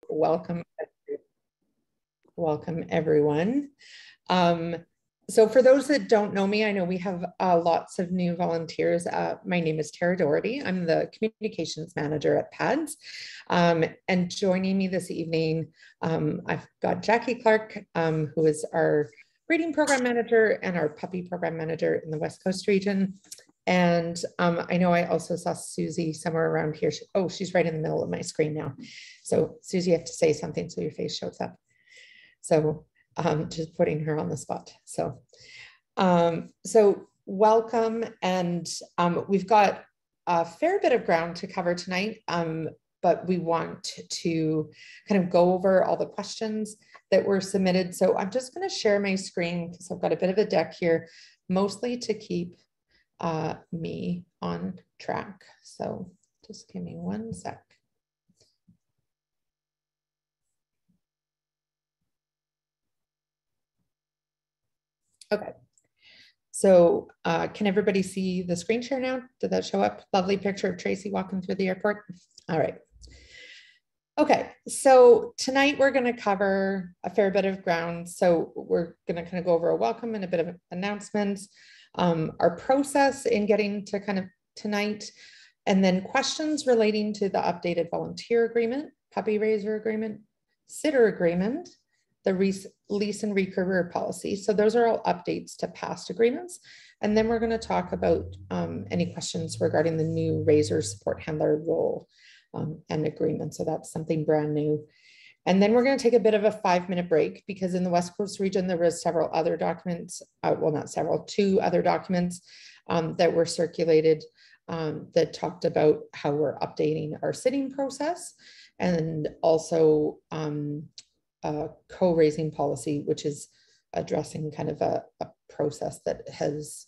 Welcome, everyone. So for those that don't know me, I know we have lots of new volunteers. My name is Tara Doherty. I'm the communications manager at PADS. And joining me this evening, I've got Jackie Clark, who is our breeding program manager and our puppy program manager in the West Coast region. And I know I also saw Susie somewhere around here. She's right in the middle of my screen now. So Susie, you have to say something so your face shows up. So just putting her on the spot. So welcome. And we've got a fair bit of ground to cover tonight, but we want to kind of go over all the questions that were submitted. So I'm just going to share my screen because I've got a bit of a deck here, mostly to keep me on track. So just give me one sec. Okay. So can everybody see the screen share now? Did that show up? Lovely picture of Tracy walking through the airport. All right. Okay, so tonight we're going to cover a fair bit of ground. So we're going to kind of go over a welcome and a bit of announcements, our process in getting to kind of tonight, and then questions relating to the updated volunteer agreement, puppy raiser agreement, sitter agreement, the lease and recareer policy. So those are all updates to past agreements. And then we're going to talk about any questions regarding the new raiser support handler role and agreement. So that's something brand new. And then we're going to take a bit of a 5-minute break because in the West Coast region, there was several other documents, well, not several, 2 other documents that were circulated that talked about how we're updating our sitting process and also co-raising policy, which is addressing kind of a process that has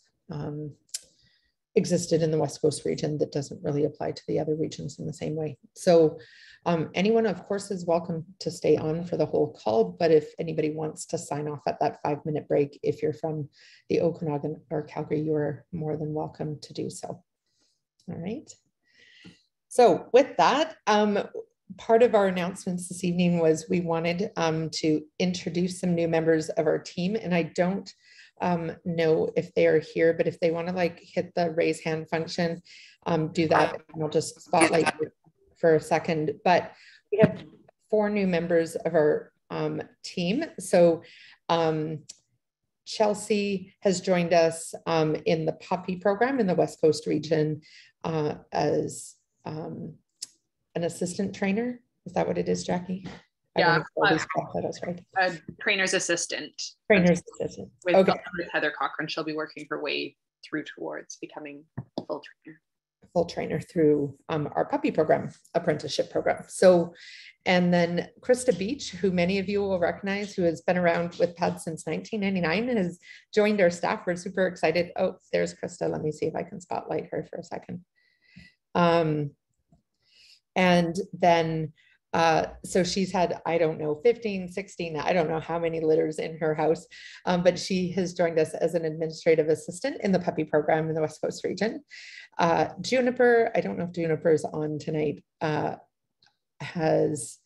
existed in the West Coast region that doesn't really apply to the other regions in the same way. So anyone, of course, is welcome to stay on for the whole call, but if anybody wants to sign off at that 5-minute break, if you're from the Okanagan or Calgary, you are more than welcome to do so. All right. So with that, part of our announcements this evening was we wanted to introduce some new members of our team, and I don't know if they are here, but if they want to like hit the raise hand function, do that, and I'll just spotlight you for a second. But we have 4 new members of our team. So Chelsea has joined us in the puppy program in the West Coast region as an assistant trainer. Is that what it is, Jackie? Yeah, right? A trainer's assistant. Trainer's assistant. With Heather Cochran, she'll be working her way through towards becoming a full trainer. Full trainer through our puppy program, apprenticeship program. So, and then Krista Beach, who many of you will recognize, who has been around with PAD since 1999 and has joined our staff. We're super excited. Oh, there's Krista. Let me see if I can spotlight her for a second. And then so she's had, I don't know, 15, 16, I don't know how many litters in her house, but she has joined us as an administrative assistant in the puppy program in the West Coast region. Juniper, I don't know if Juniper is on tonight, has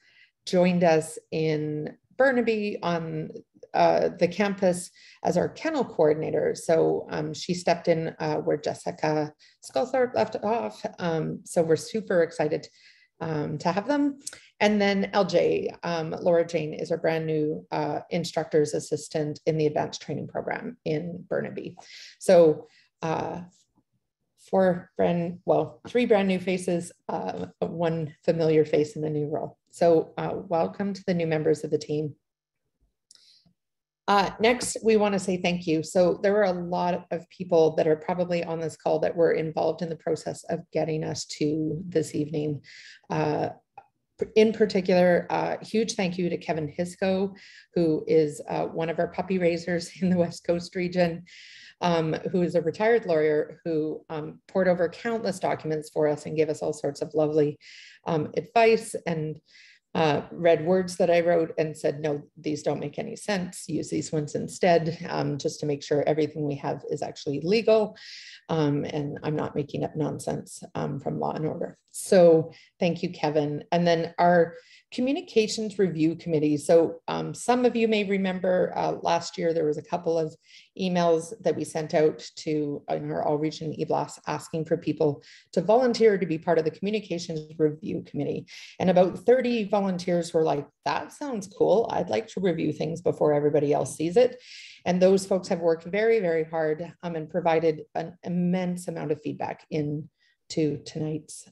joined us in Burnaby on the campus as our kennel coordinator. So she stepped in where Jessica Sculthorpe left off. So we're super excited to have them. And then LJ, Laura Jane, is our brand new instructor's assistant in the advanced training program in Burnaby. So 3 brand new faces, 1 familiar face in a new role. So welcome to the new members of the team. Next, we want to say thank you. So there were a lot of people that are probably on this call that were involved in the process of getting us to this evening. In particular, huge thank you to Kevin Hisco, who is one of our puppy raisers in the West Coast region, who is a retired lawyer who poured over countless documents for us and gave us all sorts of lovely advice and read words that I wrote and said, no, these don't make any sense. Use these ones instead, just to make sure everything we have is actually legal. And I'm not making up nonsense from Law and Order. So thank you, Kevin. And then our Communications Review Committee. So some of you may remember last year there was a couple of emails that we sent out to our all region e-blast asking for people to volunteer to be part of the Communications Review Committee. And about 30 volunteers were like, that sounds cool. I'd like to review things before everybody else sees it. And those folks have worked very, very hard and provided an immense amount of feedback into tonight's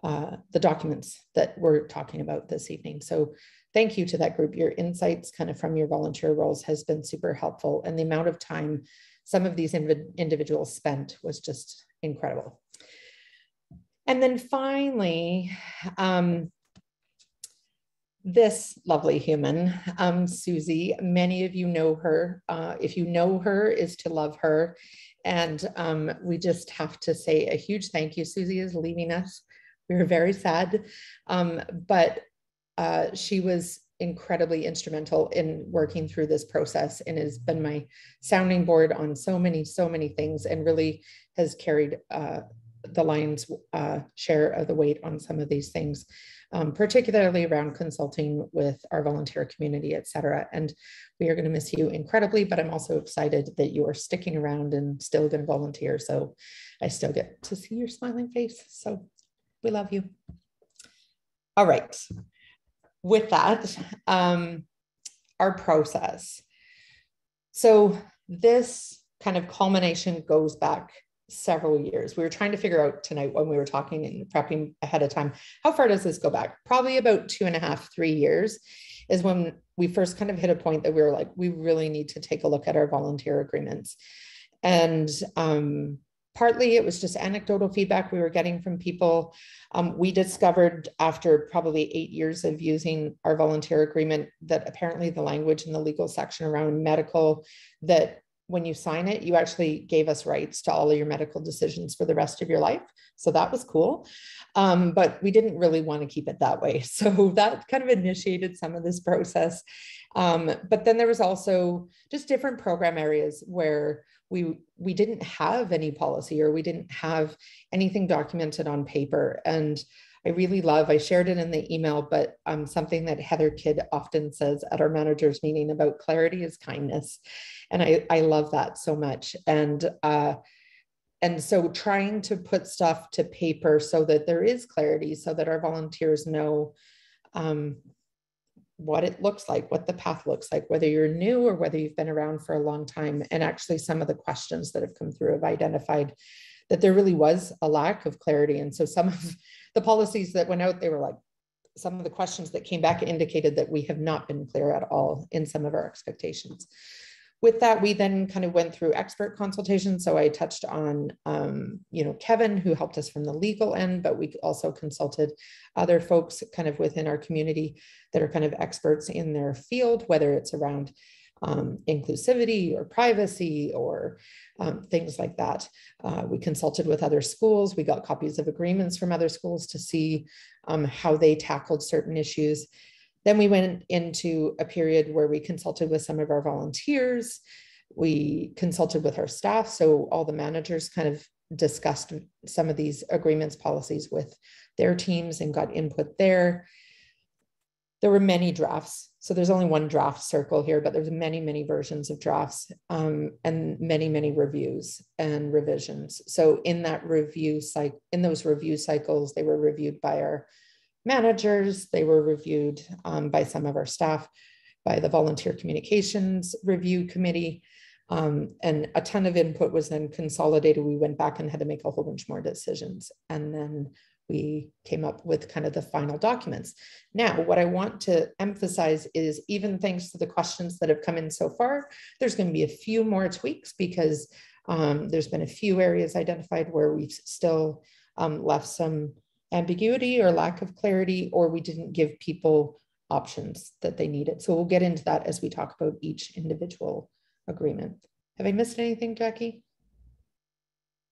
the documents that we're talking about this evening. So thank you to that group. Your insights kind of from your volunteer roles has been super helpful. And the amount of time some of these individuals spent was just incredible. And then finally, this lovely human, Suzie, many of you know her. If you know her, is to love her. And we just have to say a huge thank you. Suzie is leaving us. We were very sad, but she was incredibly instrumental in working through this process and has been my sounding board on so many things and really has carried the lion's share of the weight on some of these things, particularly around consulting with our volunteer community, et cetera. And we are going to miss you incredibly, but I'm also excited that you are sticking around and still going to volunteer. So I still get to see your smiling face. So we love you. All right. With that, our process. So this kind of culmination goes back several years. We were trying to figure out tonight when we were talking and prepping ahead of time, how far does this go back? Probably about 2.5, 3 years is when we first kind of hit a point that we were like, we really need to take a look at our volunteer agreements. And partly it was just anecdotal feedback we were getting from people. We discovered after probably 8 years of using our volunteer agreement that apparently the language in the legal section around medical, that when you sign it, you actually gave us rights to all of your medical decisions for the rest of your life. So that was cool. But we didn't really want to keep it that way. So that kind of initiated some of this process. But then there was also just different program areas where we didn't have any policy or we didn't have anything documented on paper. And I really love, I shared it in the email, but something that Heather Kidd often says at our managers meeting about clarity is kindness. And I love that so much. And so trying to put stuff to paper so that there is clarity, so that our volunteers know what it looks like, what the path looks like, whether you're new or whether you've been around for a long time. And actually some of the questions that have come through have identified that there really was a lack of clarity. And so some of the policies that went out, they were like, some of the questions that came back indicated that we have not been clear at all in some of our expectations. With that, we then kind of went through expert consultations. So I touched on, Kevin, who helped us from the legal end, but we also consulted other folks kind of within our community that are kind of experts in their field, whether it's around inclusivity or privacy or things like that. We consulted with other schools. We got copies of agreements from other schools to see how they tackled certain issues. Then we went into a period where we consulted with some of our volunteers. We consulted with our staff. So all the managers kind of discussed some of these agreements policies with their teams and got input there. There were many drafts. So there's only one draft circle here, but there's many versions of drafts and many reviews and revisions. So in that review cycle, in those review cycles, they were reviewed by our managers, they were reviewed by some of our staff, by the Volunteer Communications Review Committee, and a ton of input was then consolidated. We went back and had to make a whole bunch more decisions. And then we came up with kind of the final documents. Now, what I want to emphasize is even thanks to the questions that have come in so far, there's going to be a few more tweaks because there's been a few areas identified where we've still left some ambiguity or lack of clarity, or we didn't give people options that they needed. So we'll get into that as we talk about each individual agreement. Have I missed anything, Jackie?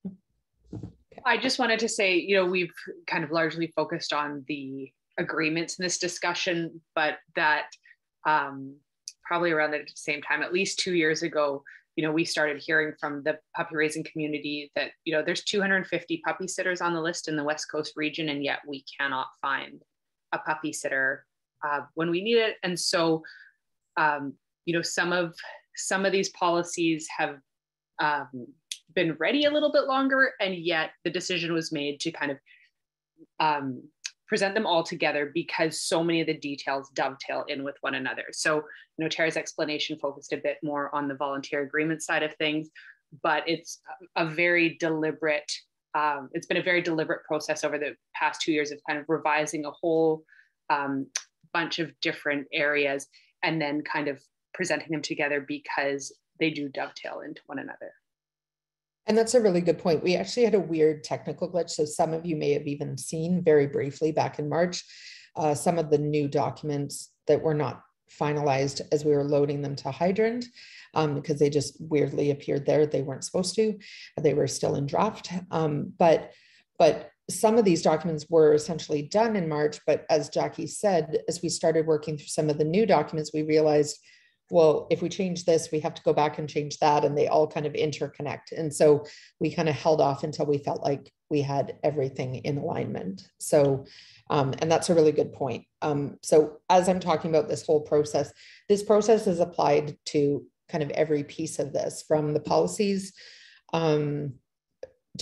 Okay. I just wanted to say, we've kind of largely focused on the agreements in this discussion, but that probably around the same time, at least 2 years ago, we started hearing from the puppy raising community that, there's 250 puppy sitters on the list in the West Coast region, and yet we cannot find a puppy sitter when we need it. And so, you know, some of these policies have been ready a little bit longer, and yet the decision was made to kind of present them all together because so many of the details dovetail in with one another. So, you know, Tara's explanation focused a bit more on the volunteer agreement side of things, but it's a very deliberate, it's been a very deliberate process over the past 2 years of kind of revising a whole bunch of different areas and then kind of presenting them together because they do dovetail into one another. And that's a really good point. We actually had a weird technical glitch. So some of you may have even seen very briefly back in March, some of the new documents that were not finalized as we were loading them to Hydrant, because they just weirdly appeared there. They weren't supposed to. They were still in draft. But some of these documents were essentially done in March. But as Jackie said, as we started working through some of the new documents, we realized, well, if we change this, we have to go back and change that, and they all kind of interconnect. And so we kind of held off until we felt like we had everything in alignment. So, and that's a really good point. So as I'm talking about this whole process, this process is applied to kind of every piece of this, from the policies to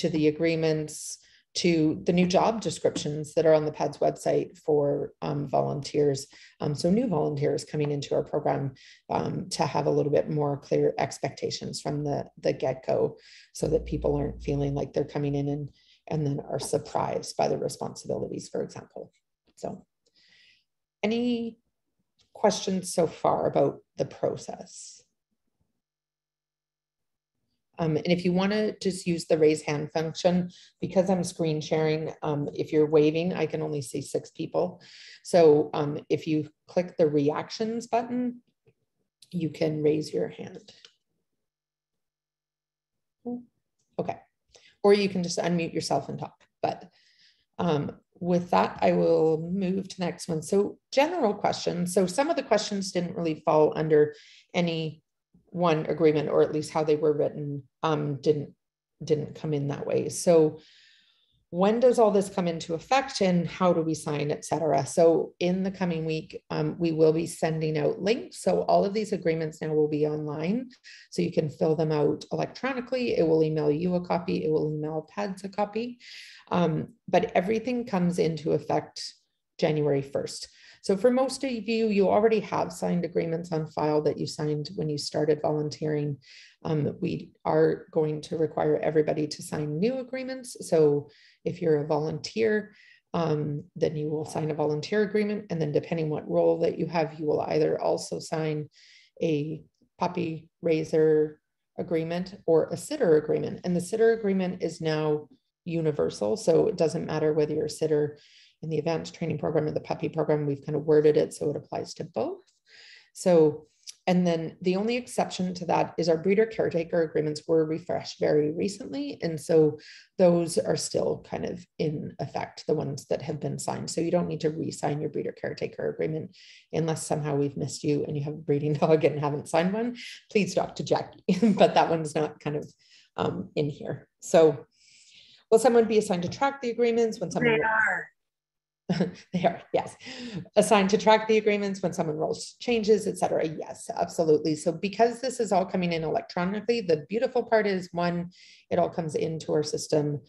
the agreements, to the new job descriptions that are on the PADS website for volunteers. So new volunteers coming into our program to have a little bit more clear expectations from the get-go, so that people aren't feeling like they're coming in and then are surprised by the responsibilities, for example. So any questions so far about the process? And if you want to just use the raise hand function, because I'm screen sharing, if you're waving, I can only see 6 people. So if you click the reactions button, you can raise your hand. Okay. Or you can just unmute yourself and talk. But with that, I will move to the next one. So general questions. So some of the questions didn't really fall under any one agreement, or at least how they were written didn't come in that way. So when does all this come into effect, and how do we sign, etc.? So in the coming week, we will be sending out links. So all of these agreements now will be online, so you can fill them out electronically. It will email you a copy. It will email PADS a copy. But everything comes into effect January 1st. So for most of you, you already have signed agreements on file that you signed when you started volunteering. We are going to require everybody to sign new agreements. So if you're a volunteer, then you will sign a volunteer agreement. And then depending what role that you have, you will either also sign a puppy raiser agreement or a sitter agreement. And the sitter agreement is now universal. So it doesn't matter whether you're a sitter in the advanced training program or the puppy program. We've kind of worded it so it applies to both. So, and then the only exception to that is our breeder caretaker agreements were refreshed very recently. And so those are still kind of in effect, the ones that have been signed. So you don't need to re-sign your breeder caretaker agreement unless somehow we've missed you and you have a breeding dog and haven't signed one. Please talk to Jackie, but that one's not kind of in here. So will someone be assigned to track the agreements when someone— They are. They are, yes. Assigned to track the agreements when someone rolls changes, etc. Yes, absolutely. So because this is all coming in electronically, the beautiful part is, one, it all comes into our system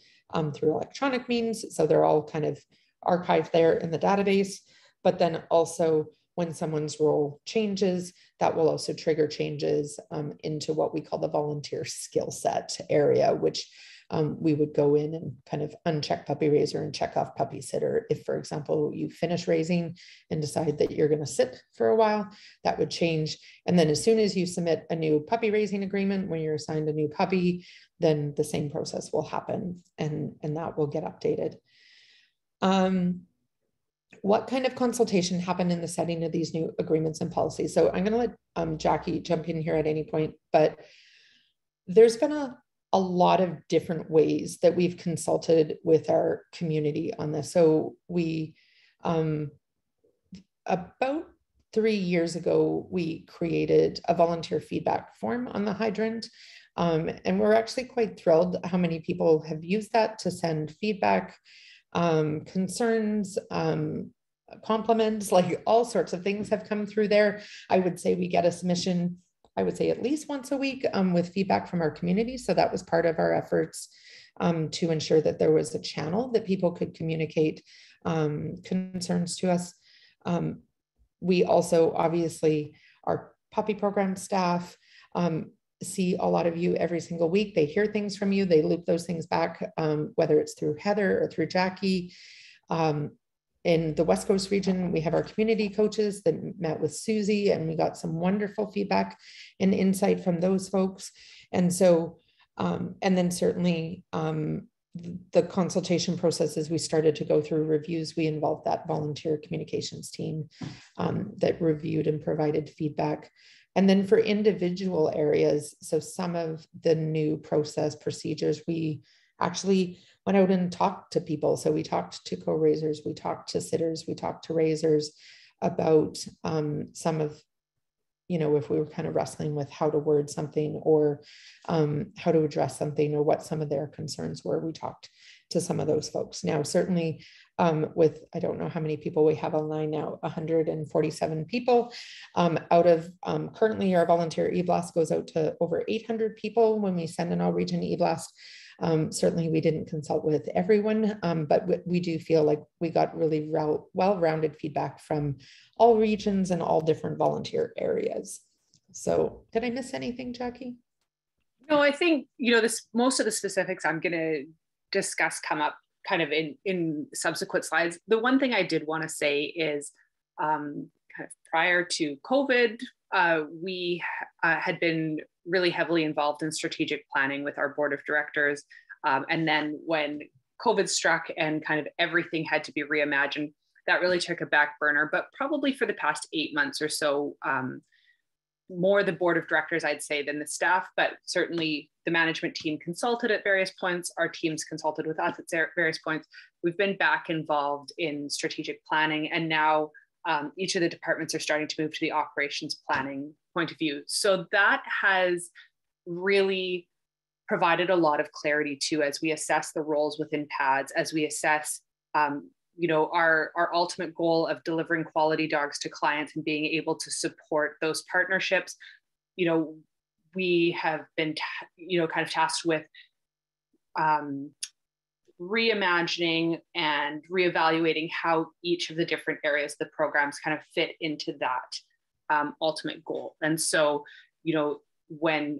through electronic means. So they're all kind of archived there in the database. But then also when someone's role changes, that will also trigger changes into what we call the volunteer skill set area, which we would go in and kind of uncheck puppy raiser and check off puppy sitter. If, for example, you finish raising and decide that you're going to sit for a while, that would change. And then as soon as you submit a new puppy raising agreement, when you're assigned a new puppy, then the same process will happen and that will get updated. What kind of consultation happened in the setting of these new agreements and policies? So I'm going to let Jackie jump in here at any point, but there's been a lot of different ways that we've consulted with our community on this. So we, about 3 years ago, we created a volunteer feedback form on the Hydrant. And we're actually quite thrilled how many people have used that to send feedback, concerns, compliments, like all sorts of things have come through there. I would say we get a submission, I would say at least once a week with feedback from our community. So that was part of our efforts to ensure that there was a channel that people could communicate concerns to us. We also, obviously, our puppy program staff see a lot of you every single week. They hear things from you. They loop those things back, whether it's through Heather or through Jackie. In the West Coast region, we have our community coaches that met with Suzie, and we got some wonderful feedback and insight from those folks. And so, and then certainly the consultation processes, we started to go through reviews. We involved that volunteer communications team that reviewed and provided feedback. And then for individual areas, so some of the new process procedures, we actually went out and talked to people. So we talked to co-raisers, we talked to sitters, we talked to raisers about some of, you know, if we were kind of wrestling with how to word something or how to address something or what some of their concerns were. We talked to some of those folks. Now, certainly with, I don't know how many people we have online now, 147 people out of currently our volunteer e-blast goes out to over 800 people when we send an all region e-blast. Certainly we didn't consult with everyone, but we do feel like we got really well-rounded feedback from all regions and all different volunteer areas. So did I miss anything, Jackie? No, I think, you know, most of the specifics I'm going to discuss come up kind of in subsequent slides. The one thing I did want to say is kind of prior to COVID, we had been really heavily involved in strategic planning with our board of directors. And then when COVID struck and kind of everything had to be reimagined, that really took a back burner. But probably for the past 8 months or so, more the board of directors, I'd say, than the staff, but certainly the management team consulted at various points. Our teams consulted with us at various points. We've been back involved in strategic planning, and now each of the departments are starting to move to the operations planning point of view. So that has really provided a lot of clarity too, as we assess the roles within PADS, as we assess you know, our ultimate goal of delivering quality dogs to clients and being able to support those partnerships. You know, we have been, you know, kind of tasked with reimagining and reevaluating how each of the different areas of the programs kind of fit into that ultimate goal. And so, you know, when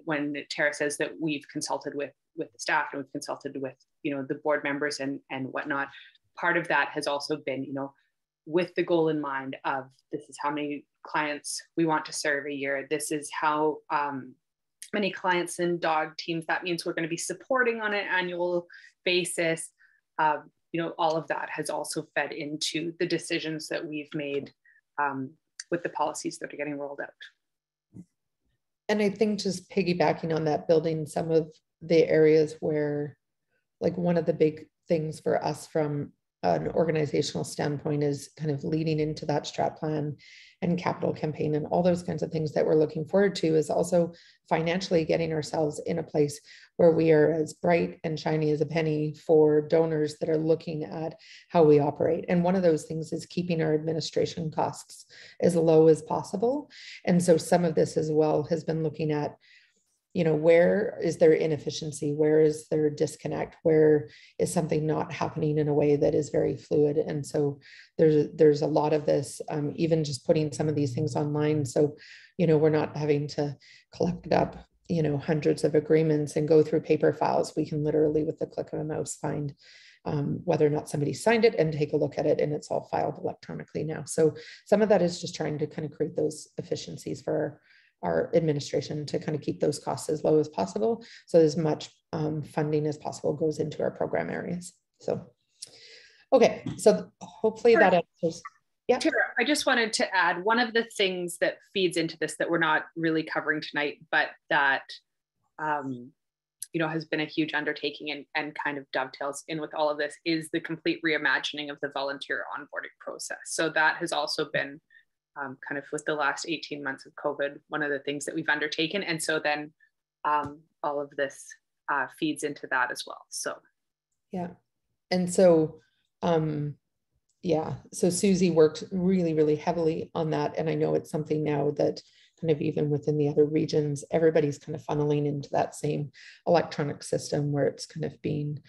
Tara says that we've consulted with the staff and we've consulted with, you know, the board members and whatnot, part of that has also been, you know, with the goal in mind of this is how many clients we want to serve a year. This is how many clients and dog teams that means we're going to be supporting on an annual basis. You know, all of that has also fed into the decisions that we've made with the policies that are getting rolled out. And I think just piggybacking on that, building some of the areas where, like, one of the big things for us from an organizational standpoint is kind of leading into that strat plan and capital campaign and all those kinds of things that we're looking forward to, is also financially getting ourselves in a place where we are as bright and shiny as a penny for donors that are looking at how we operate. And one of those things is keeping our administration costs as low as possible. And so some of this as well has been looking at, you know, where is there inefficiency? Where is there disconnect? Where is something not happening in a way that is very fluid? And so there's a lot of this, even just putting some of these things online. So, you know, we're not having to collect up, you know, hundreds of agreements and go through paper files. We can literally, with the click of a mouse, find whether or not somebody signed it and take a look at it, and it's all filed electronically now. So some of that is just trying to kind of create those efficiencies for our administration to kind of keep those costs as low as possible. So as much funding as possible goes into our program areas. So, okay. So hopefully that answers. Yeah. Tara, I just wanted to add one of the things that feeds into this that we're not really covering tonight, but that, you know, has been a huge undertaking and kind of dovetails in with all of this is the complete reimagining of the volunteer onboarding process. So that has also been kind of with the last 18 months of COVID, one of the things that we've undertaken. And so then all of this feeds into that as well. So, yeah. And so Yeah, so Suzie worked really, really heavily on that. And I know it's something now that kind of even within the other regions, everybody's kind of funneling into that same electronic system where it's kind of being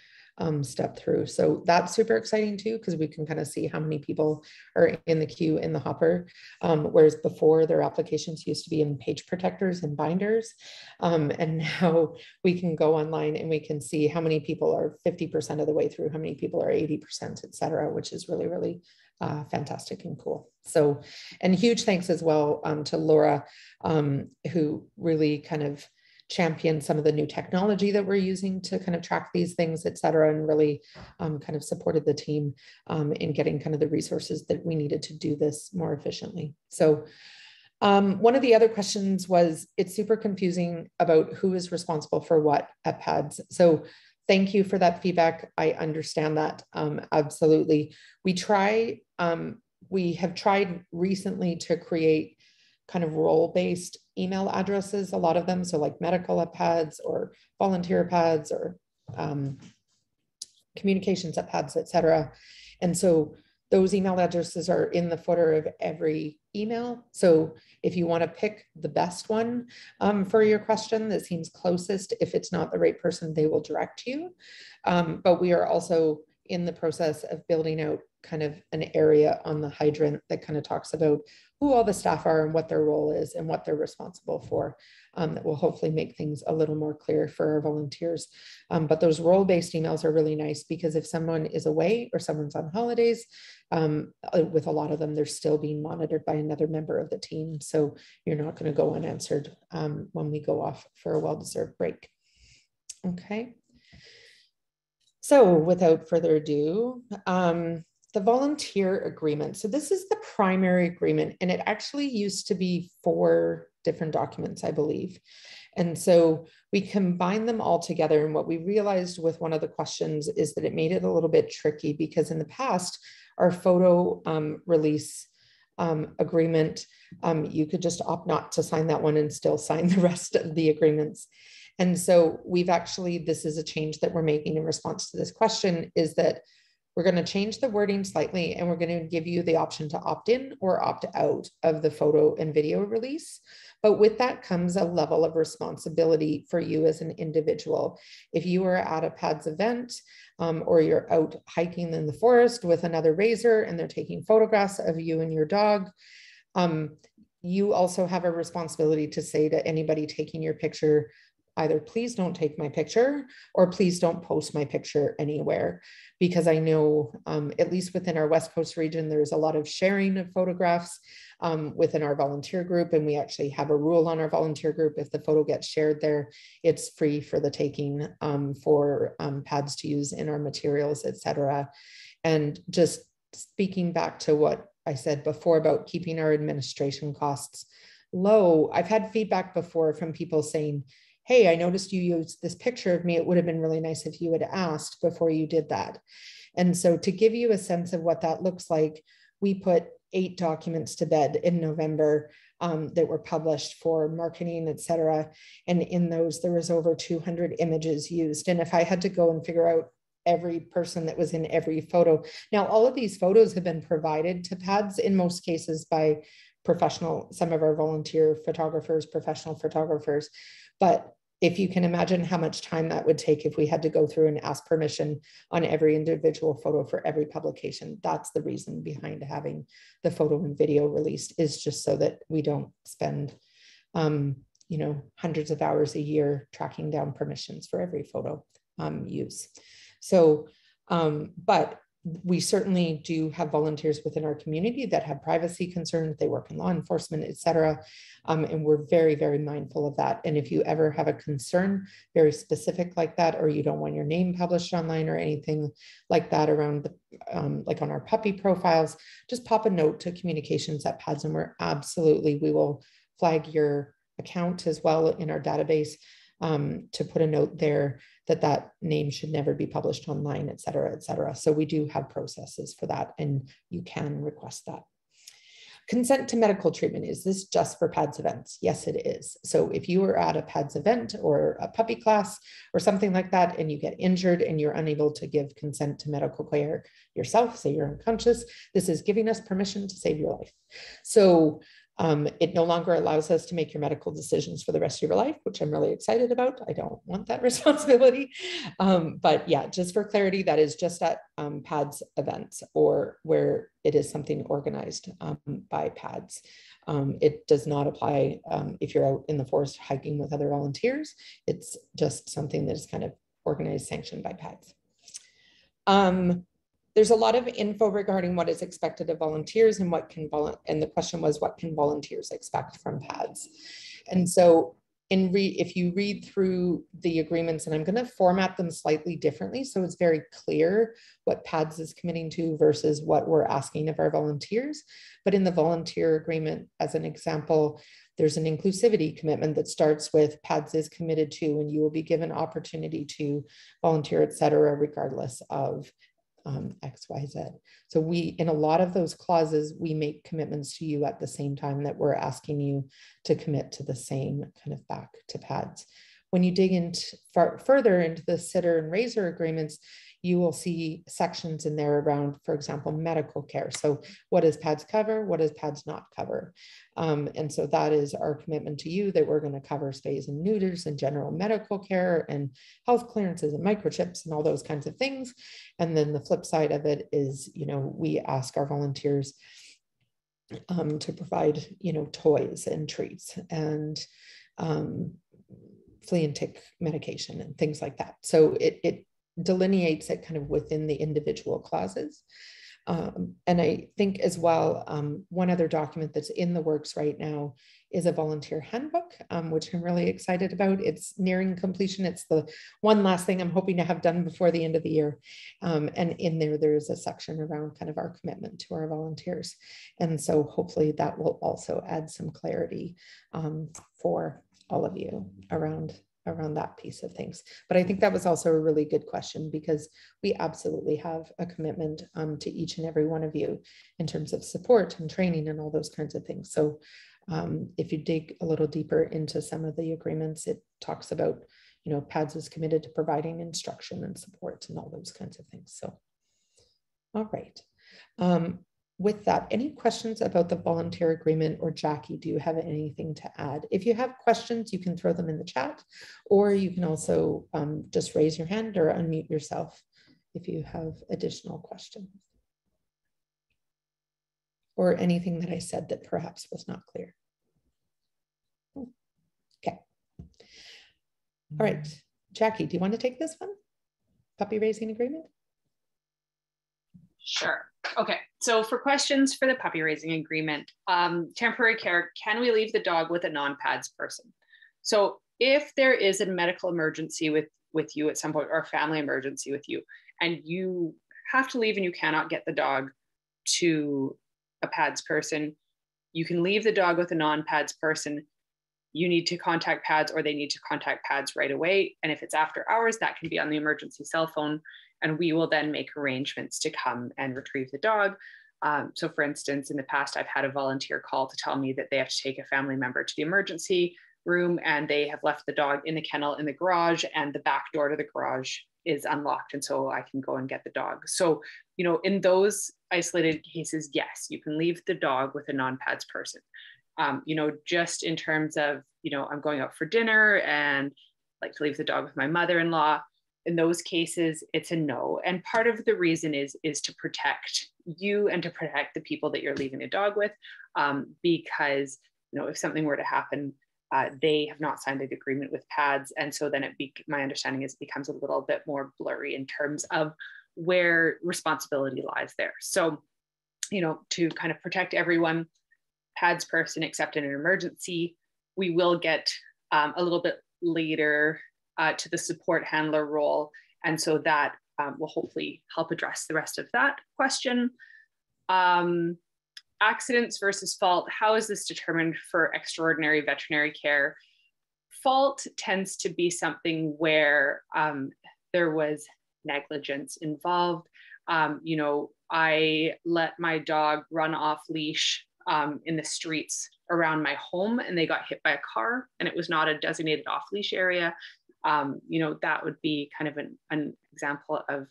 stepped through. So that's super exciting too, because we can kind of see how many people are in the queue in the hopper. Whereas before their applications used to be in page protectors and binders. And now we can go online and we can see how many people are 50% of the way through, how many people are 80%, et cetera, which is really, really fantastic and cool. So, and huge thanks as well to Laura, who really kind of championed some of the new technology that we're using to kind of track these things, et cetera, and really kind of supported the team in getting kind of the resources that we needed to do this more efficiently. So one of the other questions was, it's super confusing about who is responsible for what at PADS. So thank you for that feedback. I understand that absolutely. We have tried recently to create kind of role-based email addresses, a lot of them. So like medical at PADS or volunteer PADS or communications at PADS, et cetera. And so those email addresses are in the footer of every email. So if you want to pick the best one for your question that seems closest, if it's not the right person, they will direct you. But we are also in the process of building out kind of an area on the hydrant that kind of talks about who all the staff are and what their role is and what they're responsible for. That will hopefully make things a little more clear for our volunteers. But those role-based emails are really nice because if someone is away or someone's on holidays, with a lot of them, they're still being monitored by another member of the team. So you're not going to go unanswered when we go off for a well-deserved break. Okay. So without further ado, the volunteer agreement. So this is the primary agreement, and it actually used to be 4 different documents, I believe. And so we combined them all together. And what we realized with one of the questions is that it made it a little bit tricky because in the past, our photo release agreement, you could just opt not to sign that one and still sign the rest of the agreements. And so we've actually, this is a change that we're making in response to this question, is that we're going to change the wording slightly, and we're going to give you the option to opt in or opt out of the photo and video release. But with that comes a level of responsibility for you as an individual. If you are at a PADS event or you're out hiking in the forest with another raiser and they're taking photographs of you and your dog, you also have a responsibility to say to anybody taking your picture, either please don't take my picture or please don't post my picture anywhere. Because I know, at least within our West Coast region, there's a lot of sharing of photographs within our volunteer group. And we actually have a rule on our volunteer group. If the photo gets shared there, it's free for the taking for PADS to use in our materials, et cetera. And just speaking back to what I said before about keeping our administration costs low, I've had feedback before from people saying, hey, I noticed you used this picture of me. It would have been really nice if you had asked before you did that. And so to give you a sense of what that looks like, we put 8 documents to bed in November that were published for marketing, et cetera. And in those, there was over 200 images used. And if I had to go and figure out every person that was in every photo, now all of these photos have been provided to PADS in most cases by professional, some of our volunteer photographers, professional photographers. But if you can imagine how much time that would take if we had to go through and ask permission on every individual photo for every publication, that's the reason behind having the photo and video released, is just so that we don't spend, hundreds of hours a year tracking down permissions for every photo use. So, but we certainly do have volunteers within our community that have privacy concerns. They work in law enforcement, et cetera. And we're very, very mindful of that. And if you ever have a concern very specific like that, or you don't want your name published online or anything like that around, like on our puppy profiles, just pop a note to communications at PADS, and we will flag your account as well in our database to put a note there that name should never be published online, et cetera, et cetera. So we do have processes for that, and you can request that. Consent to medical treatment. Is this just for PADS events? Yes, it is. So if you are at a PADS event or a puppy class or something like that, and you get injured and you're unable to give consent to medical care yourself, say you're unconscious, this is giving us permission to save your life. So it no longer allows us to make your medical decisions for the rest of your life, which I'm really excited about. I don't want that responsibility. But yeah, just for clarity, that is just at PADS events or where it is something organized by PADS. It does not apply if you're out in the forest hiking with other volunteers. It's just something that is kind of organized, sanctioned by PADS. There's a lot of info regarding what is expected of volunteers and and the question was, what can volunteers expect from PADS? And so if you read through the agreements, and I'm going to format them slightly differently so it's very clear what PADS is committing to versus what we're asking of our volunteers. But in the volunteer agreement, as an example, there's an inclusivity commitment that starts with PADS is committed to, and you will be given opportunity to volunteer, et cetera, regardless of X, Y, Z. So in a lot of those clauses, we make commitments to you at the same time that we're asking you to commit to the same kind of back to PADS. When you dig into further into the sitter and raiser agreements, you will see sections in there around, for example, medical care. So what does PADS cover? What does PADS not cover? And so that is our commitment to you that we're going to cover spays and neuters and general medical care and health clearances and microchips and all those kinds of things. And then the flip side of it is, we ask our volunteers to provide, toys and treats and flea and tick medication and things like that. So it delineates it kind of within the individual clauses. And I think as well, one other document that's in the works right now is a volunteer handbook, which I'm really excited about. It's nearing completion. It's the one last thing I'm hoping to have done before the end of the year. And in there's a section around kind of our commitment to our volunteers. And so hopefully that will also add some clarity for all of you around that piece of things. But I think that was also a really good question, because we absolutely have a commitment to each and every one of you in terms of support and training and all those kinds of things. So if you dig a little deeper into some of the agreements, it talks about, PADS is committed to providing instruction and support and all those kinds of things. So, all right. With that, any questions about the volunteer agreement, or Jackie, do you have anything to add? If you have questions, you can throw them in the chat, or you can also just raise your hand or unmute yourself if you have additional questions. Or anything that I said that perhaps was not clear. Okay. All right, Jackie, do you want to take this one? Puppy raising agreement? Sure. Okay, so for questions for the puppy raising agreement, temporary care, can we leave the dog with a non-PADS person? So if there is a medical emergency with you at some point, or a family emergency with you, and you have to leave and you cannot get the dog to a PADS person, you can leave the dog with a non-PADS person. You need to contact PADS, or they need to contact PADS right away. And if it's after hours, that can be on the emergency cell phone. And we will then make arrangements to come and retrieve the dog. So for instance, in the past, I've had a volunteer call to tell me that they have to take a family member to the emergency room, and they have left the dog in the kennel in the garage, and the back door to the garage is unlocked. And so I can go and get the dog. So, in those isolated cases, yes, you can leave the dog with a non-PADS person. Just in terms of, I'm going out for dinner and like to leave the dog with my mother-in-law. In those cases, it's a no. And part of the reason is to protect you and to protect the people that you're leaving the dog with, because, if something were to happen, they have not signed an agreement with PADS. And so then my understanding is it becomes a little bit more blurry in terms of where responsibility lies there. So, to kind of protect everyone, PADS person, except in an emergency, we will get a little bit later to the support handler role. And so that will hopefully help address the rest of that question. Accidents versus fault. How is this determined for extraordinary veterinary care? Fault tends to be something where there was negligence involved. I let my dog run off leash in the streets around my home and they got hit by a car and it was not a designated off leash area, that would be kind of an example of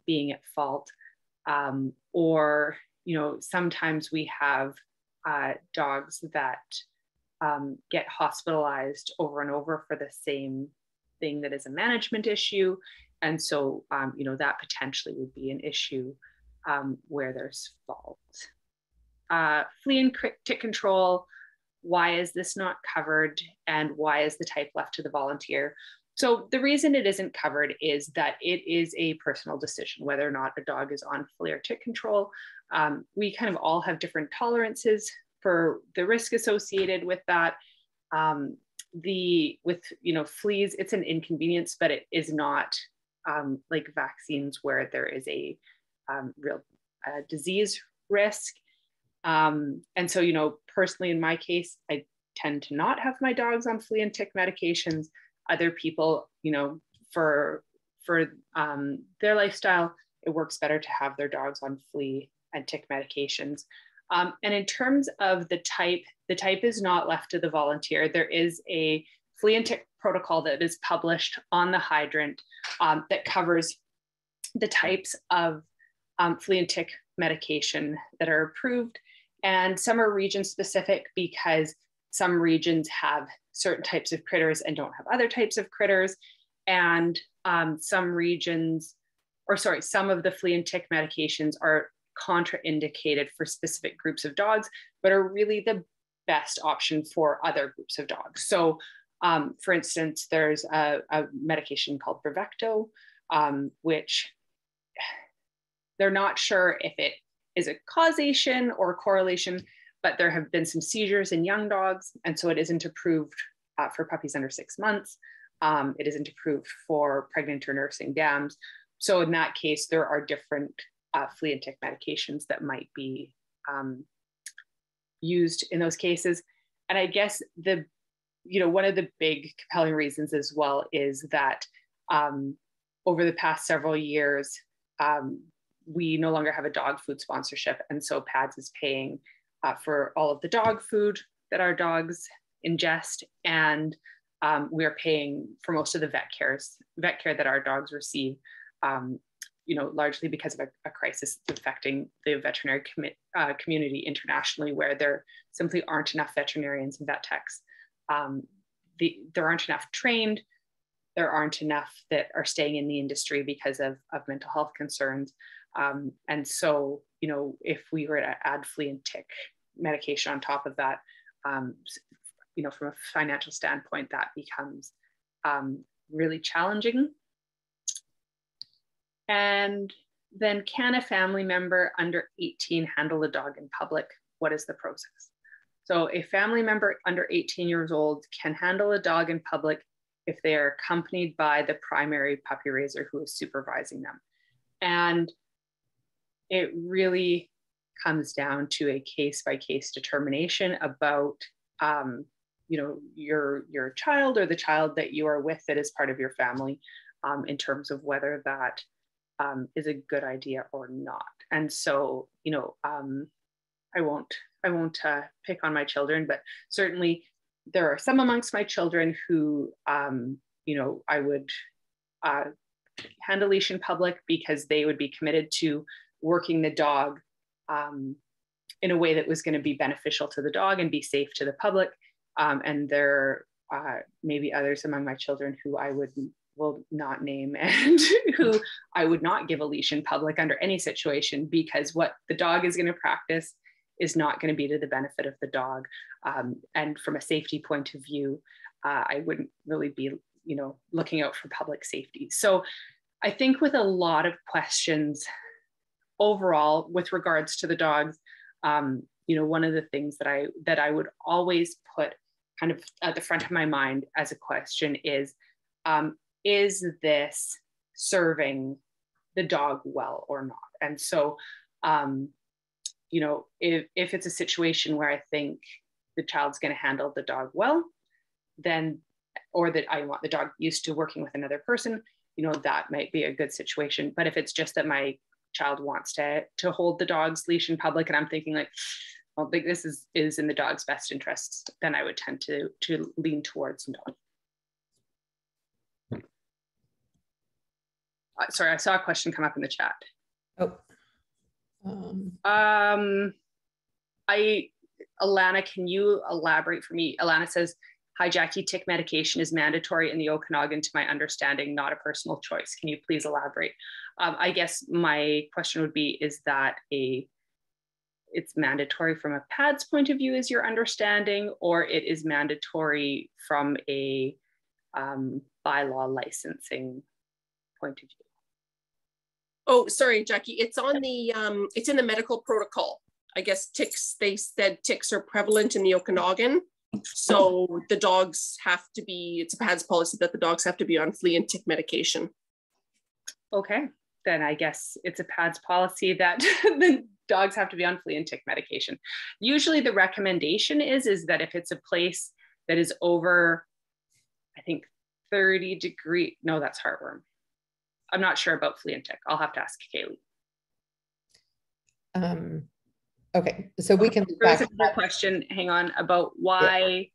being at fault. Or, sometimes we have dogs that get hospitalized over and over for the same thing that is a management issue. And so, that potentially would be an issue where there's fault. Flea and tick control, why is this not covered and why is the type left to the volunteer? So the reason it isn't covered is that it is a personal decision whether or not a dog is on flea or tick control. We kind of all have different tolerances for the risk associated with that. With fleas, it's an inconvenience, but it is not like vaccines where there is a real disease risk. And so, personally, in my case, I tend to not have my dogs on flea and tick medications. Other people, for their lifestyle, it works better to have their dogs on flea and tick medications. And in terms of the type is not left to the volunteer. There is a flea and tick protocol that is published on the hydrant that covers the types of flea and tick medication that are approved. And some are region specific because some regions have certain types of critters and don't have other types of critters. And some of the flea and tick medications are contraindicated for specific groups of dogs, but are really the best option for other groups of dogs. So for instance, there's a medication called Bravecto, which they're not sure if it is a causation or a correlation, but there have been some seizures in young dogs. And so it isn't approved for puppies under 6 months. It isn't approved for pregnant or nursing dams. So in that case, there are different flea and tick medications that might be used in those cases. And I guess one of the big compelling reasons as well is that over the past several years, we no longer have a dog food sponsorship. And so PADS is paying for all of the dog food that our dogs ingest. And we're paying for most of the vet care that our dogs receive, largely because of a crisis affecting the veterinary community internationally, where there simply aren't enough veterinarians and vet techs. There aren't enough trained. There aren't enough that are staying in the industry because of mental health concerns. And so, if we were to add flea and tick medication on top of that, from a financial standpoint, that becomes really challenging. And then, can a family member under 18 handle a dog in public? What is the process? So a family member under 18 years old can handle a dog in public if they are accompanied by the primary puppy raiser who is supervising them. And it really comes down to a case-by-case determination about your child or the child that you are with that is part of your family, in terms of whether that is a good idea or not. And so, I won't pick on my children, but certainly there are some amongst my children who, I would hand a leash in public because they would be committed to working the dog in a way that was going to be beneficial to the dog and be safe to the public. And there may be others among my children who I will not name and who I would not give a leash in public under any situation, because what the dog is going to practice is not going to be to the benefit of the dog. And from a safety point of view, I wouldn't really be, looking out for public safety. So I think with a lot of questions overall with regards to the dogs, one of the things that I would always put kind of at the front of my mind as a question is this serving the dog well or not? And so, if it's a situation where I think the child's going to handle the dog well, then, or that I want the dog used to working with another person, that might be a good situation. But if it's just that my child wants to hold the dog's leash in public and I'm thinking like, don't think this is in the dog's best interests, then I would tend to lean towards no. Sorry, I saw a question come up in the chat. Oh. Alana, can you elaborate for me? Alana says, hi, Jackie, tick medication is mandatory in the Okanagan, to my understanding, not a personal choice. Can you please elaborate? I guess my question would be, is that it's mandatory from a PAD's point of view, is your understanding, or it is mandatory from a bylaw licensing point of view? Oh, sorry, Jackie. It's on the it's in the medical protocol. I guess ticks, they said ticks are prevalent in the Okanagan. So the dogs have to be, it's a PADS policy that the dogs have to be on flea and tick medication. Okay, then I guess it's a PADS policy that the dogs have to be on flea and tick medication. Usually the recommendation is that if it's a place that is over, I think 30 degree, no, that's heartworm. I'm not sure about flea and tick. I'll have to ask Kaylee. Okay, so we can. There's another question, hang on, about why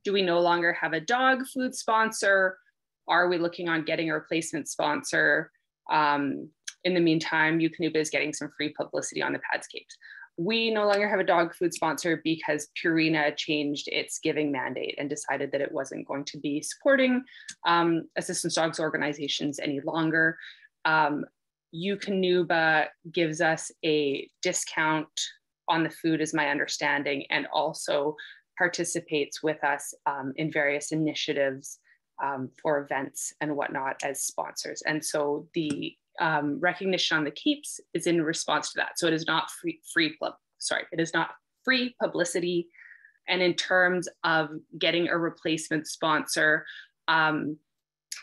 do we no longer have a dog food sponsor? Are we looking on getting a replacement sponsor? In the meantime, Eukanuba is getting some free publicity on the PADS capes. We no longer have a dog food sponsor because Purina changed its giving mandate and decided that it wasn't going to be supporting assistance dogs organizations any longer. Eukanuba gives us a discount on the food, is my understanding, and also participates with us in various initiatives for events and whatnot as sponsors. And so the recognition on the capes is in response to that. So it is not it is not free publicity. And in terms of getting a replacement sponsor,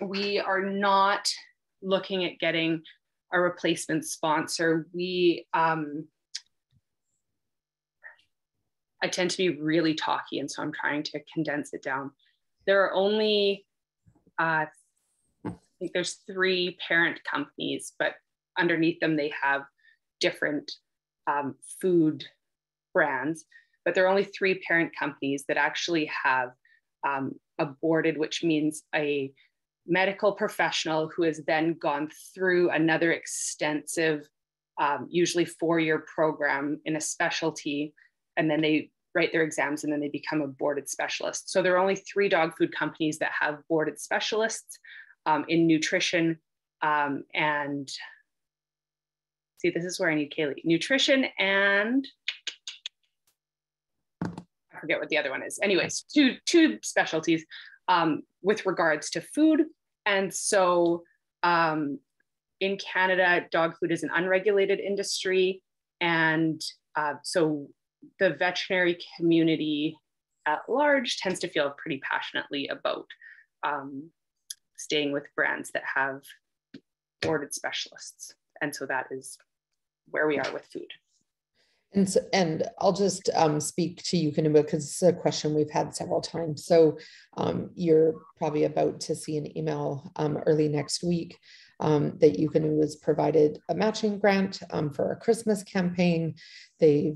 we are not looking at getting a replacement sponsor. I tend to be really talky, and so I'm trying to condense it down. There are only, I think there's 3 parent companies, but underneath them they have different food brands, but there are only 3 parent companies that actually have a boarded, which means a medical professional who has then gone through another extensive, usually 4-year program in a specialty, and then they write their exams and then they become a boarded specialist. So there are only 3 dog food companies that have boarded specialists in nutrition and see, this is where I need Kaylee. Nutrition and I forget what the other one is. Anyways, two specialties with regards to food. And so in Canada, dog food is an unregulated industry. And so the veterinary community at large tends to feel pretty passionately about staying with brands that have boarded specialists. And so that is where we are with food. And I'll just speak to Eukanuba because it's a question we've had several times. So you're probably about to see an email early next week that Eukanuba has provided a matching grant for a Christmas campaign. They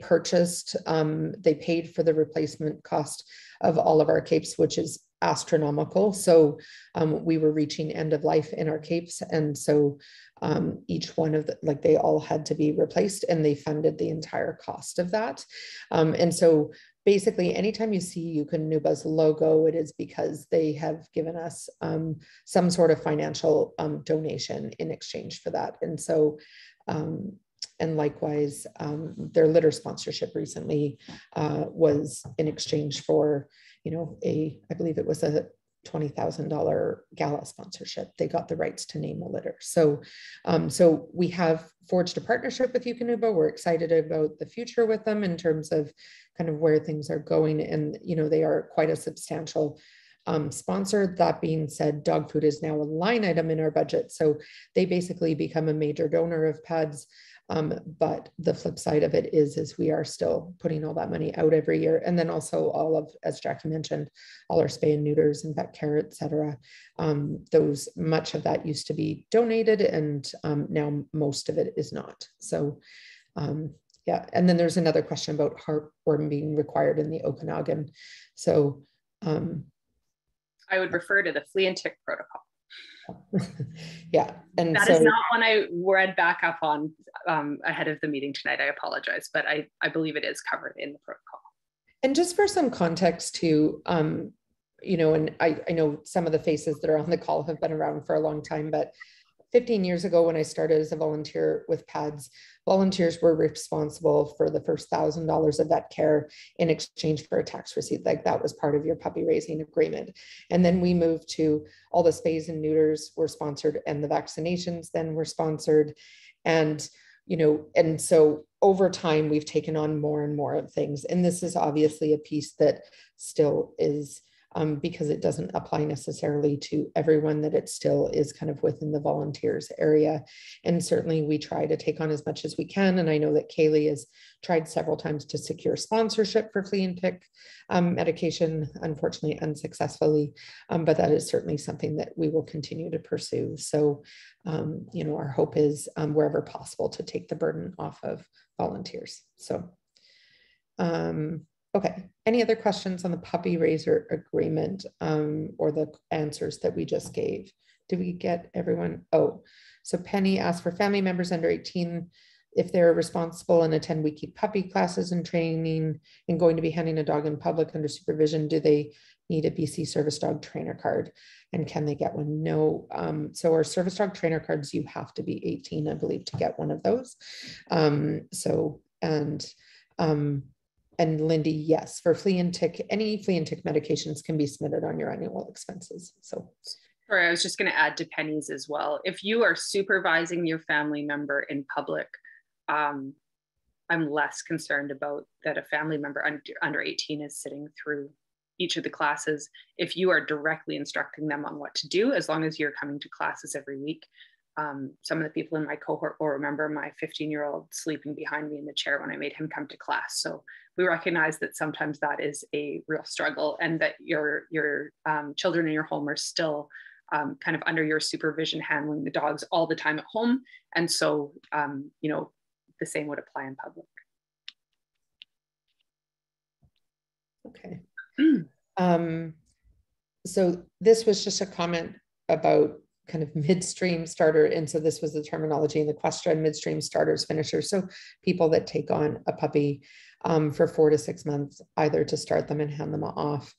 purchased, they paid for the replacement cost of all of our capes, which is astronomical. So we were reaching end of life in our capes. And so each one of the, like they all had to be replaced and they funded the entire cost of that. And so basically anytime you see Eukanuba's logo, it is because they have given us some sort of financial donation in exchange for that. And so, and likewise, their litter sponsorship recently was in exchange for, you know, I believe it was a $20,000 gala sponsorship. They got the rights to name a litter. So, so we have forged a partnership with Eukanuba. We're excited about the future with them in terms of kind of where things are going. And, you know, they are quite a substantial sponsor. That being said, dog food is now a line item in our budget. So they basically become a major donor of PADS. But the flip side of it is we are still putting all that money out every year. And then also all of, as Jackie mentioned, all our spay and neuters and vet care, et cetera. Those, much of that used to be donated and now most of it is not. So Yeah. And then there's another question about heartworm being required in the Okanagan. So I would refer to the flea and tick protocol. Yeah. And that so, is not one I read back up on ahead of the meeting tonight. I apologize, but I believe it is covered in the protocol. And just for some context too, you know, and I know some of the faces that are on the call have been around for a long time, but 15 years ago when I started as a volunteer with PADS, volunteers were responsible for the first $1,000 of vet care in exchange for a tax receipt. Like that was part of your puppy raising agreement. And then we moved to all the spays and neuters were sponsored and the vaccinations then were sponsored. And, you know, and so over time, we've taken on more and more of things. And this is obviously a piece that still is because it doesn't apply necessarily to everyone, that it still is kind of within the volunteers area. And certainly we try to take on as much as we can. And I know that Kaylee has tried several times to secure sponsorship for flea and tick medication, unfortunately unsuccessfully, but that is certainly something that we will continue to pursue. So, you know, our hope is wherever possible to take the burden off of volunteers. So, okay, any other questions on the puppy raiser agreement or the answers that we just gave? Did we get everyone? Oh, so Penny asked for family members under 18, if they're responsible and attend weekly puppy classes and training and going to be handing a dog in public under supervision, do they need a BC service dog trainer card? And can they get one? No. So our service dog trainer cards, you have to be 18, I believe, to get one of those. And Lindy, yes, for flea and tick, any flea and tick medications can be submitted on your annual expenses. So, sorry, I was just going to add to Penny's as well. If you are supervising your family member in public, I'm less concerned about that a family member under 18 is sitting through each of the classes. If you are directly instructing them on what to do, as long as you're coming to classes every week. Some of the people in my cohort will remember my 15-year-old sleeping behind me in the chair when I made him come to class. So we recognize that sometimes that is a real struggle, and that your children in your home are still kind of under your supervision, handling the dogs all the time at home. And so, you know, the same would apply in public. Okay. So this was just a comment about kind of midstream starter. And so this was the terminology in the question: midstream starters, finishers. So people that take on a puppy for 4 to 6 months, either to start them and hand them off.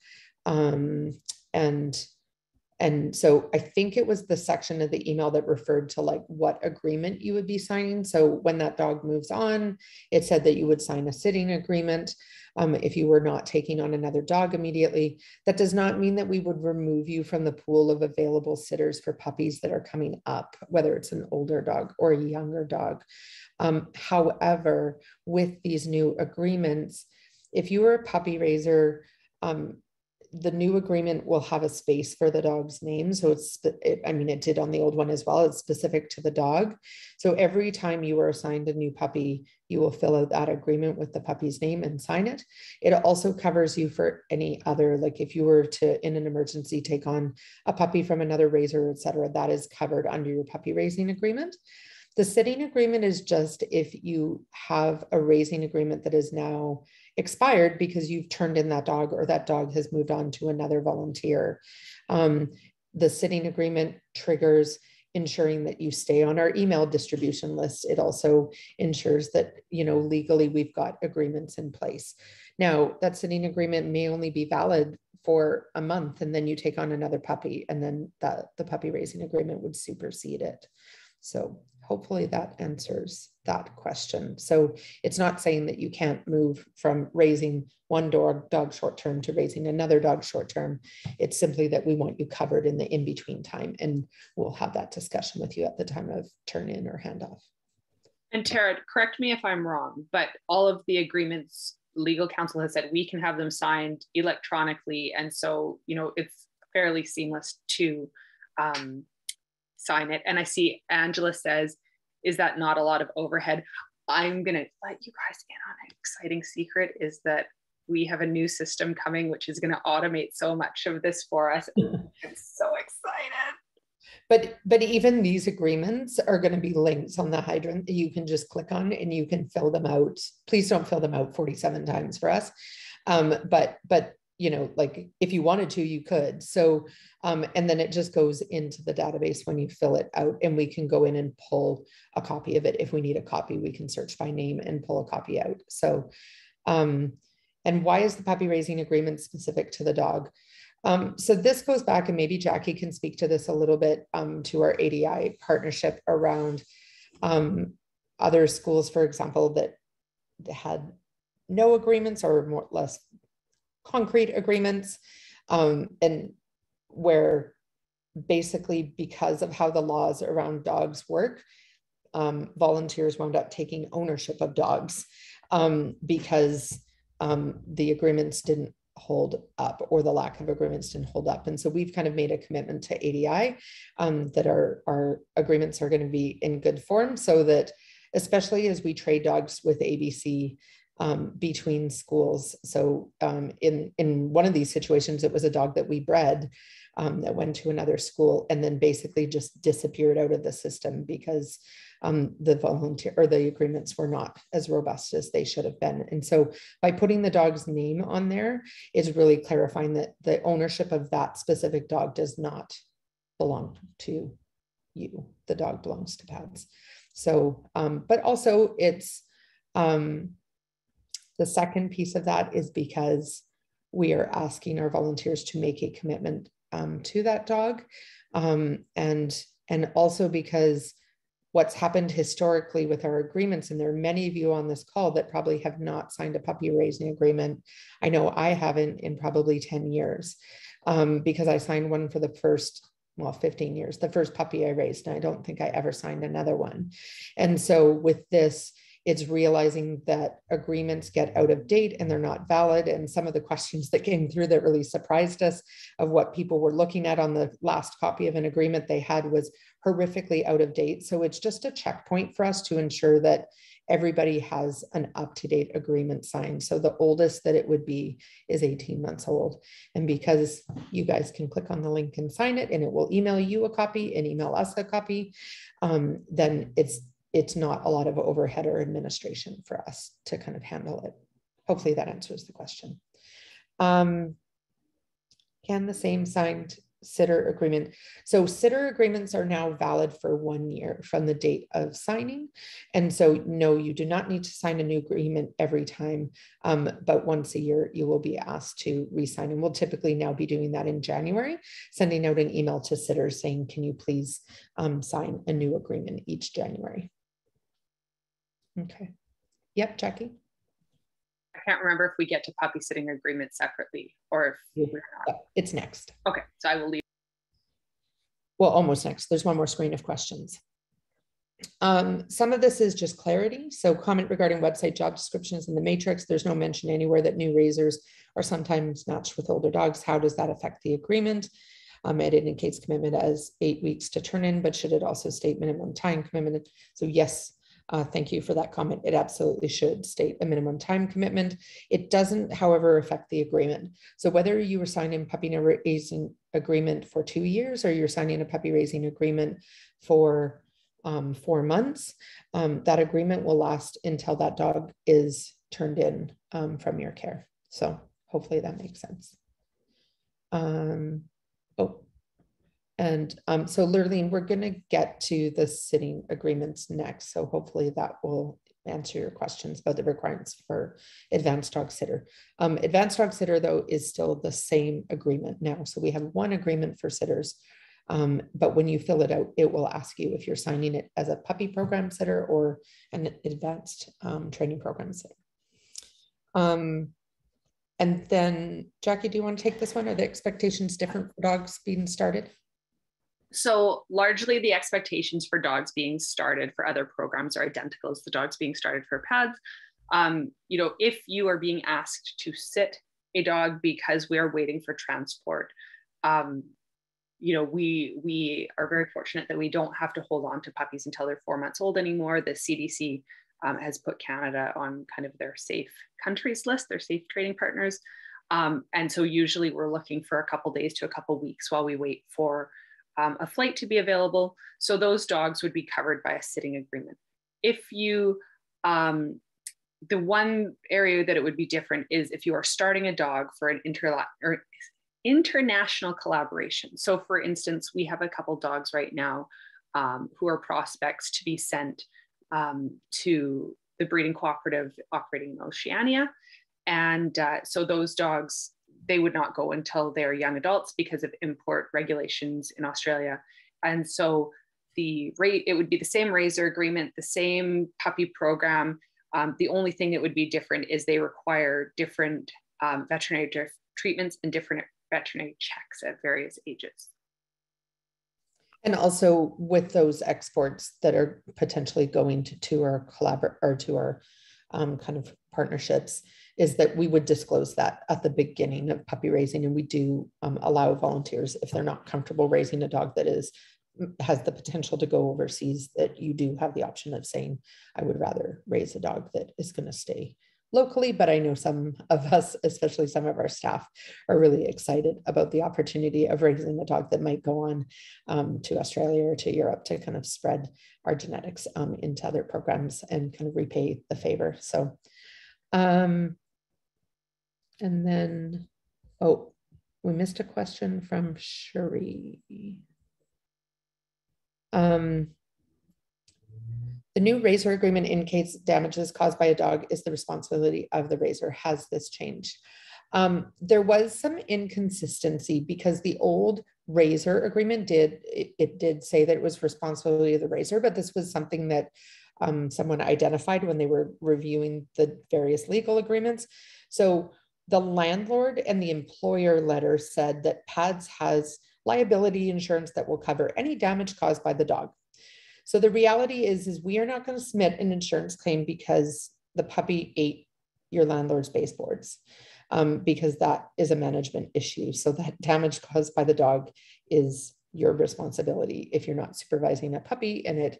And so I think it was the section of the email that referred to like what agreement you would be signing. So when that dog moves on, it said that you would sign a sitting agreement if you were not taking on another dog immediately. That does not mean that we would remove you from the pool of available sitters for puppies that are coming up, whether it's an older dog or a younger dog. However, with these new agreements, if you were a puppy raiser, the new agreement will have a space for the dog's name. So I mean, it did on the old one as well. It's specific to the dog. So every time you are assigned a new puppy, you will fill out that agreement with the puppy's name and sign it. It also covers you for any other, like if you were to, in an emergency, take on a puppy from another raiser, et cetera, that is covered under your puppy raising agreement. The sitting agreement is just if you have a raising agreement that is now expired because you've turned in that dog or that dog has moved on to another volunteer. The sitting agreement triggers ensuring that you stay on our email distribution list. It also ensures that, you know, legally we've got agreements in place. Now, that sitting agreement may only be valid for a month, and then you take on another puppy, and then the puppy raising agreement would supersede it. So hopefully that answers that question. So it's not saying that you can't move from raising one dog short-term to raising another dog short-term. It's simply that we want you covered in the in-between time, and we'll have that discussion with you at the time of turn in or handoff. And Tara, correct me if I'm wrong, but all of the agreements, legal counsel has said we can have them signed electronically. And so, you know, it's fairly seamless to sign it. And I see Angela says, is that not a lot of overhead? I'm going to let you guys in on an exciting secret, is that we have a new system coming, which is going to automate so much of this for us. I'm so excited. But even these agreements are going to be links on the hydrant that you can just click on and you can fill them out. Please don't fill them out 47 times for us. But you know, like if you wanted to, you could. So, and then it just goes into the database when you fill it out, and we can go in and pull a copy of it. If we need a copy, we can search by name and pull a copy out. So, and why is the puppy raising agreement specific to the dog? So this goes back, and maybe Jackie can speak to this a little bit, to our ADI partnership around other schools, for example, that had no agreements or more or less concrete agreements, and where basically because of how the laws around dogs work, volunteers wound up taking ownership of dogs because the agreements didn't hold up, or the lack of agreements didn't hold up. And so we've kind of made a commitment to ADI that our agreements are going to be in good form, so that especially as we trade dogs with ABC between schools. So in one of these situations, it was a dog that we bred that went to another school and then basically just disappeared out of the system because the volunteer or the agreements were not as robust as they should have been. And so by putting the dog's name on there is really clarifying that the ownership of that specific dog does not belong to you. The dog belongs to PADS. So, but also it's, the second piece of that is because we are asking our volunteers to make a commitment to that dog. And also because what's happened historically with our agreements, and there are many of you on this call that probably have not signed a puppy raising agreement. I know I haven't in probably 10 years because I signed one for the first, well, 15 years, the first puppy I raised, and I don't think I ever signed another one. And so with this, it's realizing that agreements get out of date and they're not valid. And some of the questions that came through that really surprised us of what people were looking at on the last copy of an agreement they had was horrifically out of date. So it's just a checkpoint for us to ensure that everybody has an up-to-date agreement signed. So the oldest that it would be is 18 months old. And because you guys can click on the link and sign it, and it will email you a copy and email us a copy, then it's not a lot of overhead or administration for us to kind of handle it. Hopefully that answers the question. Can the same signed sitter agreement? So sitter agreements are now valid for 1 year from the date of signing. And so no, you do not need to sign a new agreement every time, but once a year you will be asked to re-sign. And we'll typically now be doing that in January, sending out an email to sitters saying, can you please sign a new agreement each January? Okay. Yep, Jackie. I can't remember if we get to puppy sitting agreements separately or if we're not. It's next. Okay, so I will leave. Well, almost next. There's one more screen of questions. Some of this is just clarity. So comment regarding website job descriptions in the matrix. There's no mention anywhere that new raisers are sometimes matched with older dogs. How does that affect the agreement? It indicates commitment as 8 weeks to turn in, but should it also state minimum time commitment? So yes, thank you for that comment. It absolutely should state a minimum time commitment. It doesn't, however, affect the agreement. So whether you were signing a puppy raising agreement for 2 years or you're signing a puppy raising agreement for 4 months, that agreement will last until that dog is turned in from your care. So hopefully that makes sense. So Lurleen, we're going to get to the sitting agreements next. So hopefully that will answer your questions about the requirements for advanced dog sitter. Advanced dog sitter, though, is still the same agreement now. So we have one agreement for sitters, but when you fill it out, it will ask you if you're signing it as a puppy program sitter or an advanced training program sitter. And then Jackie, do you want to take this one? Are the expectations different for dogs being started? So largely the expectations for dogs being started for other programs are identical as the dogs being started for PADS. You know, if you are being asked to sit a dog because we are waiting for transport, you know, we are very fortunate that we don't have to hold on to puppies until they're 4 months old anymore. The CDC has put Canada on kind of their safe countries list, their safe trading partners. And so usually we're looking for a couple days to a couple weeks while we wait for a flight to be available. So those dogs would be covered by a sitting agreement. If you, the one area that it would be different is if you are starting a dog for an international collaboration. So for instance, we have a couple dogs right now who are prospects to be sent to the breeding cooperative operating in Oceania. And so those dogs, they would not go until they're young adults because of import regulations in Australia. And so it would be the same raiser agreement, the same puppy program. The only thing that would be different is they require different veterinary treatments and different veterinary checks at various ages. And also with those exports that are potentially going to our kind of partnerships, is that we would disclose that at the beginning of puppy raising. And we do allow volunteers, if they're not comfortable raising a dog that has the potential to go overseas, that you do have the option of saying, I would rather raise a dog that is going to stay locally. But I know some of us, especially some of our staff, are really excited about the opportunity of raising a dog that might go on to Australia or to Europe to kind of spread our genetics into other programs and kind of repay the favor. So and then, oh, we missed a question from Cherie. The new raiser agreement indicates damages caused by a dog is the responsibility of the raiser. Has this changed? There was some inconsistency because the old raiser agreement did say that it was responsibility of the raiser, but this was something that someone identified when they were reviewing the various legal agreements. So the landlord and the employer letter said that PADS has liability insurance that will cover any damage caused by the dog. So the reality is we are not going to submit an insurance claim because the puppy ate your landlord's baseboards, because that is a management issue. So that damage caused by the dog is your responsibility. If you're not supervising a puppy and it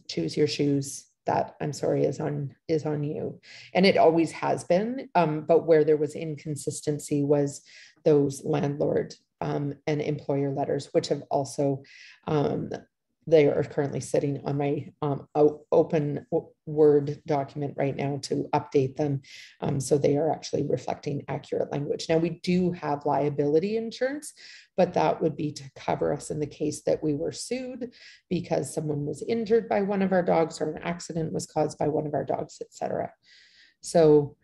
chews your shoes, that, I'm sorry, is on you. And it always has been, but where there was inconsistency was those landlord and employer letters, which have also, they are currently sitting on my open Word document right now to update them. So they are actually reflecting accurate language. Now we do have liability insurance, but that would be to cover us in the case that we were sued because someone was injured by one of our dogs or an accident was caused by one of our dogs, etc. So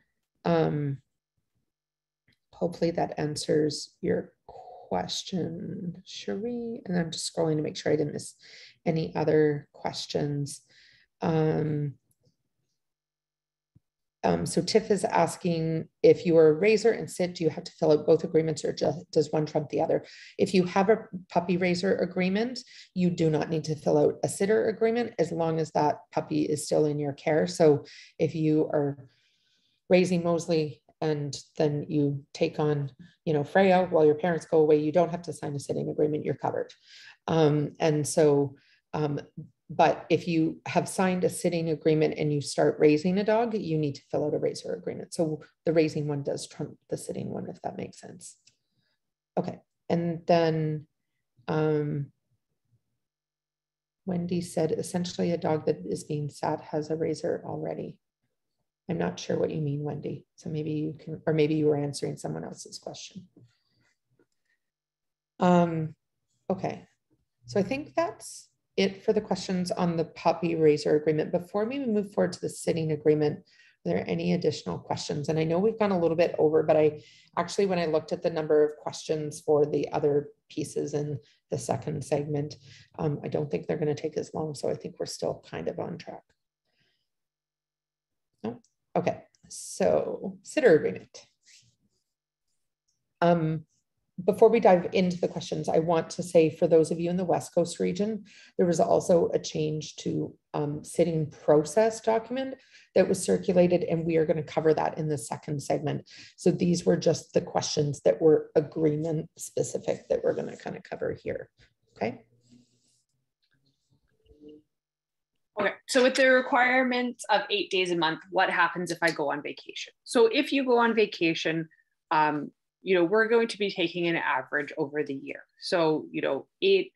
hopefully that answers your question, Cherie. And I'm just scrolling to make sure I didn't miss any other questions. So Tiff is asking, if you are a raiser and sit, do you have to fill out both agreements or just does one trump the other? If you have a puppy raiser agreement, you do not need to fill out a sitter agreement as long as that puppy is still in your care. So if you are raising Mosley and then you take on, Freya while your parents go away, you don't have to sign a sitting agreement, you're covered. But if you have signed a sitting agreement and you start raising a dog, you need to fill out a raiser agreement. So the raising one does trump the sitting one, if that makes sense. Okay. And then Wendy said, essentially a dog that is being sat has a raiser already. I'm not sure what you mean, Wendy. So maybe you can, or maybe you were answering someone else's question. Okay. So I think that's it for the questions on the puppy raiser agreement. Before we move forward to the sitting agreement, are there any additional questions? And I know we've gone a little bit over, but I actually, when I looked at the number of questions for the other pieces in the second segment, I don't think they're going to take as long. So I think we're still kind of on track. No? Okay, so sitter agreement. Before we dive into the questions, I want to say for those of you in the West Coast region, there was also a change to sitting process document that was circulated, and we are going to cover that in the second segment. So these were just the questions that were agreement specific that we're going to kind of cover here. Okay. Okay, so with the requirements of 8 days a month, what happens if I go on vacation? So if you go on vacation, we're going to be taking an average over the year. So, 8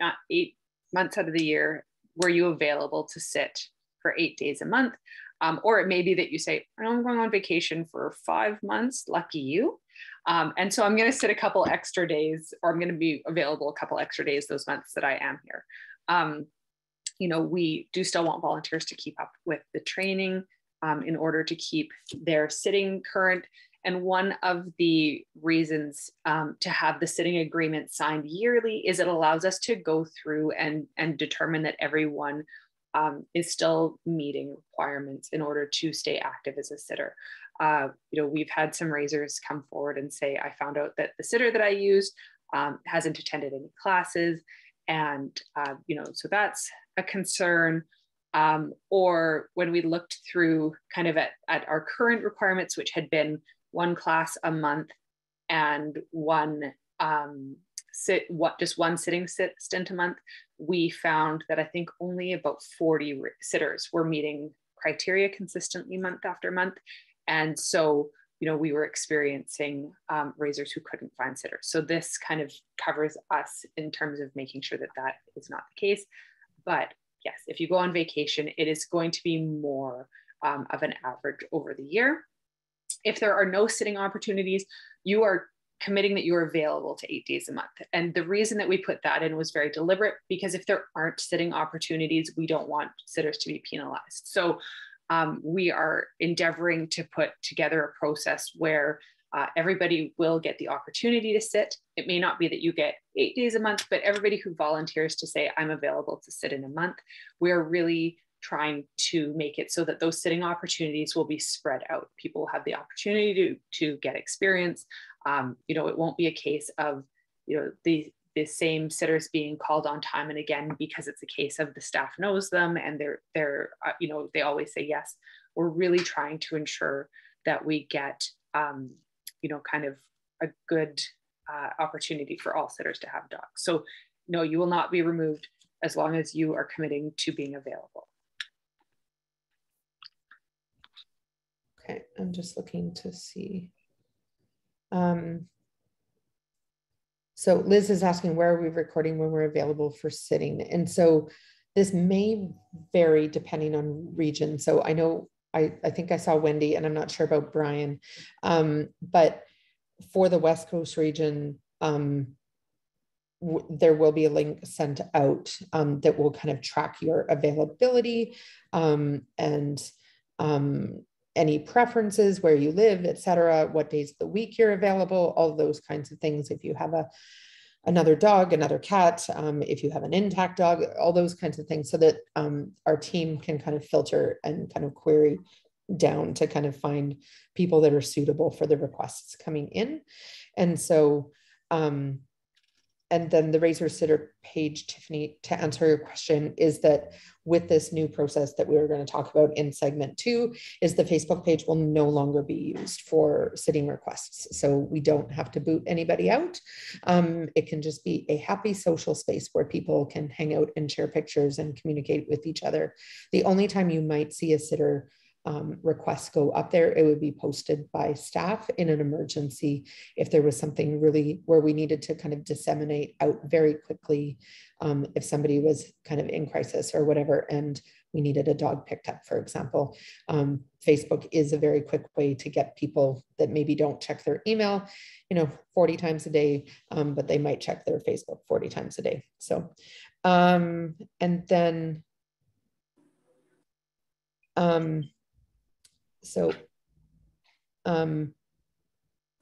months out of the year, were you available to sit for 8 days a month? Or it may be that you say, I'm going on vacation for 5 months, lucky you. And so I'm going to sit a couple extra days, or I'm going to be available a couple extra days those months that I am here. We do still want volunteers to keep up with the training in order to keep their sitting current. And one of the reasons to have the sitting agreement signed yearly is it allows us to go through and determine that everyone is still meeting requirements in order to stay active as a sitter. We've had some raisers come forward and say, I found out that the sitter that I used hasn't attended any classes. And, so that's a concern. Or when we looked through kind of at our current requirements, which had been 1 class a month and just one sitting stint a month, we found that I think only about 40 sitters were meeting criteria consistently month after month. And so, we were experiencing raisers who couldn't find sitters. So this kind of covers us in terms of making sure that that is not the case. But yes, if you go on vacation, it is going to be more of an average over the year. If there are no sitting opportunities, you are committing that you're available to 8 days a month. And the reason that we put that in was very deliberate, because if there aren't sitting opportunities, we don't want sitters to be penalized. So we are endeavoring to put together a process where everybody will get the opportunity to sit. It may not be that you get 8 days a month, but everybody who volunteers to say, I'm available to sit in a month, we're really trying to make it so that those sitting opportunities will be spread out. People will have the opportunity to get experience. It won't be a case of, the same sitters being called on time and again, because it's a case of the staff knows them and they're they always say yes. We're really trying to ensure that we get, kind of a good opportunity for all sitters to have dogs. So no, you will not be removed as long as you are committing to being available. Okay, I'm just looking to see. So Liz is asking, where are we recording when we're available for sitting? And so this may vary depending on region. So I know, I think I saw Wendy, and I'm not sure about Brian, but for the West Coast region, there will be a link sent out that will kind of track your availability and any preferences, where you live, et cetera, what days of the week you're available, all those kinds of things. If you have another dog, another cat, if you have an intact dog, all those kinds of things, so that our team can kind of filter and kind of query down to kind of find people that are suitable for the requests coming in. And so, and then the Razor Sitter page, Tiffany, to answer your question, is that with this new process that we were going to talk about in segment 2, is the Facebook page will no longer be used for sitting requests. So we don't have to boot anybody out. It can just be a happy social space where people can hang out and share pictures and communicate with each other. The only time you might see a sitter requests go up there, it would be posted by staff in an emergency if there was something really where we needed to kind of disseminate out very quickly, if somebody was kind of in crisis or whatever and we needed a dog picked up, for example. Facebook is a very quick way to get people that maybe don't check their email 40 times a day, but they might check their Facebook 40 times a day. So and then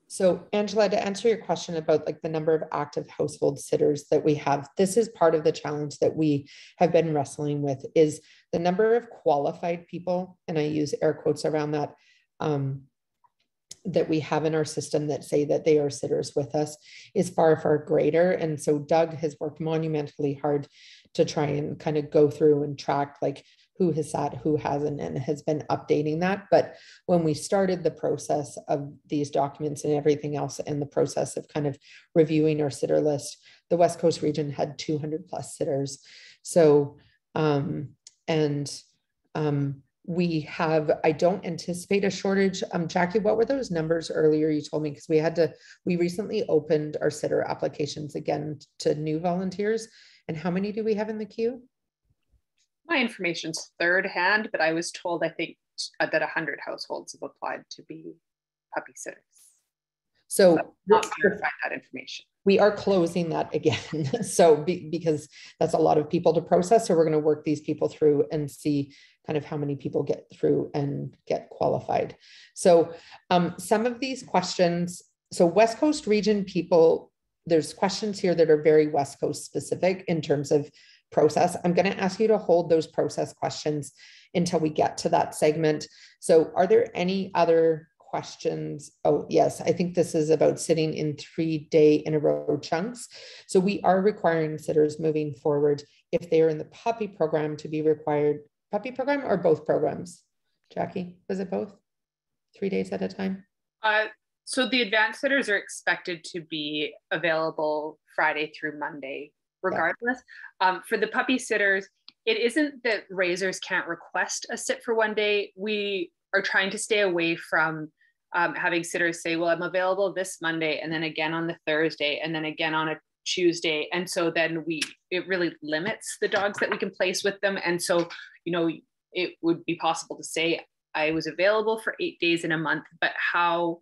So Angela, to answer your question about like the number of active household sitters that we have, this is part of the challenge that we have been wrestling with, is the number of qualified people, and I use air quotes around that, that we have in our system that say that they are sitters with us is far, far greater. And so Doug has worked monumentally hard to try and kind of go through and track like who has sat, who hasn't, and has been updating that. But when we started the process of these documents and everything else, and the process of kind of reviewing our sitter list, the West Coast region had 200 plus sitters. So, I don't anticipate a shortage. Jackie, what were those numbers earlier you told me? Because we recently opened our sitter applications again to new volunteers. And how many do we have in the queue? My information's third hand, but I was told, I think that 100 households have applied to be puppy sitters. So not verified that information. We are closing that again. So because that's a lot of people to process. So we're going to work these people through and see kind of how many people get through and get qualified. So some of these questions, so West Coast region people, there's questions here that are very West Coast specific in terms of process. I'm going to ask you to hold those process questions until we get to that segment. So are there any other questions? Oh, yes. I think this is about sitting in 3-day in a row chunks. So we are requiring sitters moving forward if they are in the puppy program to be required. Puppy program or both programs? Jackie, was it both? 3 days at a time? So the advanced sitters are expected to be available Friday through Monday, regardless. Yeah. For the puppy sitters, it isn't that raisers can't request a sit for 1 day. We are trying to stay away from having sitters say, well, I'm available this Monday and then again on the Thursday and then again on a Tuesday. And so then it really limits the dogs that we can place with them. And so, it would be possible to say I was available for 8 days in a month, but how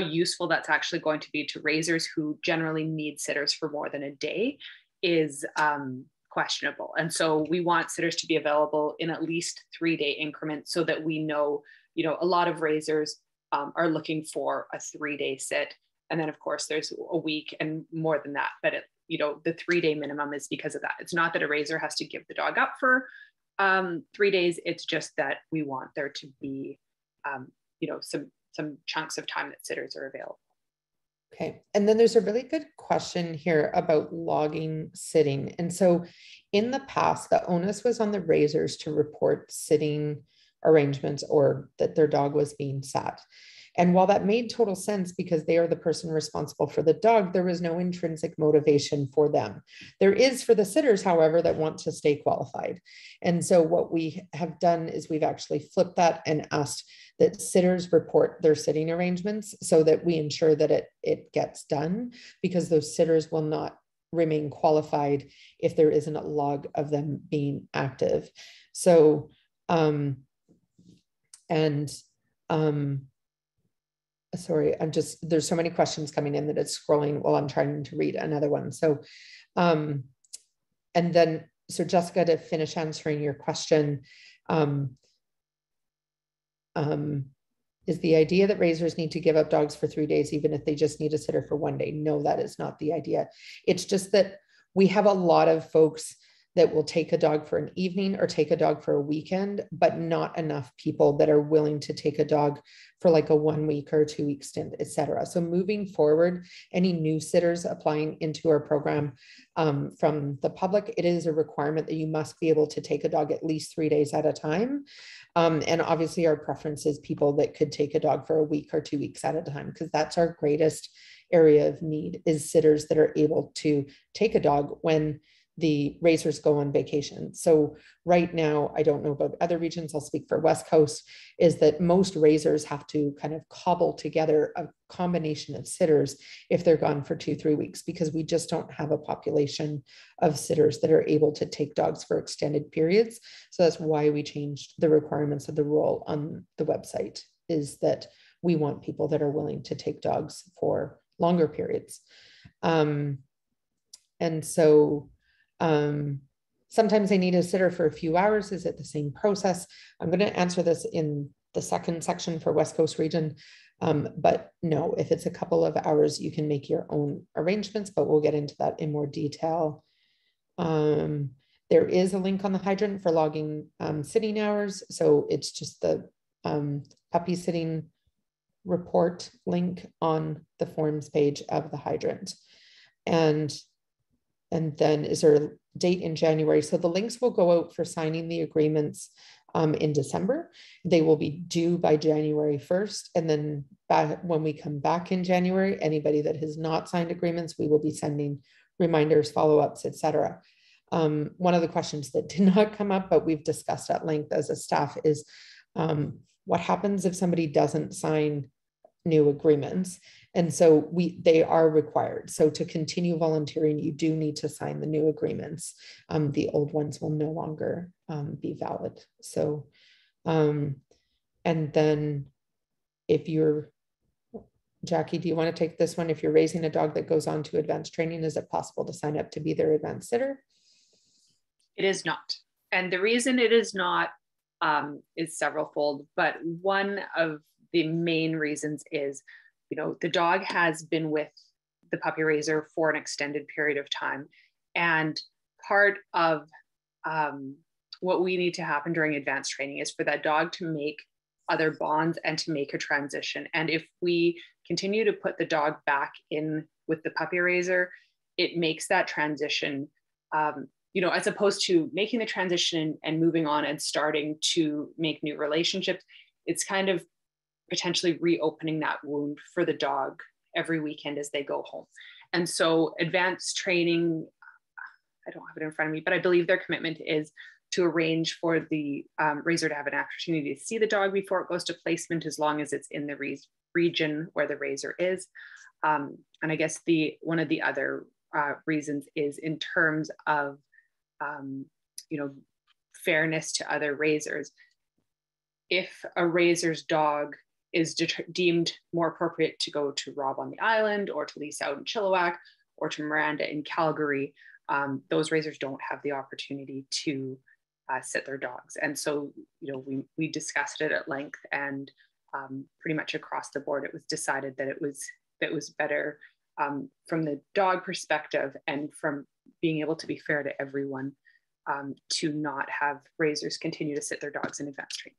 useful that's actually going to be to raisers who generally need sitters for more than a day is questionable. And so we want sitters to be available in at least 3-day increments so that we know, a lot of raisers are looking for a 3-day sit. And then of course there's a week and more than that, but the 3-day minimum is because of that. It's not that a raiser has to give the dog up for 3 days. It's just that we want there to be, some chunks of time that sitters are available. Okay. And then there's a really good question here about logging sitting. And so in the past, the onus was on the raisers to report sitting arrangements or that their dog was being sat. And while that made total sense because they are the person responsible for the dog, there was no intrinsic motivation for them. There is for the sitters, however, that want to stay qualified. And so what we have done is we've actually flipped that and asked that sitters report their sitting arrangements so that we ensure that it gets done, because those sitters will not remain qualified if there isn't a log of them being active. So, sorry, there's so many questions coming in that it's scrolling while I'm trying to read another one. So, so Jessica, to finish answering your question, is the idea that raisers need to give up dogs for 3 days, even if they just need a sitter for 1 day? No, that is not the idea. It's just that we have a lot of folks that will take a dog for an evening or take a dog for a weekend, but not enough people that are willing to take a dog for like a 1 week or 2 week stint, et cetera. So moving forward, any new sitters applying into our program from the public, it is a requirement that you must be able to take a dog at least 3 days at a time. And obviously our preference is people that could take a dog for a week or 2 weeks at a time, because that's our greatest area of need, is sitters that are able to take a dog when the raisers go on vacation. So right now, I don't know about other regions, I'll speak for West Coast, is that most raisers have to kind of cobble together a combination of sitters if they're gone for 2-3 weeks, because we just don't have a population of sitters that are able to take dogs for extended periods. So that's why we changed the requirements of the rule on the website, is that we want people that are willing to take dogs for longer periods. And so sometimes they need a sitter for a few hours. Is it the same process? I'm going to answer this in the second section for West Coast region. But no, if it's a couple of hours, you can make your own arrangements, but we'll get into that in more detail. There is a link on the hydrant for logging sitting hours. So it's just the puppy sitting report link on the forms page of the hydrant. And then is there a date in January? So the links will go out for signing the agreements in December. They will be due by January 1st. And then when we come back in January, anybody that has not signed agreements, we will be sending reminders, follow-ups, etc. One of the questions that did not come up, but we've discussed at length as a staff is what happens if somebody doesn't sign new agreements? And so they are required. So to continue volunteering, you do need to sign the new agreements. The old ones will no longer be valid. So, and then if you're, Jackie, do you want to take this one? If you're raising a dog that goes on to advanced training, is it possible to sign up to be their advanced sitter? It is not. And the reason it is not is severalfold, but one of the main reasons is, the dog has been with the puppy raiser for an extended period of time. And part of what we need to happen during advanced training is for that dog to make other bonds and to make a transition. And if we continue to put the dog back in with the puppy raiser, it makes that transition, as opposed to making the transition and moving on and starting to make new relationships, it's kind of potentially reopening that wound for the dog every weekend as they go home. And so advanced training, I don't have it in front of me, but I believe their commitment is to arrange for the raiser to have an opportunity to see the dog before it goes to placement, as long as it's in the region where the raiser is. And I guess one of the other reasons is in terms of, fairness to other raisers. If a raiser's dog is deemed more appropriate to go to Rob on the island, or to Lisa out in Chilliwack, or to Miranda in Calgary, those raisers don't have the opportunity to sit their dogs. And so, we discussed it at length, and pretty much across the board, it was decided that it was better from the dog perspective and from being able to be fair to everyone, to not have raisers continue to sit their dogs in advanced training.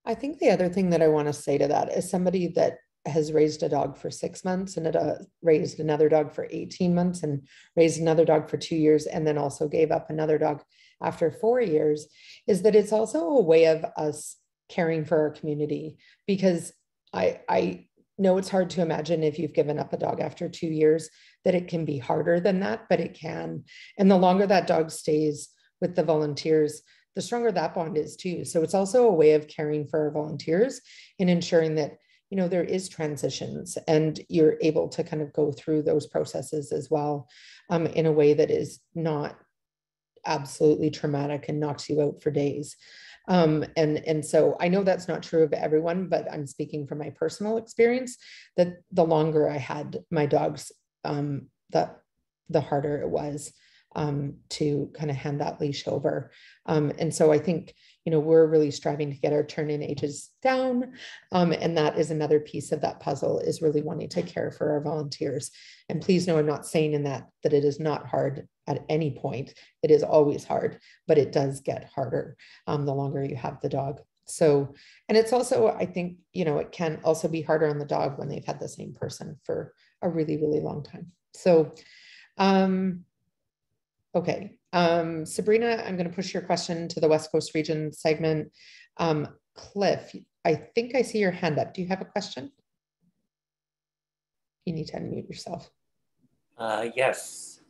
I think the other thing that I want to say to that is somebody that has raised a dog for 6 months and raised another dog for 18 months and raised another dog for 2 years, and then also gave up another dog after 4 years, is that it's also a way of us caring for our community. Because I know it's hard to imagine, if you've given up a dog after 2 years, that it can be harder than that, but it can. And the longer that dog stays with the volunteers, the stronger that bond is too. So it's also a way of caring for our volunteers and ensuring that, there is transitions and you're able to kind of go through those processes as well, in a way that is not absolutely traumatic and knocks you out for days. And so I know that's not true of everyone, but I'm speaking from my personal experience, that the longer I had my dogs, the harder it was to kind of hand that leash over. And so I think, we're really striving to get our turn-in ages down. And that is another piece of that puzzle, is really wanting to care for our volunteers. And please know, I'm not saying in that it is not hard at any point. It is always hard, but it does get harder the longer you have the dog. So, and it's also, I think, it can also be harder on the dog when they've had the same person for a really, really long time. So, okay. Sabrina, I'm going to push your question to the West Coast region segment. Cliff, I think I see your hand up. Do you have a question? You need to unmute yourself. Yes.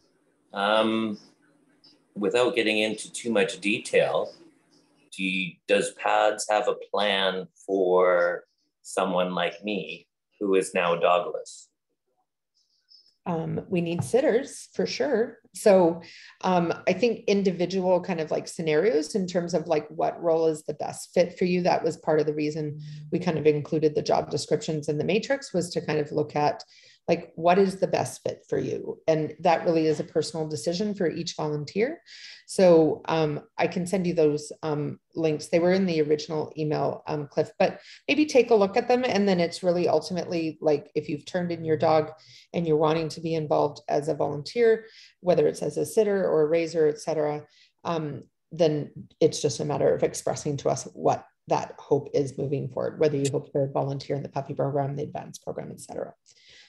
Without getting into too much detail, does PADS have a plan for someone like me who is now dogless? We need sitters for sure. So I think individual kind of like scenarios in terms of like what role is the best fit for you. That was part of the reason we kind of included the job descriptions in the matrix, was to kind of look at like, what is the best fit for you? And that really is a personal decision for each volunteer. So I can send you those links. They were in the original email, Cliff, but maybe take a look at them. And then it's really ultimately like, if you've turned in your dog and you're wanting to be involved as a volunteer, whether it's as a sitter or a raiser, et cetera, then it's just a matter of expressing to us what that hope is moving forward, whether you hope to volunteer in the puppy program, the advanced program, et cetera.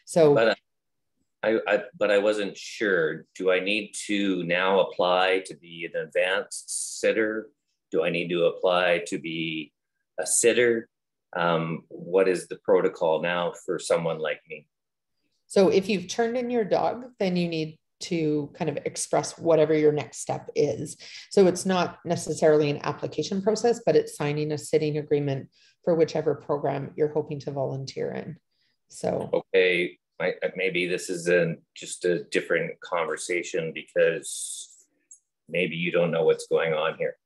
So, but I wasn't sure. Do I need to now apply to be an advanced sitter? Do I need to apply to be a sitter? What is the protocol now for someone like me? So if you've turned in your dog, then you need to kind of express whatever your next step is. So it's not necessarily an application process, but it's signing a sitting agreement for whichever program you're hoping to volunteer in. So okay, maybe this is just a different conversation because maybe you don't know what's going on here.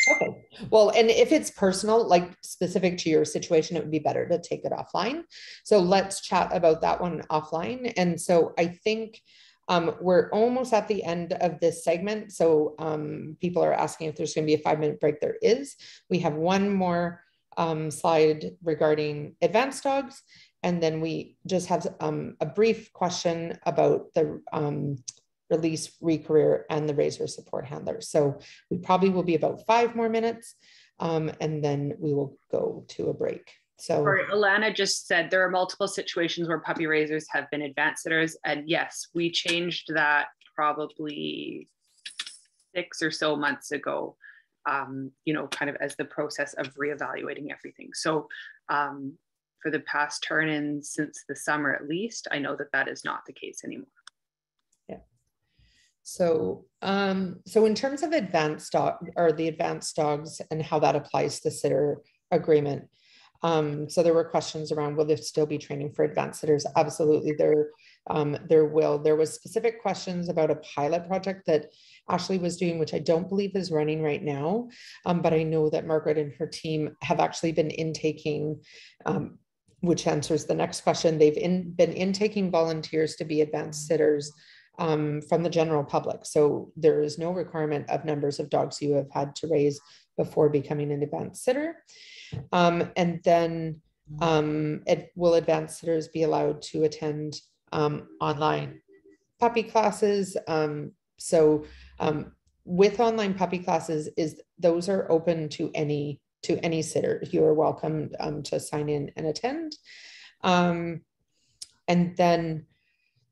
Okay. Well, and if it's personal, like specific to your situation, it would be better to take it offline. So let's chat about that one offline. And so I think we're almost at the end of this segment. So people are asking if there's going to be a 5-minute break. There is. We have one more slide regarding advanced dogs. And then we just have a brief question about the release, recareer, and the razor support handler. So we probably will be about 5 more minutes, and then we will go to a break. So Alana just said there are multiple situations where puppy raisers have been advanced sitters, and yes, we changed that probably 6 or so months ago, you know, kind of as the process of reevaluating everything. So for the past turn-ins since the summer at least, I know that that is not the case anymore. So, so in terms of advanced dog or the advanced dogs and how that applies to sitter agreement. So there were questions around, will there still be training for advanced sitters? Absolutely, there will. There was specific questions about a pilot project that Ashley was doing, which I don't believe is running right now. But I know that Margaret and her team have actually been intaking, which answers the next question. They've been intaking volunteers to be advanced sitters from the general public. So there is no requirement of numbers of dogs you have had to raise before becoming an advanced sitter. And then will advanced sitters be allowed to attend online puppy classes? With online puppy classes, those are open to any sitter. You are welcome to sign in and attend. And then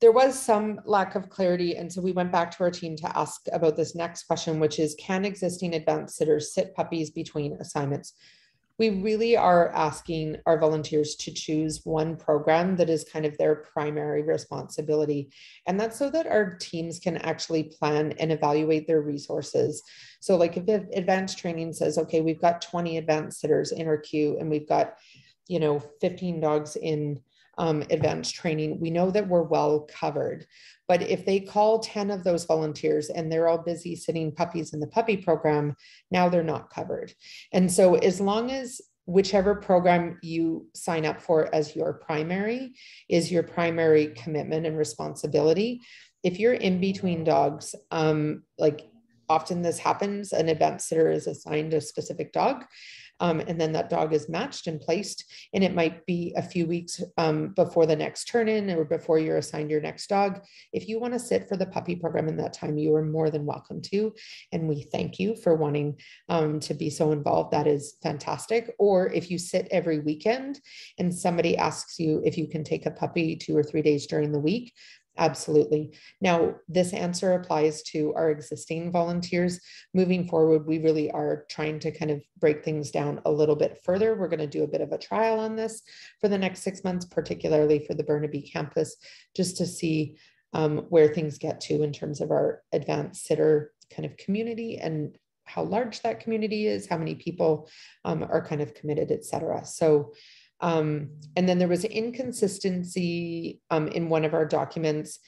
there was some lack of clarity. And so we went back to our team to ask about this next question, which is, can existing advanced sitters sit puppies between assignments? We really are asking our volunteers to choose one program that is kind of their primary responsibility. And that's so that our teams can actually plan and evaluate their resources. So like if advanced training says, okay, we've got 20 advanced sitters in our queue and we've got, 15 dogs in advanced training, we know that we're well covered. But if they call 10 of those volunteers and they're all busy sitting puppies in the puppy program, now they're not covered. And so as long as whichever program you sign up for as your primary is your primary commitment and responsibility, if you're in between dogs, like often this happens, an advanced sitter is assigned a specific dog. And then that dog is matched and placed, and it might be a few weeks before the next turn-in or before you're assigned your next dog. If you want to sit for the puppy program in that time, you are more than welcome to, and we thank you for wanting to be so involved. That is fantastic. Or if you sit every weekend and somebody asks you if you can take a puppy 2 or 3 days during the week, absolutely. Now, this answer applies to our existing volunteers. Moving forward, we really are trying to kind of break things down a little bit further. We're going to do a bit of a trial on this for the next 6 months, particularly for the Burnaby campus, just to see where things get to in terms of our advanced sitter kind of community and how large that community is, how many people are kind of committed, et cetera. So and then there was inconsistency in one of our documents,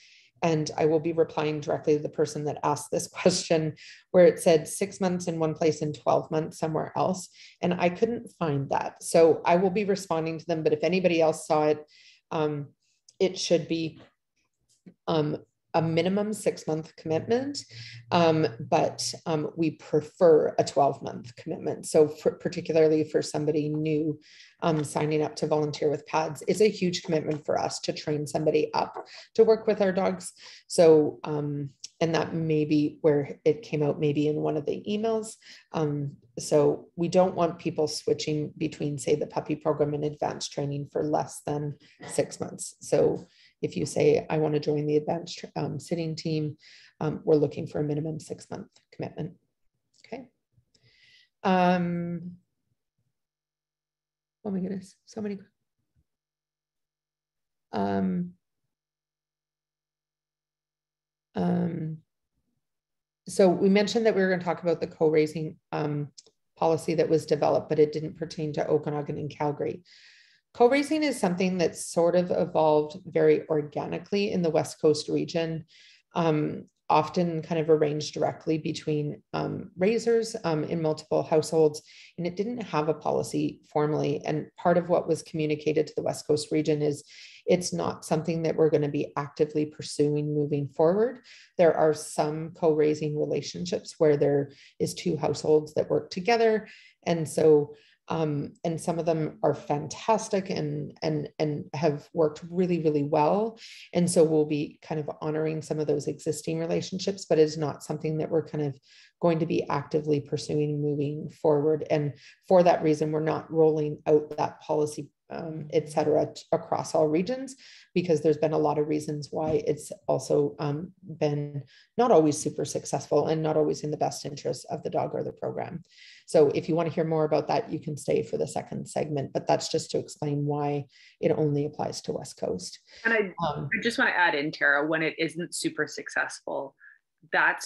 and I will be replying directly to the person that asked this question, where it said 6 months in one place and 12 months somewhere else. And I couldn't find that. So I will be responding to them, but if anybody else saw it, it should be a minimum 6-month commitment, but we prefer a 12-month commitment. So particularly for somebody new signing up to volunteer with PADS, it's a huge commitment for us to train somebody up to work with our dogs. So, and that may be where it came out, maybe in one of the emails. So we don't want people switching between, say, the puppy program and advanced training for less than 6 months. So if you say, I want to join the advanced sitting team, we're looking for a minimum 6-month commitment. Okay. Oh my goodness, so many. So we mentioned that we were going to talk about the co-raising policy that was developed, but it didn't pertain to Okanagan and Calgary. Co-raising is something that's sort of evolved very organically in the West Coast region, often kind of arranged directly between raisers in multiple households, and it didn't have a policy formally. And part of what was communicated to the West Coast region is it's not something that we're going to be actively pursuing moving forward. There are some co-raising relationships where there is two households that work together. And so and some of them are fantastic and have worked really, really well. And so we'll be kind of honoring some of those existing relationships, but it's not something that we're kind of going to be actively pursuing moving forward. And for that reason, we're not rolling out that policy, et cetera, across all regions, because there's been a lot of reasons why it's also been not always super successful and not always in the best interest of the dog or the program. So if you want to hear more about that, you can stay for the second segment, but that's just to explain why it only applies to West Coast. And I just want to add in, Tara, when it isn't super successful, that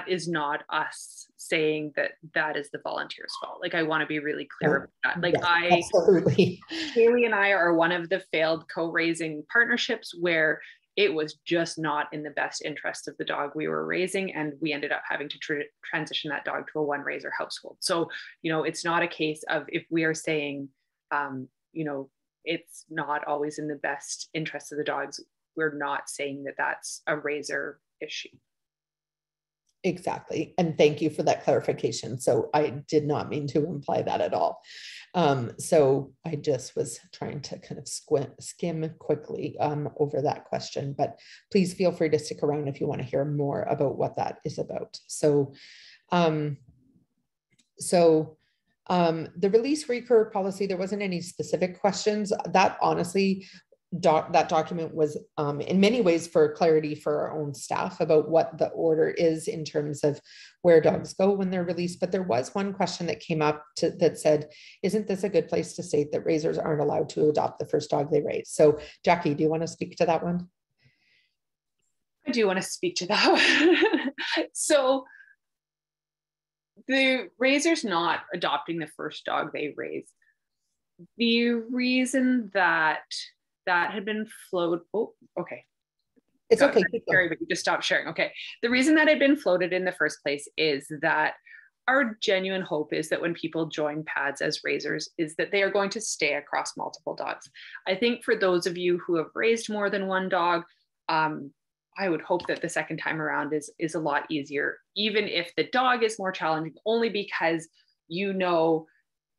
is not us saying that is the volunteer's fault. Like, I want to be really clear about that. Like, yes, absolutely. Haley and I are one of the failed co-raising partnerships where it was just not in the best interest of the dog we were raising, and we ended up having to transition that dog to a one raiser household. So, it's not a case of, if we are saying, it's not always in the best interest of the dogs, we're not saying that that's a raiser issue. Exactly. And thank you for that clarification. So I did not mean to imply that at all. So I just was trying to kind of skim quickly over that question, but please feel free to stick around if you want to hear more about what that is about. So, the release recur policy, there wasn't any specific questions. That honestly, that document was in many ways for clarity for our own staff about what the order is in terms of where dogs go when they're released. But there was one question that came up that said, isn't this a good place to state that raisers aren't allowed to adopt the first dog they raise? So Jackie, do you want to speak to that one? I do want to speak to that one. So the raiser's not adopting the first dog they raise. The reason that had been floated. Oh, okay. It's okay. Scary, but you just stopped sharing. Okay. The reason that had been floated in the first place is that our genuine hope is that when people join PADS as raisers, is that they are going to stay across multiple dogs. I think for those of you who have raised more than one dog, I would hope that the second time around is a lot easier, even if the dog is more challenging, only because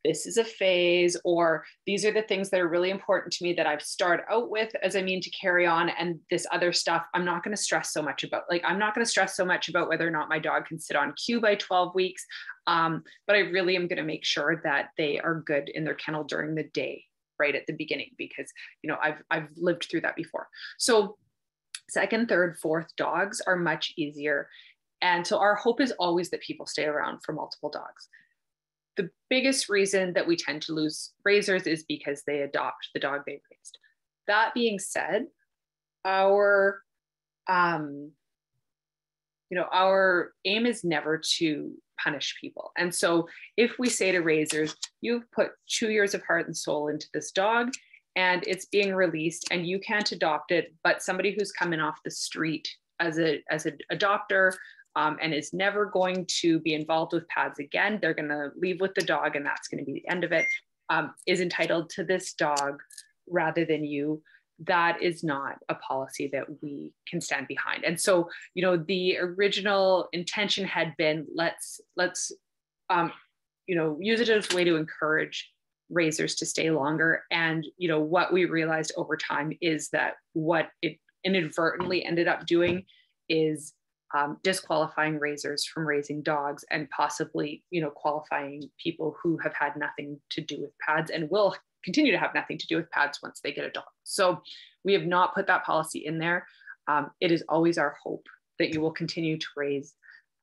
this is a phase, or these are the things that are really important to me that I've started out with as I mean to carry on. And this other stuff, I'm not going to stress so much about. Like, I'm not going to stress so much about whether or not my dog can sit on cue by 12 weeks. But I really am going to make sure that they are good in their kennel during the day, right at the beginning, because, I've lived through that before. So second, third, fourth dogs are much easier. And so our hope is always that people stay around for multiple dogs. The biggest reason that we tend to lose raisers is because they adopt the dog they raised. That being said, our aim is never to punish people. And so if we say to raisers, you've put 2 years of heart and soul into this dog and it's being released and you can't adopt it, but somebody who's coming off the street as an adopter and is never going to be involved with PADS again, they're going to leave with the dog and that's going to be the end of it, is entitled to this dog rather than you. That is not a policy that we can stand behind. And so, the original intention had been, let's use it as a way to encourage raisers to stay longer. And, what we realized over time is that what it inadvertently ended up doing is disqualifying raisers from raising dogs and possibly, qualifying people who have had nothing to do with PADS and will continue to have nothing to do with PADS once they get a dog. So we have not put that policy in there. It is always our hope that you will continue to raise.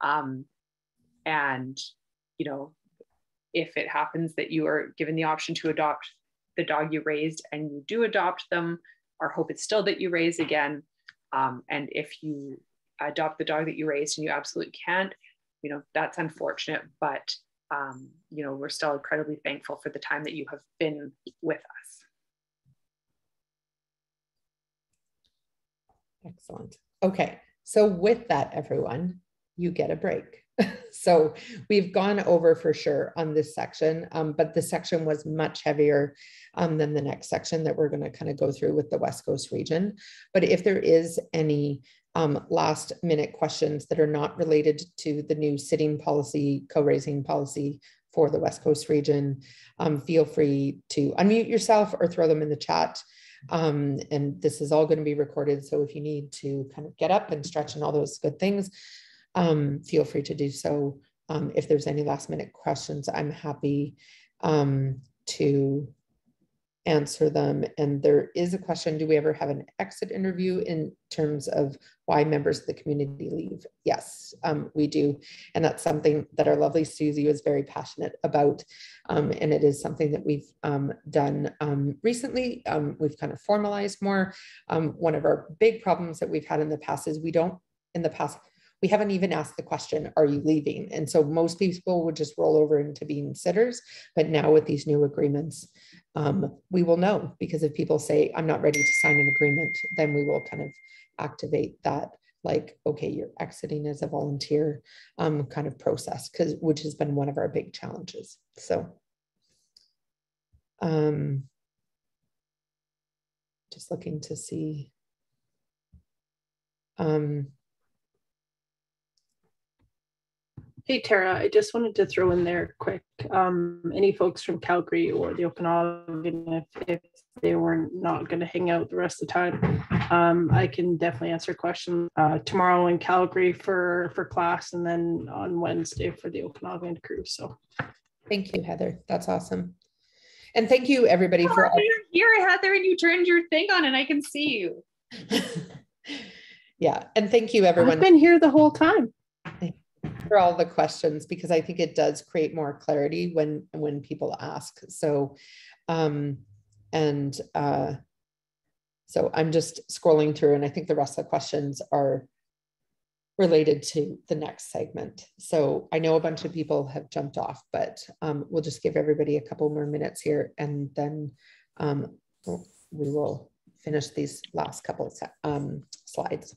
And, if it happens that you are given the option to adopt the dog you raised and you do adopt them, our hope is still that you raise again. And if you adopt the dog that you raised and you absolutely can't, you know, that's unfortunate, but you know, we're still incredibly thankful for the time that you have been with us. Excellent. Okay, so with that, everyone, you get a break. So we've gone over for sure on this section, but this section was much heavier than the next section that we're going to kind of go through with the West Coast region. But if there is any last minute questions that are not related to the new sitting policy, co-raising policy for the West Coast region, feel free to unmute yourself or throw them in the chat. And this is all going to be recorded. So if you need to kind of get up and stretch and all those good things, feel free to do so. If there's any last minute questions, I'm happy to answer them. And there is a question, do we ever have an exit interview in terms of why members of the community leave? Yes, we do. And that's something that our lovely Suzie was very passionate about. And it is something that we've done recently. We've kind of formalized more. One of our big problems that we've had in the past is we haven't even asked the question, are you leaving? And so most people would just roll over into being sitters. But now with these new agreements, we will know, because if people say, I'm not ready to sign an agreement, then we will kind of activate that, like, okay, you're exiting as a volunteer kind of process, which has been one of our big challenges. So just looking to see. Hey, Tara, I just wanted to throw in there quick. Any folks from Calgary or the Okanagan, if they were not going to hang out the rest of the time, I can definitely answer questions tomorrow in Calgary for class, and then on Wednesday for the Okanagan crew. So thank you, Heather. That's awesome. And thank you, everybody, for all. You're here, Heather, and you turned your thing on and I can see you. Yeah, and thank you, everyone. I've been here the whole time. For all the questions, because I think it does create more clarity when people ask. So so I'm just scrolling through, and I think the rest of the questions are related to the next segment. So I know a bunch of people have jumped off, but we'll just give everybody a couple more minutes here, and then we will finish these last couple slides.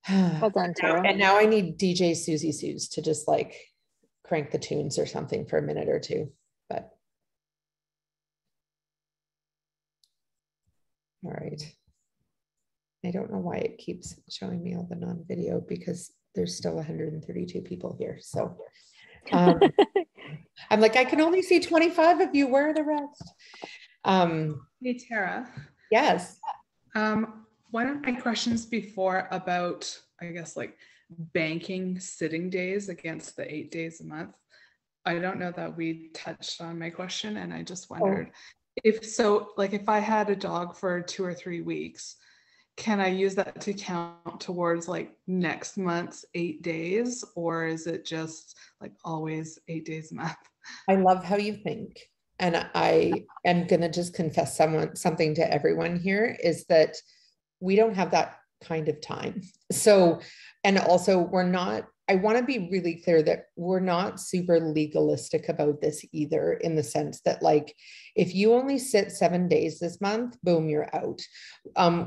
Well done, Tara. And now I need DJ Suzie Suze to just like crank the tunes or something for a minute or two. But all right. I don't know why it keeps showing me all the non-video, because there's still 132 people here. So I'm like, I can only see 25 of you. Where are the rest? Hey, Tara. Yes. One of my questions before about, I guess, like banking sitting days against the 8 days a month. I don't know that we touched on my question, and I just wondered if so, like if I had a dog for 2 or 3 weeks, can I use that to count towards like next month's 8 days, or is it just like always 8 days a month? I love how you think. And I am going to just confess something to everyone here, is that we don't have that kind of time. So, and also I want to be really clear that we're not super legalistic about this either, in the sense that, like, if you only sit 7 days this month, boom, you're out.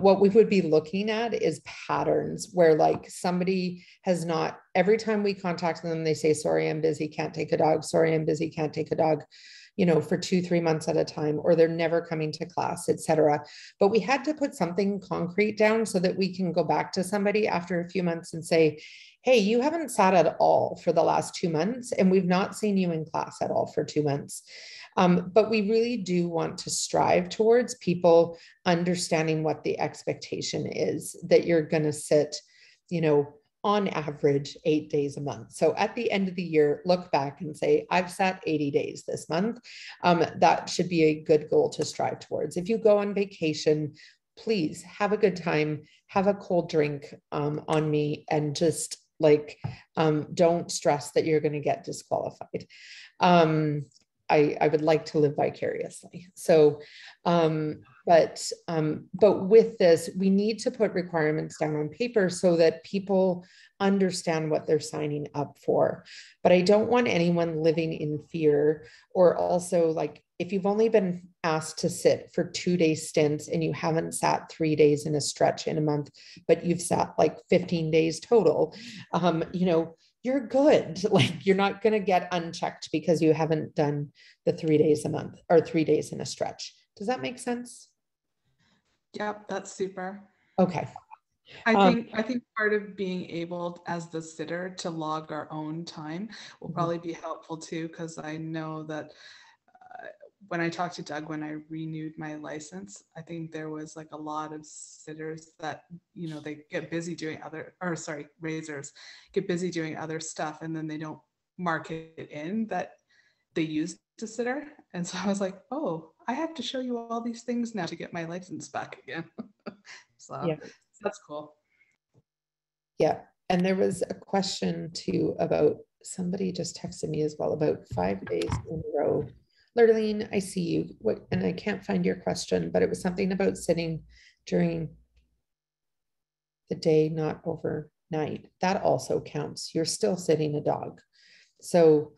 What we would be looking at is patterns where, like, somebody has not, every time we contact them, they say, sorry, I'm busy, can't take a dog. Sorry, I'm busy, can't take a dog, you know, for 2-3 months at a time, or they're never coming to class, etc. But we had to put something concrete down so that we can go back to somebody after a few months and say, hey, you haven't sat at all for the last 2 months, and we've not seen you in class at all for 2 months. But we really do want to strive towards people understanding what the expectation is, that you're going to sit, you know, on average 8 days a month. So at the end of the year, look back and say, I've sat 80 days this month. That should be a good goal to strive towards. If you go on vacation, please have a good time, have a cold drink on me, and just like, don't stress that you're going to get disqualified. I would like to live vicariously. So, but with this, we need to put requirements down on paper so that people understand what they're signing up for. But I don't want anyone living in fear, or also like, if you've only been asked to sit for 2-day stints and you haven't sat 3 days in a stretch in a month, but you've sat like 15 days total, you know, you're good. Like, you're not going to get unchecked because you haven't done the 3 days a month or 3 days in a stretch. Does that make sense? Yep, that's super. Okay. I think part of being able as the sitter to log our own time will probably be helpful too, because I know that when I talked to Doug when I renewed my license, I think there was like a lot of sitters that, you know, they get busy doing raisers get busy doing other stuff, and then they don't mark it in that they used a sitter. And so I was like, oh, I have to show you all these things now to get my license back again. So yeah, that's cool. Yeah. And there was a question too about, somebody just texted me as well about 5 days in a row. Lurleen, I see you. And I can't find your question, but it was something about sitting during the day, not overnight. That also counts. You're still sitting a dog. So,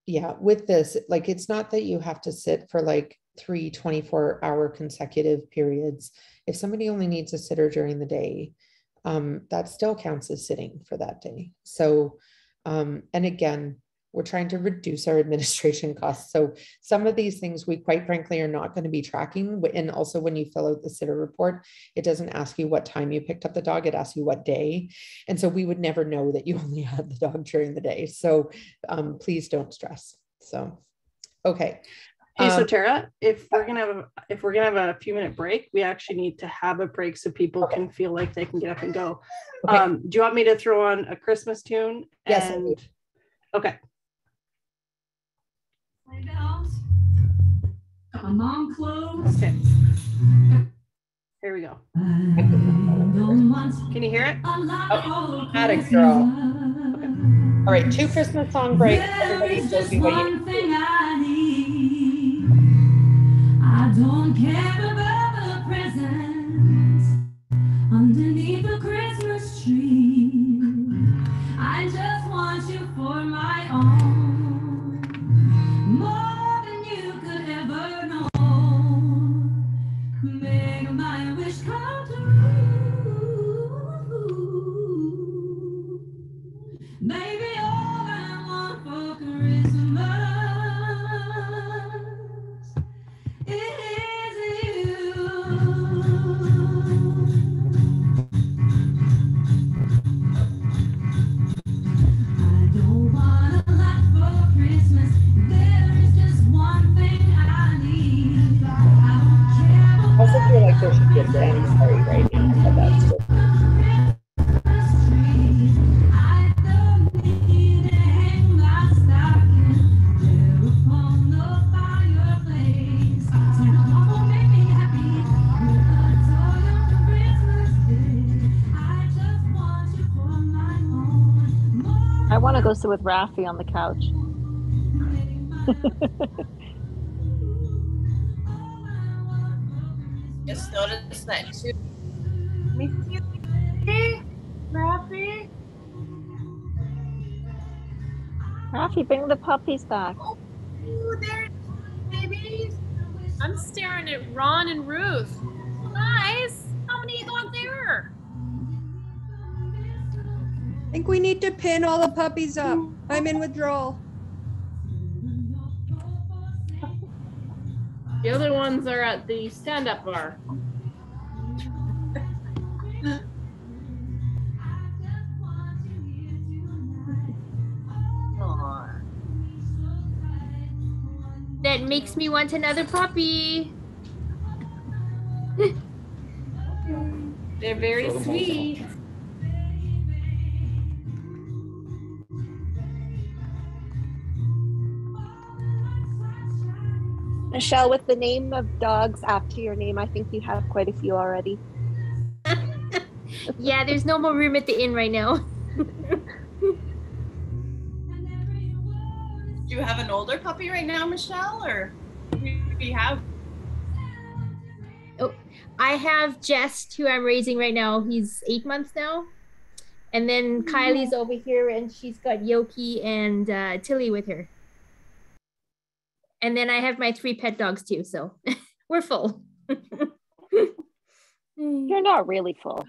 yeah, with this, like, it's not that you have to sit for like 3 24-hour consecutive periods. If somebody only needs a sitter during the day, that still counts as sitting for that day. So, and again, we're trying to reduce our administration costs. So some of these things we quite frankly are not going to be tracking. And also when you fill out the sitter report, it doesn't ask you what time you picked up the dog, it asks you what day. And so we would never know that you only had the dog during the day. So please don't stress. So, okay. Hey, so Tara, if we're gonna have a few minute break, we actually need to have a break so people can feel like they can get up and go. Okay. Do you want me to throw on a Christmas tune? Yes. Okay. Come on, close. Okay. Here we go. Can you hear it? Oh, not a girl. Okay. All right, 2 Christmas song breaks. Everybody tells me what you need. I don't care about the presents underneath the Christmas tree. I just want you for my own, more than you could ever know. Make my wish come true. Baby, all I want for Christmas is you. I don't want a lot for Christmas. There is just one thing I need. I also feel like there should be a Granny story right now, but that's good. I want to go sit with Rafi on the couch. Just noticed that too. Rafi? Rafi, bring the puppies back. Oh, there, babies. I'm staring at Ron and Ruth. Guys, how many got there? I think we need to pin all the puppies up. I'm in withdrawal. The other ones are at the stand-up bar. That makes me want another puppy. They're very sweet. Michelle, with the name of dogs after your name, I think you have quite a few already. Yeah, there's no more room at the inn right now. Do you have an older puppy right now, Michelle, or who do you have? Oh, I have Jess, who I'm raising right now. He's 8 months now. And then Kylie's over here, and she's got Yoki and Tilly with her. And then I have my 3 pet dogs too, so we're full. You're not really full.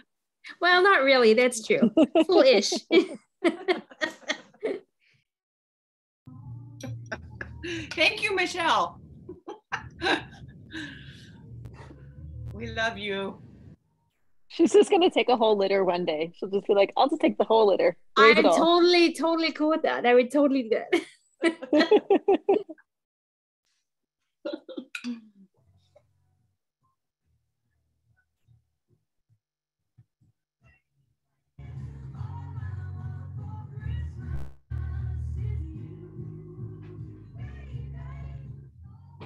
Well, not really, that's true. Full-ish. Thank you, Michelle. We love you. She's just gonna take a whole litter one day. She'll just be like, I'll just take the whole litter. Raise I'm it all. totally cool with that. I would totally do that.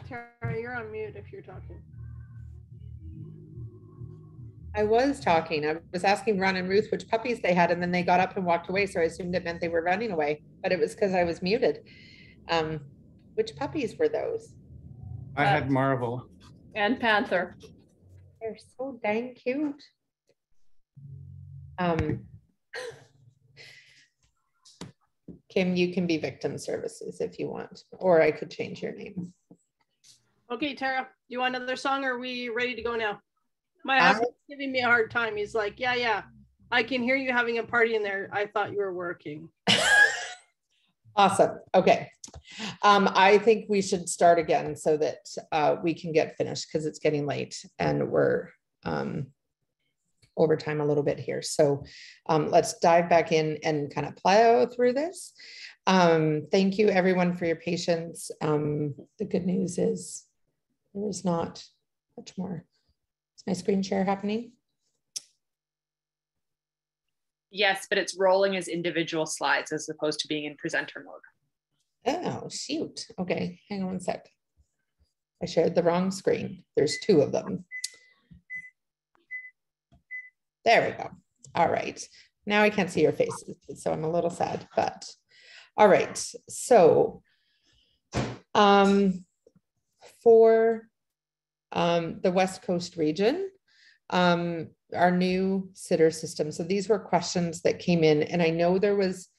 Tara, you're on mute if you're talking. I was talking. I was asking Ron and Ruth which puppies they had, and then they got up and walked away. So I assumed it meant they were running away, but it was because I was muted. Which puppies were those? I had Marvel. And Panther. They're so dang cute. Kim, you can be victim services if you want, or I could change your name. Okay, Tara, do you want another song, or are we ready to go now? My husband's giving me a hard time. He's like, yeah, I can hear you having a party in there. I thought you were working. Awesome. Okay. I think we should start again so that we can get finished because it's getting late and we're over time a little bit here. So let's dive back in and kind of plow through this. Thank you everyone for your patience. The good news is there is not much more. Is my screen share happening? Yes, but it's rolling as individual slides as opposed to being in presenter mode. Oh, shoot. Okay, hang on one sec. I shared the wrong screen. There's 2 of them. There we go. All right. Now I can't see your faces, so I'm a little sad, but all right. So for the West Coast region, our new sitter system. So these were questions that came in, and I know there was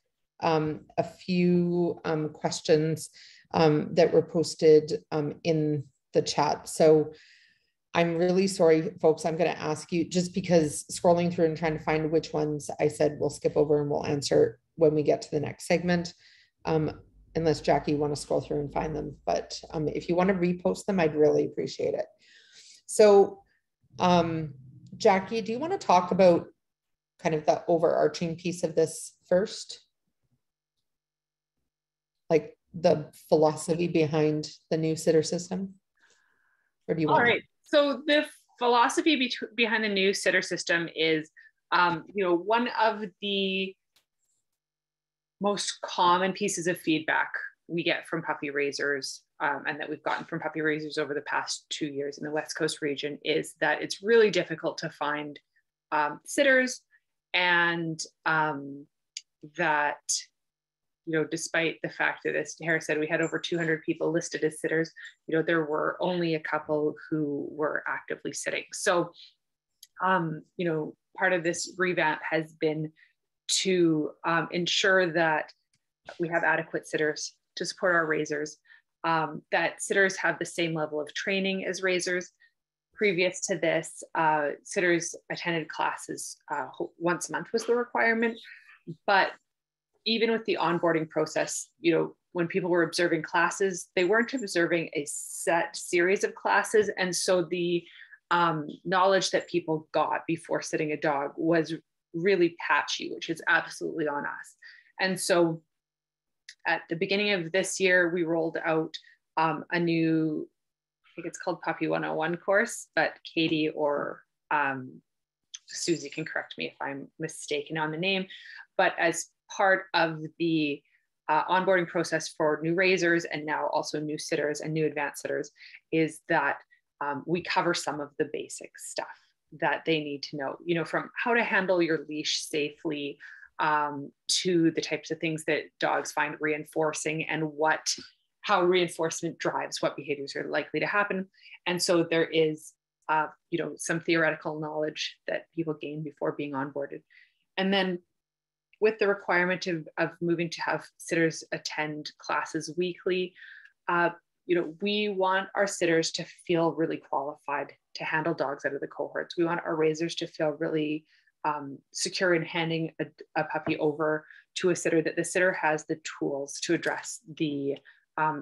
a few questions that were posted in the chat. So I'm really sorry, folks. I'm going to ask you, just because scrolling through and trying to find which ones I said we'll skip over and we'll answer when we get to the next segment. Unless Jackie, you want to scroll through and find them, but if you want to repost them, I'd really appreciate it. So Jackie, do you want to talk about kind of the overarching piece of this first? Like the philosophy behind the new sitter system? Or do you want? All right. So the philosophy behind the new sitter system is, one of the most common pieces of feedback we get from puppy raisers, and that we've gotten from puppy raisers over the past 2 years in the West Coast region, is that it's really difficult to find sitters, and that, despite the fact that, as Tara said, we had over 200 people listed as sitters, there were only a couple who were actively sitting. So, part of this revamp has been to ensure that we have adequate sitters to support our raisers, that sitters have the same level of training as raisers. Previous to this, sitters attended classes once a month was the requirement, but even with the onboarding process, when people were observing classes, they weren't observing a set series of classes. And so the knowledge that people got before sitting a dog was really patchy, which is absolutely on us. And so at the beginning of this year, we rolled out a new, I think it's called Puppy 101 course, but Katie or Susie can correct me if I'm mistaken on the name. But as part of the onboarding process for new raisers and now also new sitters and new advanced sitters is that we cover some of the basic stuff that they need to know, from how to handle your leash safely, to the types of things that dogs find reinforcing and how reinforcement drives what behaviors are likely to happen. And so there is, some theoretical knowledge that people gain before being onboarded. And then with the requirement of moving to have sitters attend classes weekly, we want our sitters to feel really qualified to handle dogs out of the cohorts. We want our raisers to feel really secure in handing a puppy over to a sitter, that the sitter has the tools to address the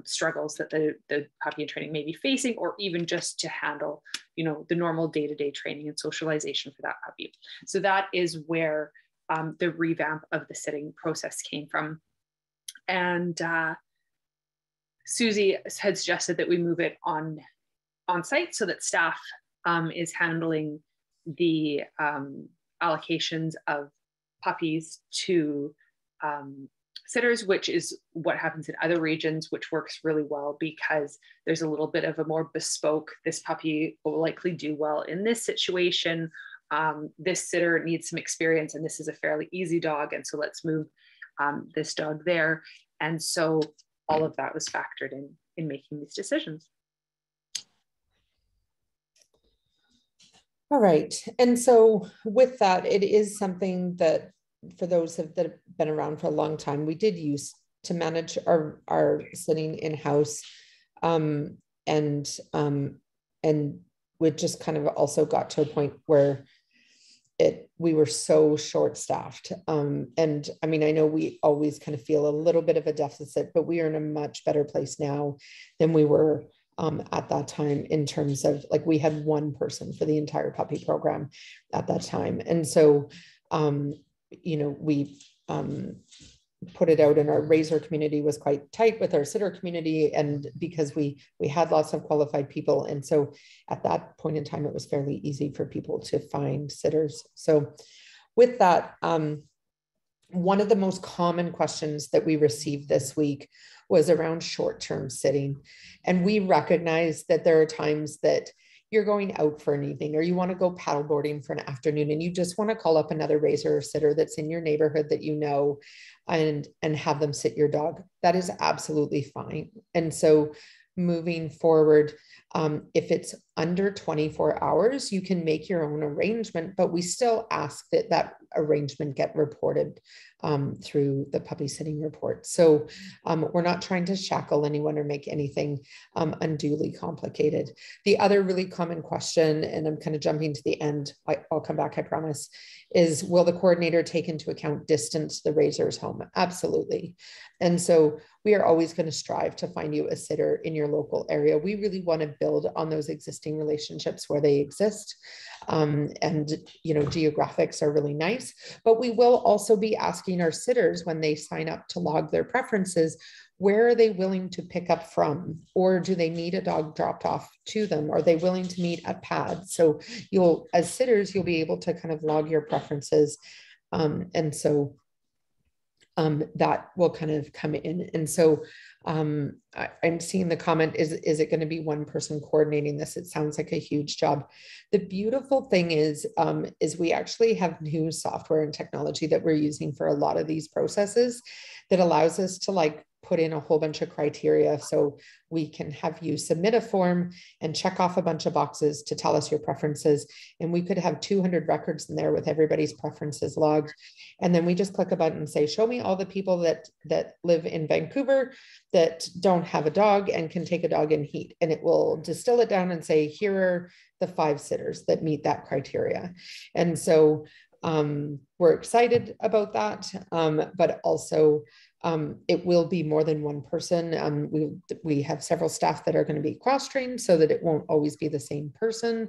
struggles that the puppy in training may be facing, or even just to handle, the normal day-to-day training and socialization for that puppy. So that is where the revamp of the sitting process came from. And Suzie had suggested that we move it on site so that staff is handling the allocations of puppies to sitters, which is what happens in other regions, which works really well because there's a little bit of a more bespoke, this puppy will likely do well in this situation. This sitter needs some experience and this is a fairly easy dog. And so let's move this dog there. And so all of that was factored in making these decisions. All right. And so with that, it is something that for those that have been around for a long time, we did use to manage our sitting in-house. And we just kind of also got to a point where we were so short-staffed. And I mean, I know we always kind of feel a little bit of a deficit, but we are in a much better place now than we were at that time, in terms of, like, we had one person for the entire puppy program at that time. And so, we put it out, and our raiser community was quite tight with our sitter community, and because we had lots of qualified people. And so at that point in time, it was fairly easy for people to find sitters. So with that, one of the most common questions that we received this week was around short-term sitting. And we recognize that there are times that you're going out for an evening, or you want to go paddleboarding for an afternoon, and you just want to call up another raiser or sitter that's in your neighborhood that you know, and have them sit your dog. That is absolutely fine. And so moving forward, if it's under 24 hours, you can make your own arrangement, but we still ask that arrangement get reported through the puppy sitting report. So we're not trying to shackle anyone or make anything unduly complicated. The other really common question, and I'm kind of jumping to the end, I'll come back, I promise, is will the coordinator take into account distance to the raiser's home? Absolutely. And so we are always going to strive to find you a sitter in your local area. We really want to build on those existing relationships where they exist. And, geographics are really nice, but we will also be asking our sitters when they sign up to log their preferences, where are they willing to pick up from? Or do they need a dog dropped off to them? Are they willing to meet at pads? So as sitters, you'll be able to kind of log your preferences. And so that will kind of come in. And so I'm seeing the comment, is it going to be one person coordinating this? It sounds like a huge job. The beautiful thing is we actually have new software and technology that we're using for a lot of these processes that allows us to put in a whole bunch of criteria. So we can have you submit a form and check off a bunch of boxes to tell us your preferences. And we could have 200 records in there with everybody's preferences logged. And then we just click a button and say, show me all the people that live in Vancouver that don't have a dog and can take a dog in heat. And it will distill it down and say, here are the 5 sitters that meet that criteria. And so we're excited about that, but also it will be more than one person. We have several staff that are going to be cross-trained so that it won't always be the same person.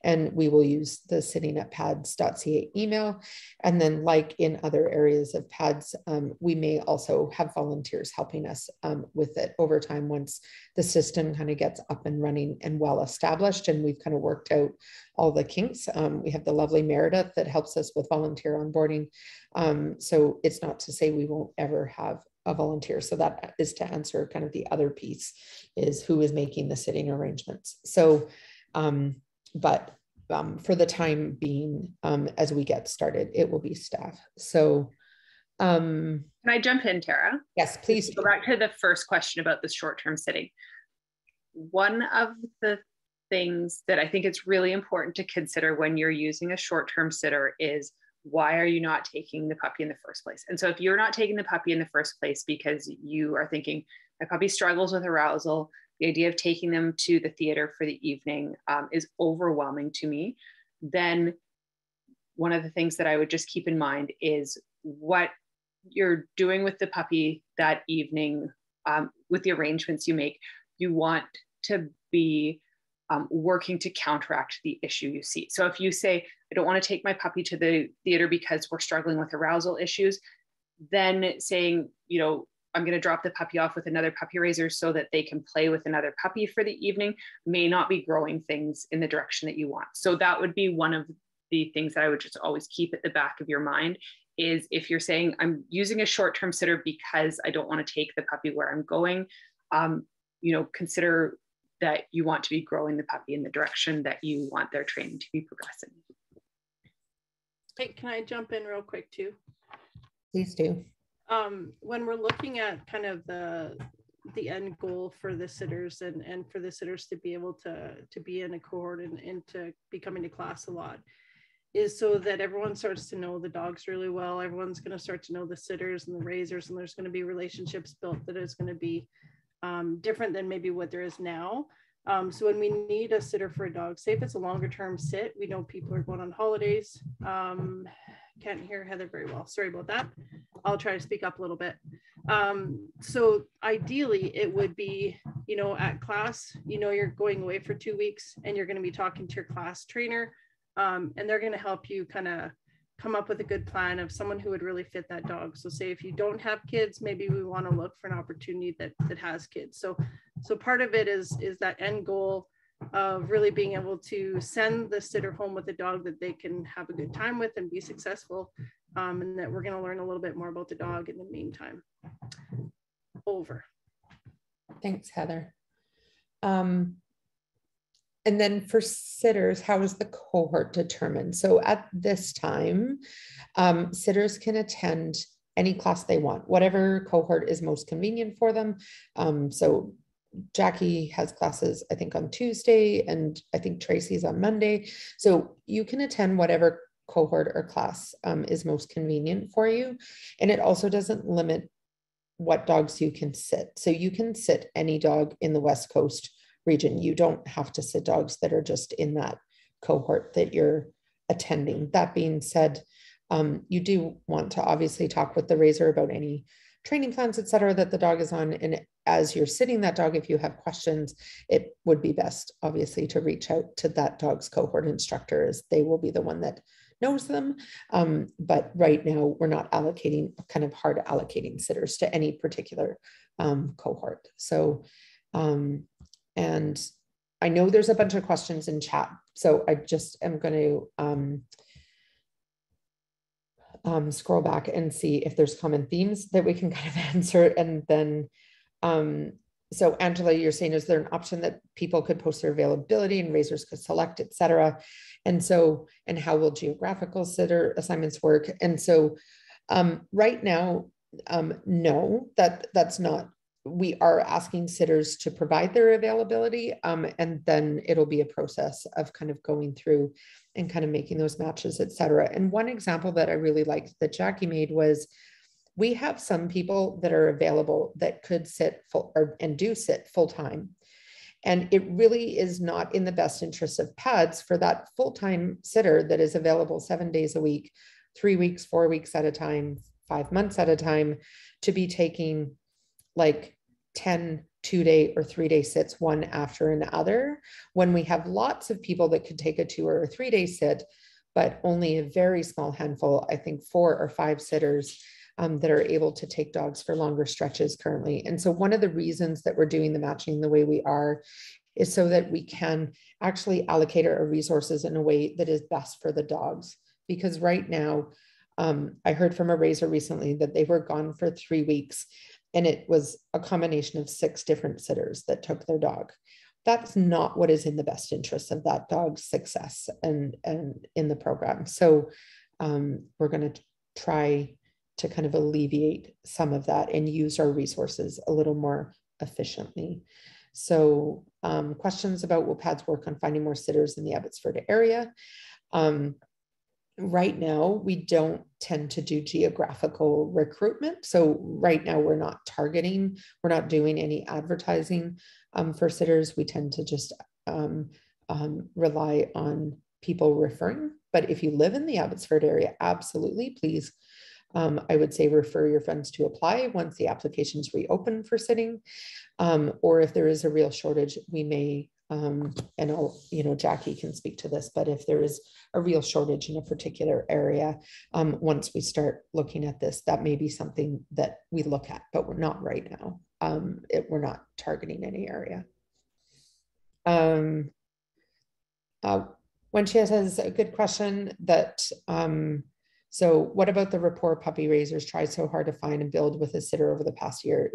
And we will use the sitting@pads.ca email. And then, like in other areas of pads, we may also have volunteers helping us with it over time once the system kind of gets up and running and well established. And we've kind of worked out all the kinks. We have the lovely Meredith that helps us with volunteer onboarding. So it's not to say we won't ever have a volunteer. So that is to answer kind of the other piece, is who is making the sitting arrangements. So, but for the time being, as we get started, it will be staff. So Um, Can I jump in, Tara? yes, please. Go back to the first question about the short-term sitting. One of the things that I think it's really important to consider when you're using a short-term sitter is, why are you not taking the puppy in the first place? And so if you're not taking the puppy in the first place because you are thinking, my puppy struggles with arousal, the idea of taking them to the theater for the evening is overwhelming to me, then one of the things that I would just keep in mind is what you're doing with the puppy that evening, with the arrangements you make. You want to be working to counteract the issue you see. So if you say, I don't want to take my puppy to the theater because we're struggling with arousal issues, then saying, you know, I'm going to drop the puppy off with another puppy raiser so that they can play with another puppy for the evening may not be growing things in the direction that you want. So that would be one of the things that I would just always keep at the back of your mind, is if you're saying, I'm using a short-term sitter because I don't want to take the puppy where I'm going, you know, consider that you want to be growing the puppy in the direction that you want their training to be progressing. Hey, can I jump in real quick too? Please do. When we're looking at kind of the end goal for the sitters and for the sitters to be able to be in a cohort and to be coming to class a lot, is so that everyone starts to know the dogs really well. Everyone's going to start to know the sitters and the raisers, and there's going to be relationships built that is going to be different than maybe what there is now. So when we need a sitter for a dog, say if it's a longer term sit, we know people are going on holidays. Can't hear Heather very well. Sorry about that. I'll try to speak up a little bit. So ideally it would be, you know, at class, you know, you're going away for 2 weeks and you're going to be talking to your class trainer, and they're going to help you kind of come up with a good plan of someone who would really fit that dog. So say if you don't have kids, maybe we want to look for an opportunity that has kids. So part of it is that end goal of really being able to send the sitter home with a dog that they can have a good time with and be successful, and that we're going to learn a little bit more about the dog in the meantime. Over. Thanks, Heather. And then for sitters, how is the cohort determined? So at this time, sitters can attend any class they want, whatever cohort is most convenient for them. So Jackie has classes, I think, on Tuesday, and I think Tracy's on Monday. So you can attend whatever cohort or class is most convenient for you. And it also doesn't limit what dogs you can sit. So you can sit any dog in the West Coast region. You don't have to sit dogs that are just in that cohort that you're attending. That being said, you do want to obviously talk with the raiser about any training plans, et cetera, that the dog is on. And as you're sitting that dog, if you have questions, it would be best, obviously, to reach out to that dog's cohort instructor, as they will be the one that knows them. But right now, we're not allocating, kind of hard allocating sitters to any particular cohort. So, and I know there's a bunch of questions in chat, so I just am going to scroll back and see if there's common themes that we can kind of answer. And then, so Angela, you're saying, is there an option that people could post their availability and raisers could select, et cetera? And so, and how will geographical sitter assignments work? And so right now, no, that's not. We are asking sitters to provide their availability, and then it'll be a process of kind of going through and kind of making those matches, et cetera. And one example that I really liked that Jackie made was, we have some people that are available that could sit full and do sit full time. And it really is not in the best interest of PADS for that full-time sitter that is available 7 days a week, 3 weeks, 4 weeks at a time, 5 months at a time, to be taking like 10 2-day or 3-day sits one after another, when we have lots of people that could take a 2 or 3-day sit, but only a very small handful, I think 4 or 5 sitters that are able to take dogs for longer stretches currently. And so one of the reasons that we're doing the matching the way we are is so that we can actually allocate our resources in a way that is best for the dogs. Because right now, I heard from a raiser recently that they were gone for 3 weeks, and it was a combination of 6 different sitters that took their dog. That's not what is in the best interest of that dog's success and in the program. So we're going to try to kind of alleviate some of that and use our resources a little more efficiently. So questions about will PADS work on finding more sitters in the Abbotsford area? Right now, we don't tend to do geographical recruitment. So right now we're not targeting, we're not doing any advertising for sitters. We tend to just rely on people referring. But if you live in the Abbotsford area, absolutely, please, I would say refer your friends to apply once the applications reopen for sitting. Or if there is a real shortage, we may, and I'll, Jackie can speak to this, but if there is a real shortage in a particular area, once we start looking at this, that may be something that we look at, but we're not right now. We're not targeting any area. When she has a good question that, so what about the rapport puppy raisers tried so hard to find and build with a sitter over the past year?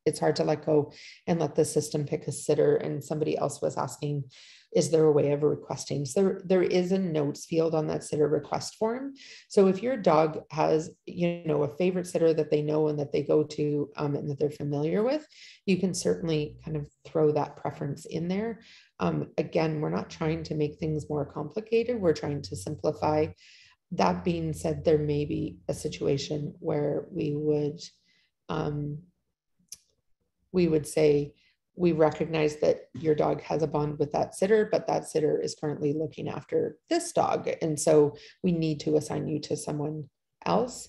It's hard to let go and let the system pick a sitter. And somebody else was asking, is there a way of requesting? So there is a notes field on that sitter request form. So if your dog has, a favorite sitter that they know and that they go to and that they're familiar with, you can certainly kind of throw that preference in there. Again, we're not trying to make things more complicated. We're trying to simplify. That being said, there may be a situation where we would say, we recognize that your dog has a bond with that sitter, but that sitter is currently looking after this dog. And so we need to assign you to someone else.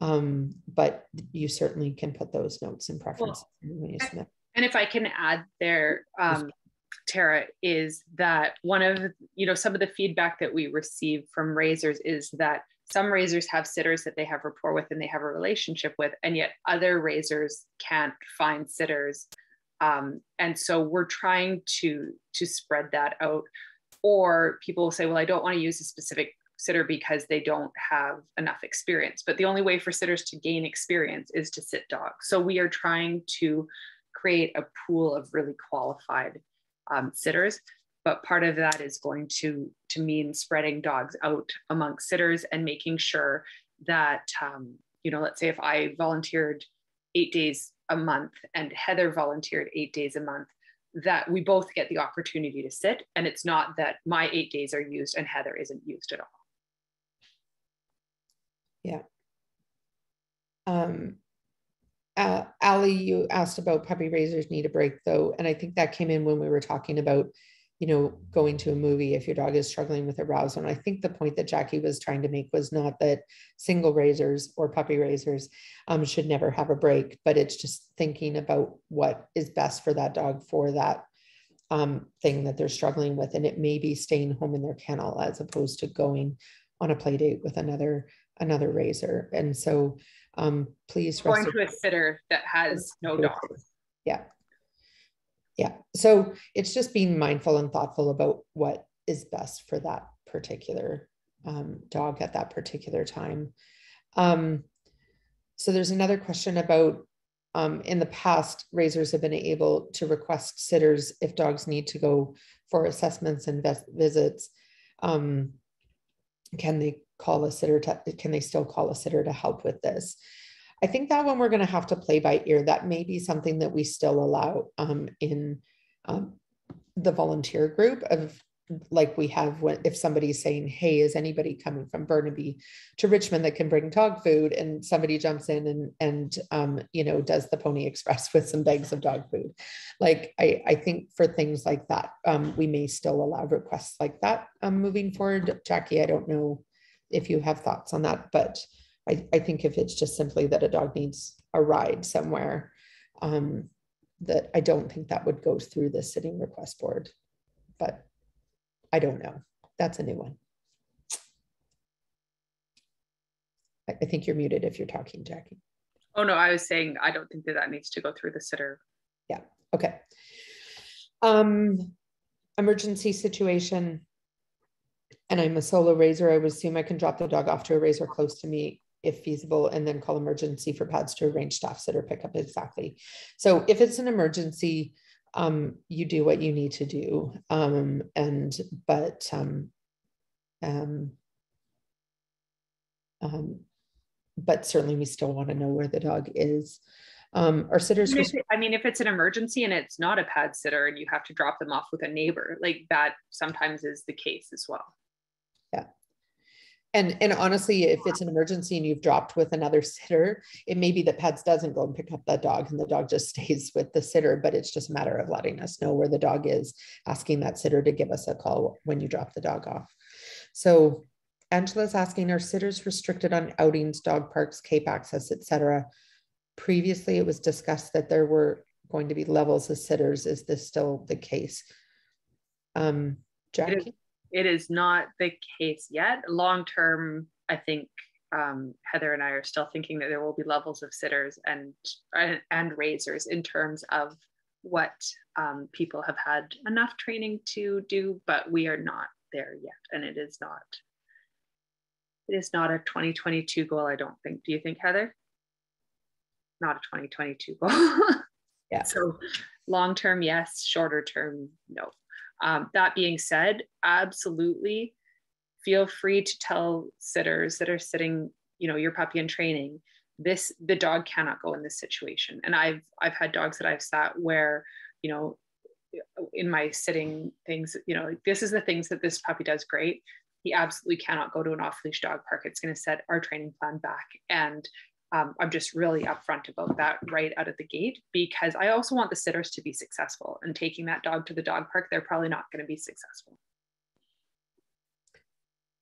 But you certainly can put those notes and preferences when you submit. And if I can add there, Tara, is that one of, some of the feedback that we receive from raisers is that some raisers have sitters that they have rapport with and they have a relationship with, and yet other raisers can't find sitters. And so we're trying to spread that out. Or people will say, well, I don't want to use a specific sitter because they don't have enough experience. But the only way for sitters to gain experience is to sit dogs. So we are trying to create a pool of really qualified sitters. But part of that is going to mean spreading dogs out amongst sitters and making sure that, let's say if I volunteered 8 days a month and Heather volunteered 8 days a month, that we both get the opportunity to sit, and it's not that my 8 days are used and Heather isn't used at all. Yeah. Ali, you asked about puppy raisers need a break though. And I think that came in when we were talking about, going to a movie if your dog is struggling with arousal. And I think the point that Jackie was trying to make was not that single raisers or puppy raisers should never have a break, but it's just thinking about what is best for that dog for that thing that they're struggling with. And it may be staying home in their kennel as opposed to going on a play date with another raiser. And so please going to a sitter that has no dog. Yeah. Yeah. So it's just being mindful and thoughtful about what is best for that particular dog at that particular time. So there's another question about in the past, raisers have been able to request sitters if dogs need to go for assessments and visits. Can they call a sitter? Can they still call a sitter to help with this? I think that one we're going to have to play by ear. That may be something that we still allow in the volunteer group of like we have when if somebody's saying, hey, is anybody coming from Burnaby to Richmond that can bring dog food? And somebody jumps in and does the Pony Express with some bags of dog food. Like I think for things like that, we may still allow requests like that moving forward. Jackie, I don't know if you have thoughts on that, but I think if it's just simply that a dog needs a ride somewhere, that I don't think that would go through the sitting request board, but I don't know. That's a new one. I think you're muted if you're talking, Jackie. Oh no, I was saying, I don't think that needs to go through the sitter. Yeah, okay. Emergency situation, and I'm a solo raiser, I would assume I can drop the dog off to a raiser close to me if feasible, and then call emergency for PADS to arrange staff sitter pickup. Exactly. So if it's an emergency, you do what you need to do. but certainly we still want to know where the dog is. Our sitters. I mean, if it's an emergency and it's not a pad sitter and you have to drop them off with a neighbor, like that sometimes is the case as well. Yeah. And honestly, if it's an emergency and you've dropped with another sitter, it may be that pets doesn't go and pick up that dog and the dog just stays with the sitter, but it's just a matter of letting us know where the dog is, asking that sitter to give us a call when you drop the dog off. So Angela's asking, are sitters restricted on outings, dog parks, cape access, etc.? Previously, it was discussed that there were going to be levels of sitters. Is this still the case? Jackie? It is not the case yet. Long term, I think Heather and I are still thinking that there will be levels of sitters and raisers in terms of what people have had enough training to do, but we are not there yet. And it is not a 2022 goal, I don't think. Do you think, Heather? Not a 2022 goal. Yeah. So long term, yes. Shorter term, no. That being said, absolutely feel free to tell sitters that are sitting, your puppy in training, the dog cannot go in this situation. And I've had dogs that I've sat where, in my sitting things, this is the things that this puppy does great. He absolutely cannot go to an off-leash dog park. It's going to set our training plan back. And I'm just really upfront about that right out of the gate, because I also want the sitters to be successful, and taking that dog to the dog park, they're probably not going to be successful.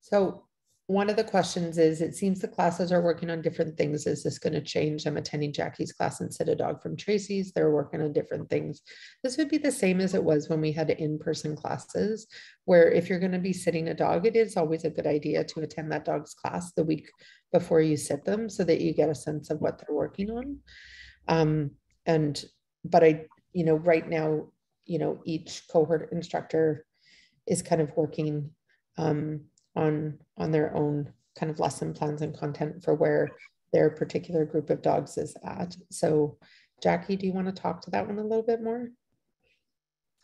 So one of the questions is, it seems the classes are working on different things. Is this going to change? I'm attending Jackie's class and sit a dog from Tracy's. They're working on different things. This would be the same as it was when we had in-person classes, where if you're going to be sitting a dog, it is always a good idea to attend that dog's class the week before you sit them, so that you get a sense of what they're working on. But right now, each cohort instructor is kind of working on their own kind of lesson plans and content for where their particular group of dogs is at. So Jackie, do you want to talk to that one a little bit more?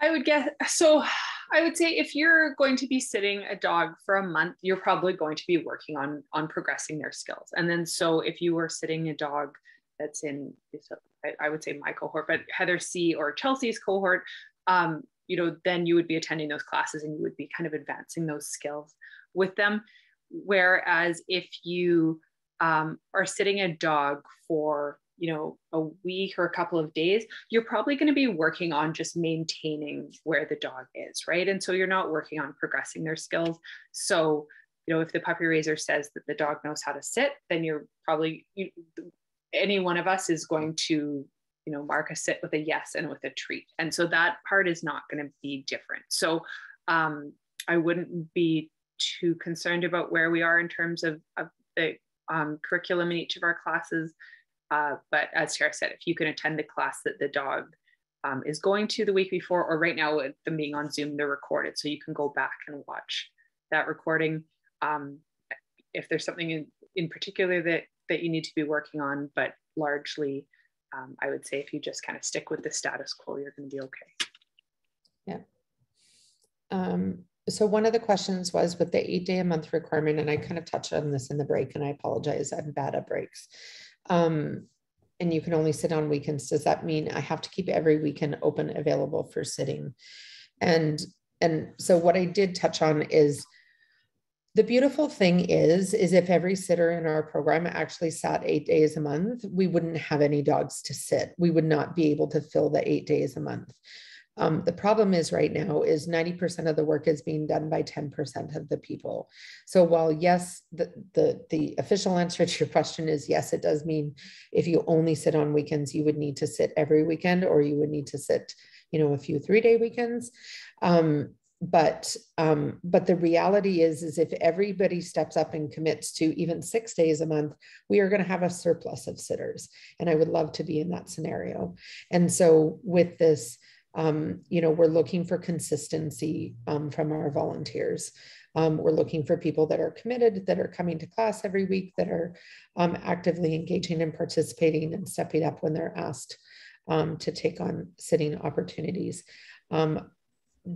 I would say if you're going to be sitting a dog for a month, you're probably going to be working on progressing their skills. And then, so if you were sitting a dog that's in, I would say my cohort, but Heather C or Chelsea's cohort, then you would be attending those classes and you would be kind of advancing those skills with them. Whereas if you are sitting a dog for a week or a couple of days, you're probably going to be working on just maintaining where the dog is, right? And so you're not working on progressing their skills. So, if the puppy raiser says that the dog knows how to sit, then you're probably, any one of us is going to, mark a sit with a yes and with a treat. And so that part is not going to be different. So I wouldn't be too concerned about where we are in terms of the curriculum in each of our classes. But as Sarah said, if you can attend the class that the dog is going to the week before, or right now with them being on Zoom, they're recorded, so you can go back and watch that recording. If there's something in particular that you need to be working on, but largely, I would say if you just kind of stick with the status quo, you're going to be okay. Yeah. So one of the questions was with the 8-day-a-month requirement, and I kind of touched on this in the break, and I apologize, I'm bad at breaks. And you can only sit on weekends. Does that mean I have to keep every weekend open available for sitting? And so what I did touch on is, the beautiful thing is if every sitter in our program actually sat 8 days a month, we wouldn't have any dogs to sit. We would not be able to fill the 8 days a month. The problem is right now is 90% of the work is being done by 10% of the people. So while yes, the official answer to your question is yes, it does mean if you only sit on weekends, you would need to sit every weekend, or you would need to sit, a few 3-day weekends. But the reality is if everybody steps up and commits to even 6 days a month, we are going to have a surplus of sitters. And I would love to be in that scenario. And so with this, we're looking for consistency from our volunteers. We're looking for people that are committed, that are coming to class every week, that are actively engaging and participating and stepping up when they're asked to take on sitting opportunities.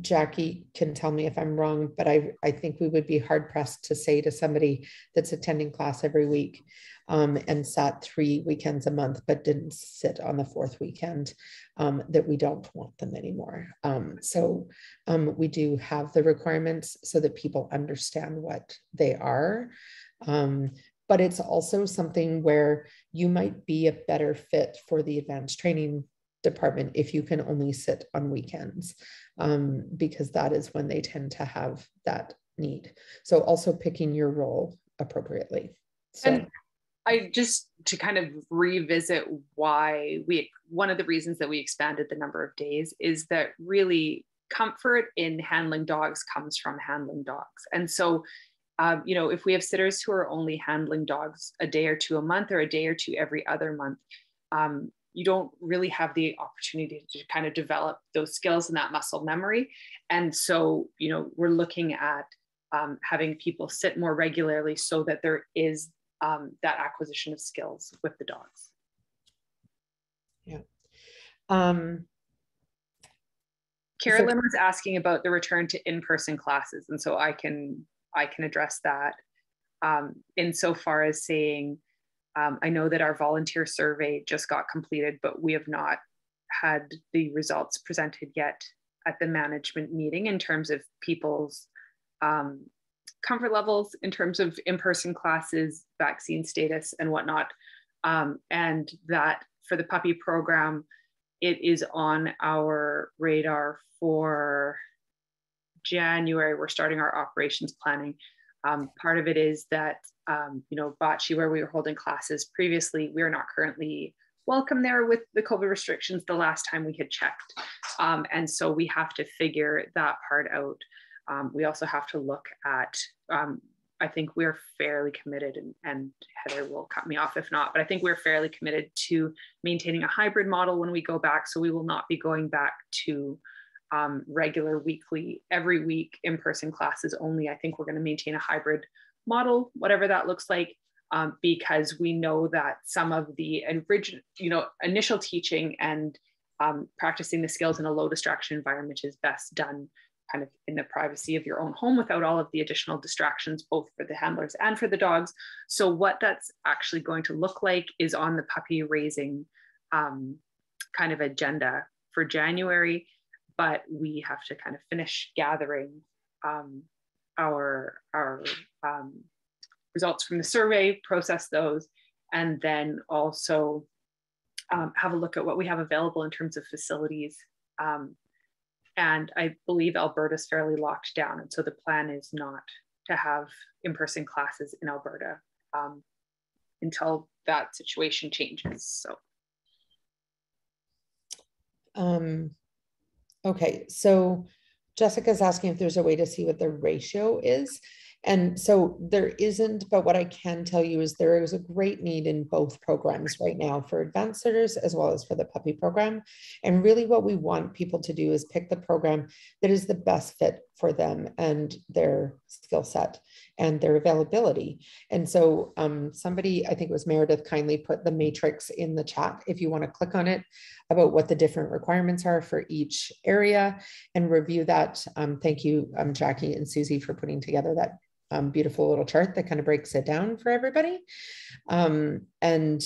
Jackie can tell me if I'm wrong, but I think we would be hard pressed to say to somebody that's attending class every week and sat 3 weekends a month, but didn't sit on the 4th weekend, that we don't want them anymore. So we do have the requirements so that people understand what they are. But it's also something where you might be a better fit for the advanced training department if you can only sit on weekends, because that is when they tend to have that need. So also picking your role appropriately. So and I just to kind of revisit why one of the reasons that we expanded the number of days is that really comfort in handling dogs comes from handling dogs. And so you know, if we have sitters who are only handling dogs a day or two a month or a day or two every other month, you don't really have the opportunity to kind of develop those skills and that muscle memory. And so, you know, we're looking at having people sit more regularly so that there is that acquisition of skills with the dogs. Yeah. Carolyn was asking about the return to in-person classes. And so I can address that insofar as saying, I know that our volunteer survey just got completed, but we have not had the results presented yet at the management meeting in terms of people's comfort levels, in terms of in-person classes, vaccine status and whatnot. And that for the puppy program, it is on our radar for January. We're starting our operations planning. Part of it is that, you know, Bocce, where we were holding classes previously, we are not currently welcome there with the COVID restrictions the last time we had checked. And so we have to figure that part out. We also have to look at, I think we're fairly committed, and Heather will cut me off if not, but I think we're fairly committed to maintaining a hybrid model when we go back. So we will not be going back to regular weekly, every week in-person classes only. I think we're going to maintain a hybrid model, whatever that looks like, because we know that some of the original, you know, initial teaching and practicing the skills in a low distraction environment is best done kind of in the privacy of your own home without all of the additional distractions, both for the handlers and for the dogs. So what that's actually going to look like is on the puppy raising kind of agenda for January. But we have to kind of finish gathering our results from the survey, process those, and then also have a look at what we have available in terms of facilities. And I believe Alberta's fairly locked down. And so the plan is not to have in-person classes in Alberta until that situation changes, so. Okay, so Jessica's asking if there's a way to see what the ratio is. And so there isn't, but what I can tell you is there is a great need in both programs right now for advanced sitters as well as for the puppy program. And really what we want people to do is pick the program that is the best fit for them and their skill set and their availability. And so somebody, I think it was Meredith, kindly put the matrix in the chat if you want to click on it about what the different requirements are for each area and review that. Thank you, Jackie and Susie, for putting together that beautiful little chart that kind of breaks it down for everybody. And then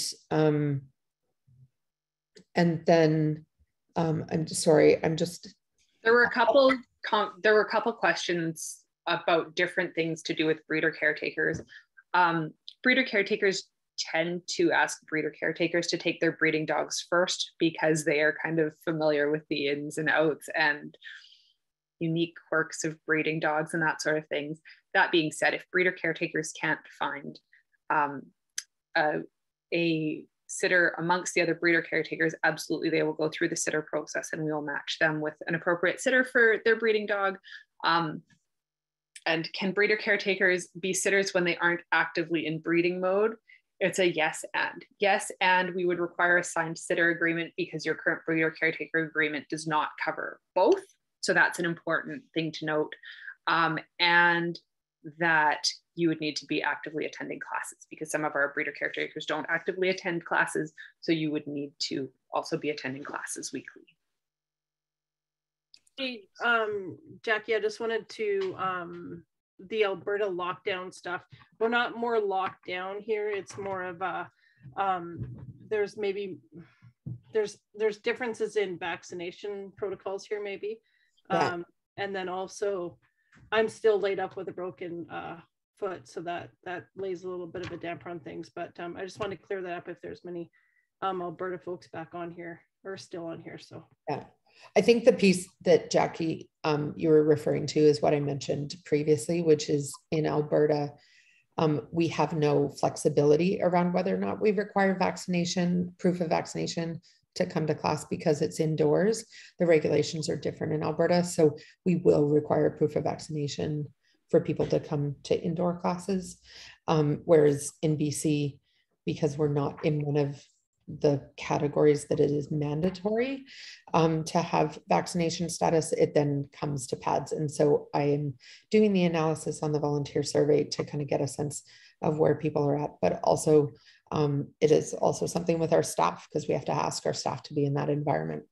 I'm just sorry, I'm just. There were a couple questions about different things to do with breeder caretakers. Breeder caretakers tend to ask breeder caretakers to take their breeding dogs first because they are kind of familiar with the ins and outs and unique quirks of breeding dogs and that sort of things. That being said, if breeder caretakers can't find a sitter amongst the other breeder caretakers, absolutely they will go through the sitter process and we will match them with an appropriate sitter for their breeding dog. And can breeder caretakers be sitters when they aren't actively in breeding mode? It's a yes and. Yes, and we would require a signed sitter agreement because your current breeder caretaker agreement does not cover both. So that's an important thing to note. And that you would need to be actively attending classes because some of our breeder caretakers don't actively attend classes. So you would need to also be attending classes weekly. Hey, Jackie, I just wanted to the Alberta lockdown stuff. We're not more locked down here. It's more of a there's differences in vaccination protocols here, maybe. Yeah. And then also I'm still laid up with a broken foot, so that lays a little bit of a damper on things. But I just want to clear that up if there's many Alberta folks back on here or still on here. So yeah, I think the piece that Jackie you were referring to is what I mentioned previously, which is in Alberta, we have no flexibility around whether or not we require vaccination, proof of vaccination to come to class because it's indoors. The regulations are different in Alberta. So we will require proof of vaccination for people to come to indoor classes. Whereas in BC, because we're not in one of the categories that it is mandatory to have vaccination status, it then comes to pads. And so I am doing the analysis on the volunteer survey to kind of get a sense of where people are at, but also it is also something with our staff because we have to ask our staff to be in that environment.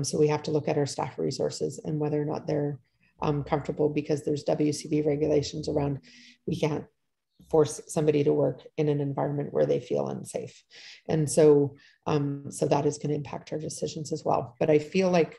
So we have to look at our staff resources and whether or not they're comfortable, because there's WCB regulations around, we can't force somebody to work in an environment where they feel unsafe. And so, so that is going to impact our decisions as well. But I feel like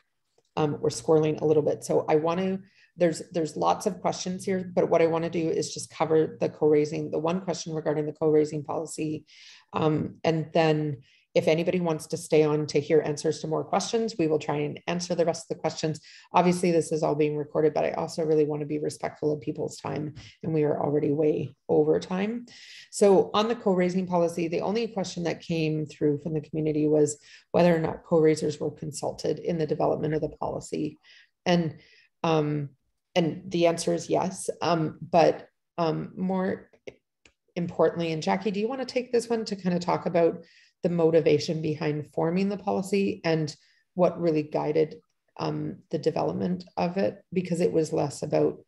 we're squirreling a little bit. So I want to, there's lots of questions here, but what I want to do is just cover the co-raising, the one question regarding the co-raising policy. And then if anybody wants to stay on to hear answers to more questions, we will try and answer the rest of the questions. Obviously, this is all being recorded, but I also really want to be respectful of people's time, and we are already way over time. So on the co-raising policy, the only question that came through from the community was whether or not co-raisers were consulted in the development of the policy. And the answer is yes, but more importantly, and Jackie, do you want to take this one to kind of talk about the motivation behind forming the policy and what really guided the development of it, because it was less about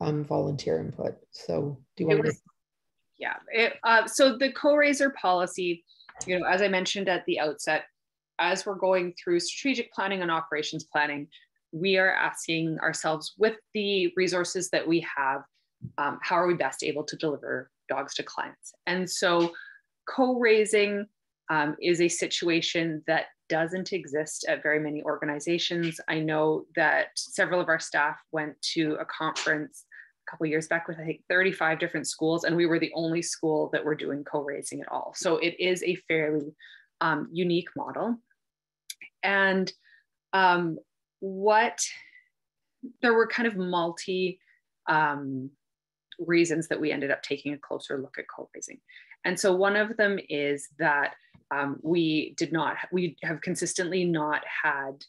volunteer input. So do you want to? Yeah, so the co-raiser policy, you know, as I mentioned at the outset, as we're going through strategic planning and operations planning, we are asking ourselves, with the resources that we have, how are we best able to deliver dogs to clients? And so co-raising is a situation that doesn't exist at very many organizations. I know that several of our staff went to a conference a couple of years back with, I think, 35 different schools, and we were the only school that were doing co-raising at all. So it is a fairly unique model. And there were kind of multi reasons that we ended up taking a closer look at co-raising. And so one of them is that we have consistently not had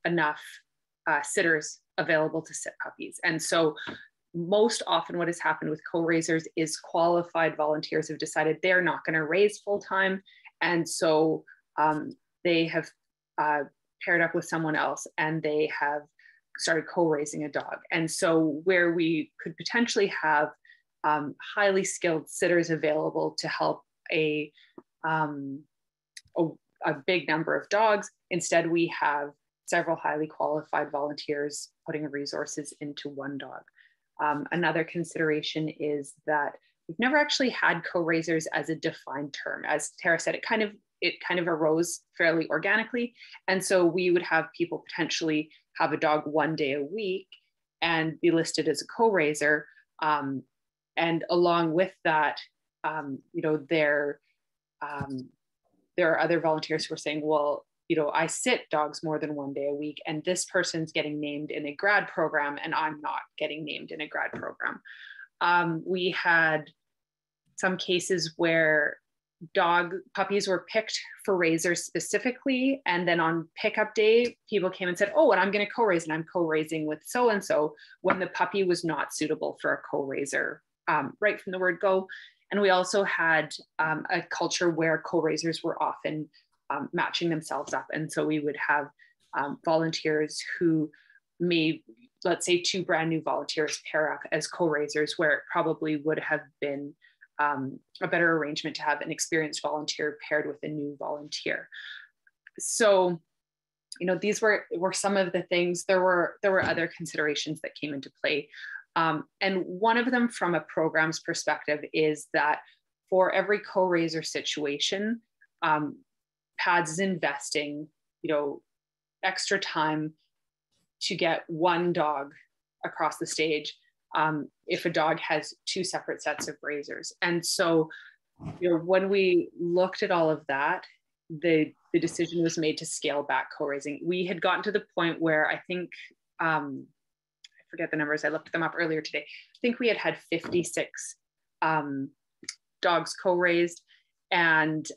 enough sitters available to sit puppies. And so most often what has happened with co-raisers is qualified volunteers have decided they're not going to raise full-time. And so they have paired up with someone else and they have started co-raising a dog. And so where we could potentially have highly skilled sitters available to help a big number of dogs, instead we have several highly qualified volunteers putting resources into one dog. Another consideration is that we've never actually had co-raisers as a defined term. As Tara said, it kind of arose fairly organically. And so we would have people potentially have a dog one day a week and be listed as a co-raiser. And along with that, you know, there are other volunteers who are saying, well, you know, I sit dogs more than one day a week, and this person's getting named in a grad program, and I'm not getting named in a grad program. We had some cases where puppies were picked for raisers specifically, and then on pickup day, people came and said, oh, and I'm going to co-raise, and I'm co-raising with so-and-so, when the puppy was not suitable for a co-raiser right from the word go. And we also had a culture where co-raisers were often matching themselves up. And so we would have volunteers who let's say two brand new volunteers pair up as co-raisers, where it probably would have been a better arrangement to have an experienced volunteer paired with a new volunteer. So these were some of the things. There were other considerations that came into play. And one of them from a program's perspective is that for every co-raiser situation, PADS is investing, extra time to get one dog across the stage if a dog has two separate sets of raisers. And so, when we looked at all of that, the decision was made to scale back co-raising. We had gotten to the point where I think, I forget the numbers, I looked them up earlier today. I think we had 56 dogs co-raised. And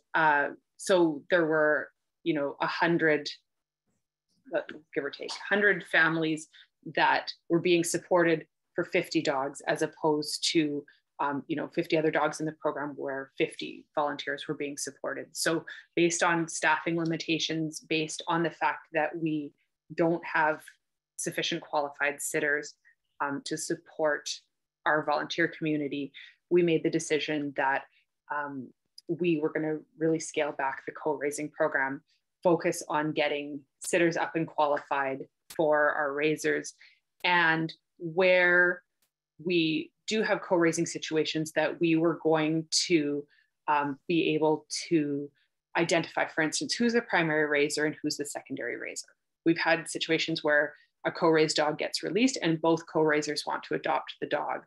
so there were, 100, give or take, 100 families that were being supported for 50 dogs, as opposed to 50 other dogs in the program where 50 volunteers were being supported. So based on staffing limitations, based on the fact that we don't have sufficient qualified sitters to support our volunteer community, we made the decision that we were going to really scale back the co-raising program, focus on getting sitters up and qualified for our raisers. And where we do have co-raising situations, that we were going to be able to identify, for instance, who's the primary raiser and who's the secondary raiser. We've had situations where a co-raised dog gets released and both co-raisers want to adopt the dog.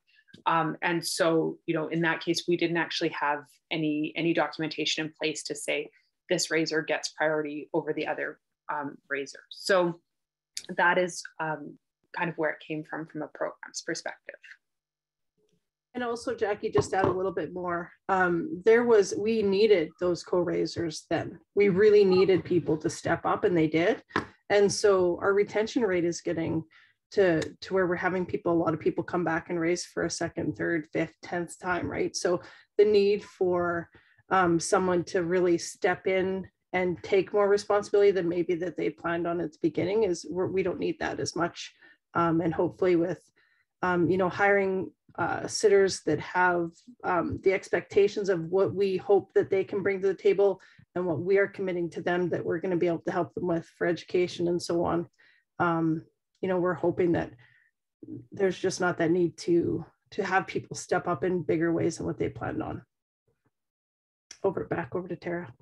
And so, in that case, we didn't actually have any documentation in place to say this raiser gets priority over the other raiser. So that is kind of where it came from a program's perspective. And also, Jackie, just add a little bit more. We needed those co-raisers then. We really needed people to step up, and they did. And so our retention rate is getting to where we're having a lot of people come back and raise for a second, third, fifth, 10th time, right? So the need for someone to really step in and take more responsibility than maybe that they planned on at the beginning we don't need that as much. And hopefully with, hiring sitters that have the expectations of what we hope that they can bring to the table and what we are committing to them that we're going to be able to help them with for education and so on. We're hoping that there's just not that need to have people step up in bigger ways than what they planned on. Back over to Tara.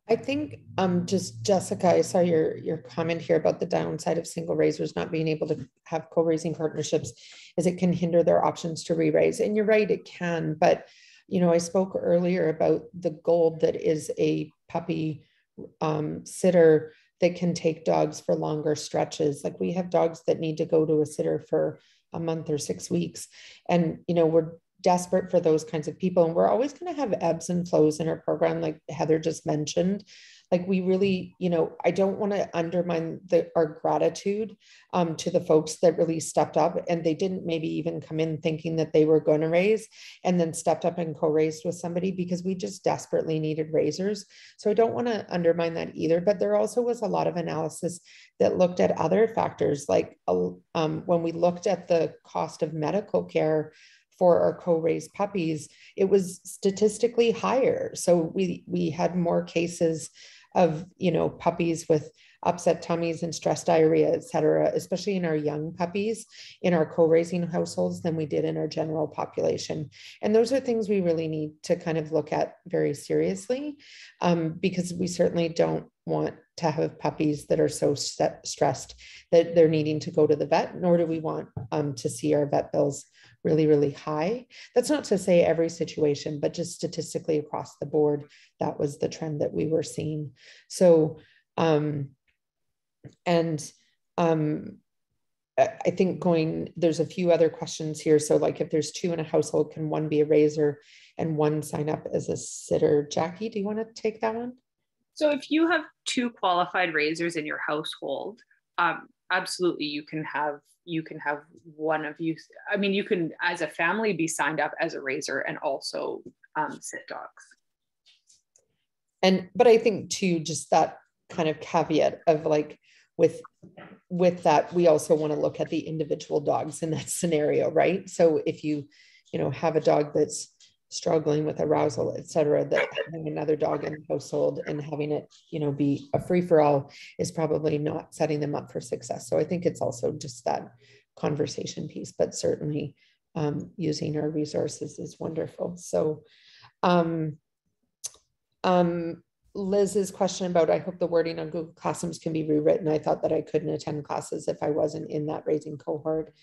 I think just Jessica, I saw your comment here about the downside of single raisers not being able to have co-raising partnerships is it can hinder their options to re-raise. And you're right, it can. But, I spoke earlier about the gold that is a puppy sitter that can take dogs for longer stretches. Like we have dogs that need to go to a sitter for a month or 6 weeks. And, we're desperate for those kinds of people. And we're always going to have ebbs and flows in our program, like Heather just mentioned. Like we really, I don't want to undermine our gratitude to the folks that really stepped up, and they didn't maybe even come in thinking that they were going to raise and then stepped up and co-raised with somebody, because we just desperately needed raisers. So I don't want to undermine that either. But there also was a lot of analysis that looked at other factors, like when we looked at the cost of medical care for our co-raised puppies, it was statistically higher. So we had more cases of, puppies with upset tummies and stress diarrhea, et cetera, especially in our young puppies in our co-raising households than we did in our general population. And those are things we really need to kind of look at very seriously, because we certainly don't want to have puppies that are so stressed that they're needing to go to the vet, nor do we want to see our vet bills really, really high. That's not to say every situation, but just statistically across the board, that was the trend that we were seeing. So, I think there's a few other questions here. So like if there's two in a household, can one be a raiser and one sign up as a sitter? Jackie, do you want to take that one? So if you have two qualified raisers in your household, absolutely you can have one of you. I mean, you can as a family be signed up as a raiser and also sit dogs. But I think too, just that kind of caveat of like with that, we also want to look at the individual dogs in that scenario, right? So if you have a dog that's struggling with arousal, etc., that having another dog in the household and having it, be a free-for-all is probably not setting them up for success. So I think it's also just that conversation piece, but certainly using our resources is wonderful. So Liz's question about, I hope the wording on Google Classrooms can be rewritten. I thought that I couldn't attend classes if I wasn't in that raising cohort.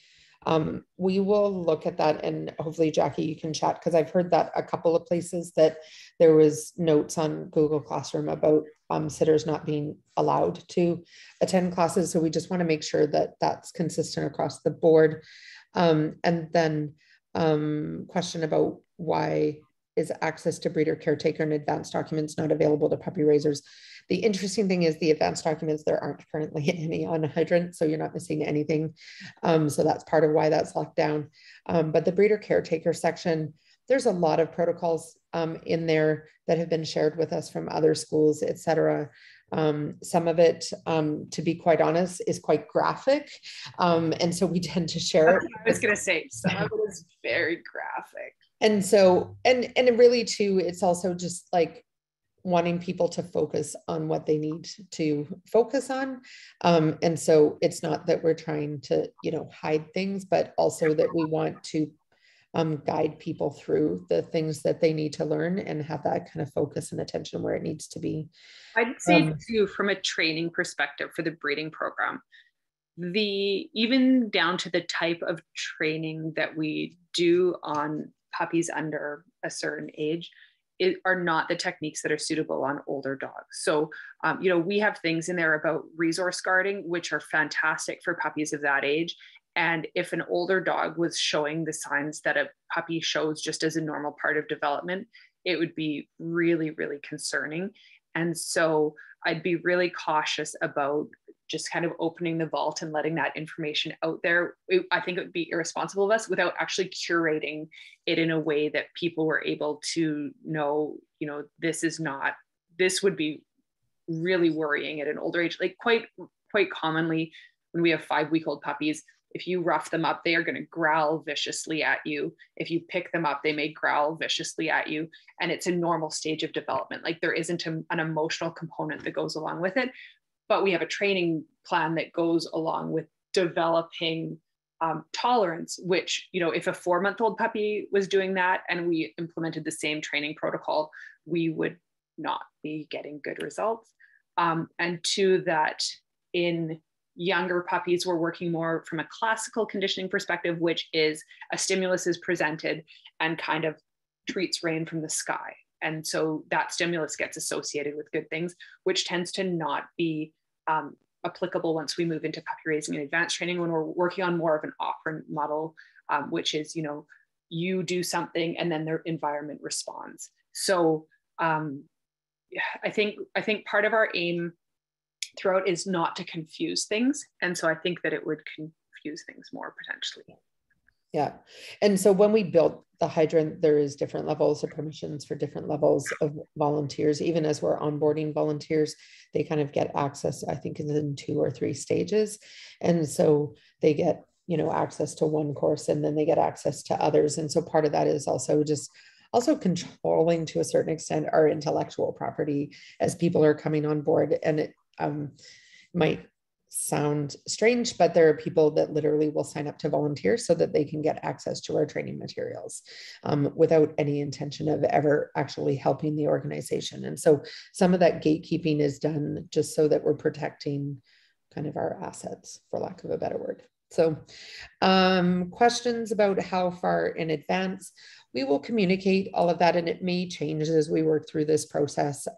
We will look at that, and hopefully Jackie, you can chat, because I've heard that a couple of places that there was notes on Google Classroom about sitters not being allowed to attend classes. So we just want to make sure that that's consistent across the board. And then question about why is access to breeder, caretaker, and advanced documents not available to puppy raisers. The interesting thing is the advanced documents, there aren't currently any on Hydrant, so you're not missing anything. So that's part of why that's locked down. But the breeder caretaker section, there's a lot of protocols in there that have been shared with us from other schools, et cetera. Some of it, to be quite honest, is quite graphic. And so we tend to share it. I was going to say, some of it is very graphic. And so, and really too, it's also just like wanting people to focus on what they need to focus on. And so it's not that we're trying to, hide things, but also that we want to guide people through the things that they need to learn and have that kind of focus and attention where it needs to be. I'd say too, from a training perspective for the breeding program, even down to the type of training that we do on puppies under a certain age are not the techniques that are suitable on older dogs. So, we have things in there about resource guarding, which are fantastic for puppies of that age. And if an older dog was showing the signs that a puppy shows just as a normal part of development, it would be really, really concerning. And so I'd be really cautious about just kind of opening the vault and letting that information out there. I think it would be irresponsible of us without actually curating it in a way that people were able to know, this would be really worrying at an older age. Like quite commonly when we have 5-week-old puppies, if you rough them up, they are going to growl viciously at you. If you pick them up, they may growl viciously at you. And it's a normal stage of development. Like there isn't an emotional component that goes along with it. But we have a training plan that goes along with developing tolerance, which, if a 4-month-old puppy was doing that and we implemented the same training protocol, we would not be getting good results. And two, that in younger puppies, we're working more from a classical conditioning perspective, which is a stimulus is presented and kind of treats rain from the sky. And so that stimulus gets associated with good things, which tends to not be applicable once we move into puppy raising and advanced training, when we're working on more of an operant model, which is, you do something and then their environment responds. So I think part of our aim throughout is not to confuse things. And so I think that it would confuse things more potentially. Yeah. And so when we built the hydrant, there is different levels of permissions for different levels of volunteers. Even as we're onboarding volunteers, they kind of get access, I think, in 2 or 3 stages. And so they get, access to one course and then they get access to others. And so part of that is also controlling to a certain extent our intellectual property as people are coming on board. And it might sound strange, but there are people that literally will sign up to volunteer so that they can get access to our training materials without any intention of ever actually helping the organization. And so some of that gatekeeping is done just so that we're protecting kind of our assets, for lack of a better word. So questions about how far in advance. We will communicate all of that, and it may change as we work through this process.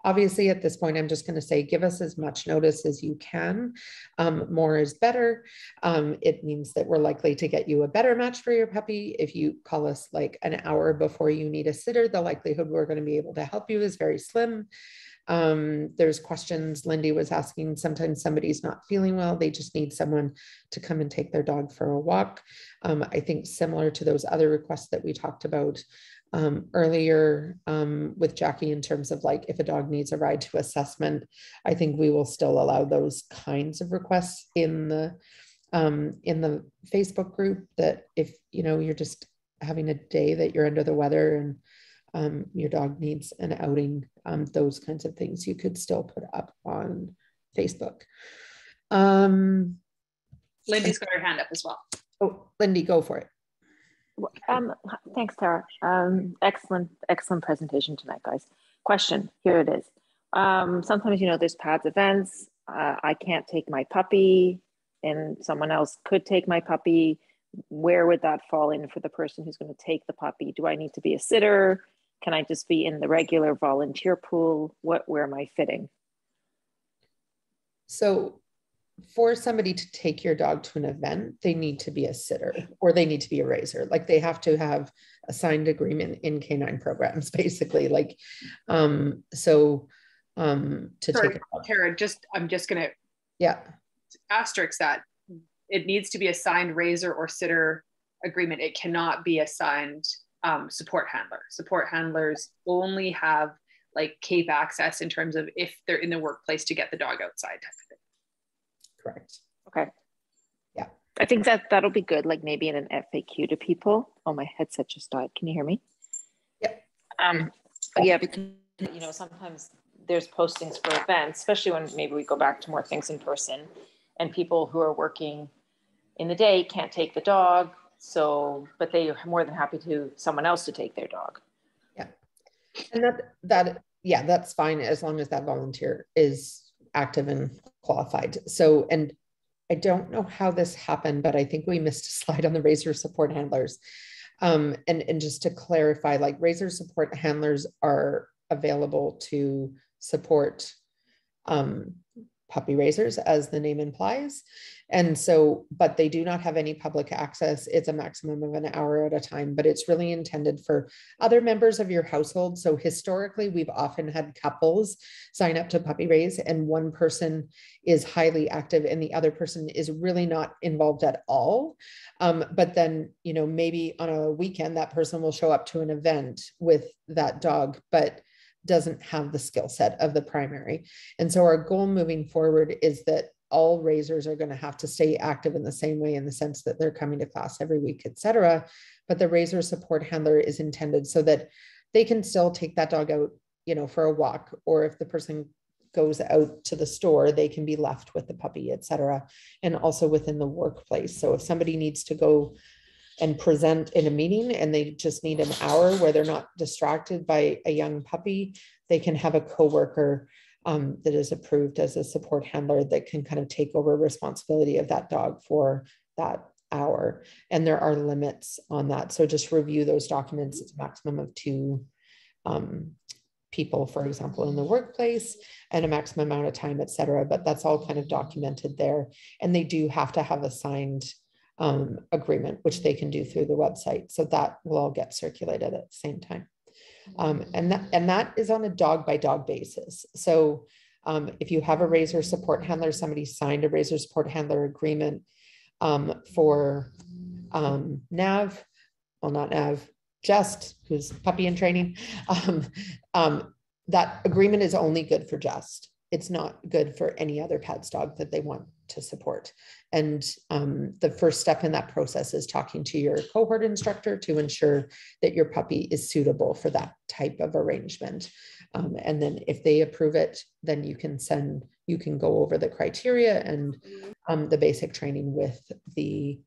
Obviously, at this point, I'm just going to say, give us as much notice as you can. More is better. It means that we're likely to get you a better match for your puppy. If you call us like an hour before you need a sitter, the likelihood we're going to be able to help you is very slim. There's questions Lindy was asking. Sometimes somebody's not feeling well. They just need someone to come and take their dog for a walk. I think similar to those other requests that we talked about earlier with Jackie, in terms of like if a dog needs a ride to assessment, I think we will still allow those kinds of requests in the Facebook group, that if you're just having a day that you're under the weather and your dog needs an outing, those kinds of things you could still put up on Facebook. Lindy's got her hand up as well. Oh, Lindy, go for it. Thanks, Tara. Excellent presentation tonight, guys. Question, here it is. Sometimes, there's PADS events. I can't take my puppy and someone else could take my puppy. Where would that fall in for the person who's going to take the puppy? Do I need to be a sitter? Can I just be in the regular volunteer pool? Where am I fitting? So for somebody to take your dog to an event, they need to be a sitter or they need to be a raiser. Like they have to have a signed agreement in canine programs, basically. Like, Sorry, Tara, I'm just gonna asterisk that it needs to be a signed raiser or sitter agreement. It cannot be a signed support handler. Support handlers only have like CAPE access in terms of if they're in the workplace to get the dog outside type of thing. Correct. Okay. Yeah. I think that'll be good, like maybe in an FAQ to people. Oh, my headset just died. Can you hear me? Yep. Yeah, because sometimes there's postings for events, especially when maybe we go back to more things in person, and people who are working in the day can't take the dog. So, but they are more than happy to someone else to take their dog. Yeah. And that's fine as long as that volunteer is active and qualified. So, and I don't know how this happened, but I think we missed a slide on the raiser support handlers. And just to clarify, like raiser support handlers are available to support puppy raisers, as the name implies. And so, but they do not have any public access. It's a maximum of an hour at a time, but it's really intended for other members of your household. So historically, we've often had couples sign up to puppy raise and one person is highly active and the other person is really not involved at all. But then, maybe on a weekend, that person will show up to an event with that dog, but doesn't have the skill set of the primary. And so our goal moving forward is that all raisers are going to have to stay active in the same way, in the sense that they're coming to class every week, et cetera. But the raiser support handler is intended so that they can still take that dog out, for a walk, or if the person goes out to the store, they can be left with the puppy, et cetera. And also within the workplace. So if somebody needs to go and present in a meeting and they just need an hour where they're not distracted by a young puppy, they can have a coworker that is approved as a support handler that can kind of take over responsibility of that dog for that hour. And there are limits on that. So just review those documents. It's a maximum of 2 people, for example, in the workplace, and a maximum amount of time, et cetera. But that's all kind of documented there. And they do have to have a signed agreement, which they can do through the website. So that will all get circulated at the same time. And that is on a dog by dog basis. So if you have a raiser support handler, somebody signed a raiser support handler agreement for Nav, well, not Nav, Just, who's puppy in training, that agreement is only good for Just. It's not good for any other PADS dog that they want to support. And the first step in that process is talking to your cohort instructor to ensure that your puppy is suitable for that type of arrangement. And then if they approve it, then you can go over the criteria and the basic training with the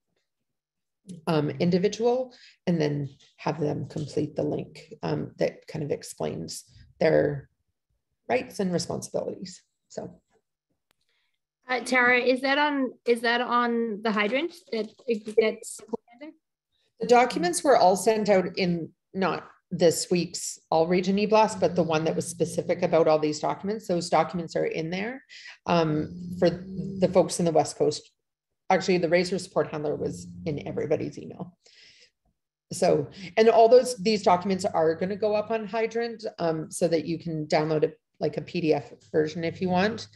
individual, and then have them complete the link that kind of explains their rights and responsibilities. So Tara, is that on the hydrant that's the documents were all sent out in not this week's all region e-blast, but the one that was specific about all these documents. Those documents are in there for the folks in the West Coast. Actually, the raiser support handler was in everybody's email. So, and all these documents are going to go up on Hydrant so that you can download it like a PDF version if you want.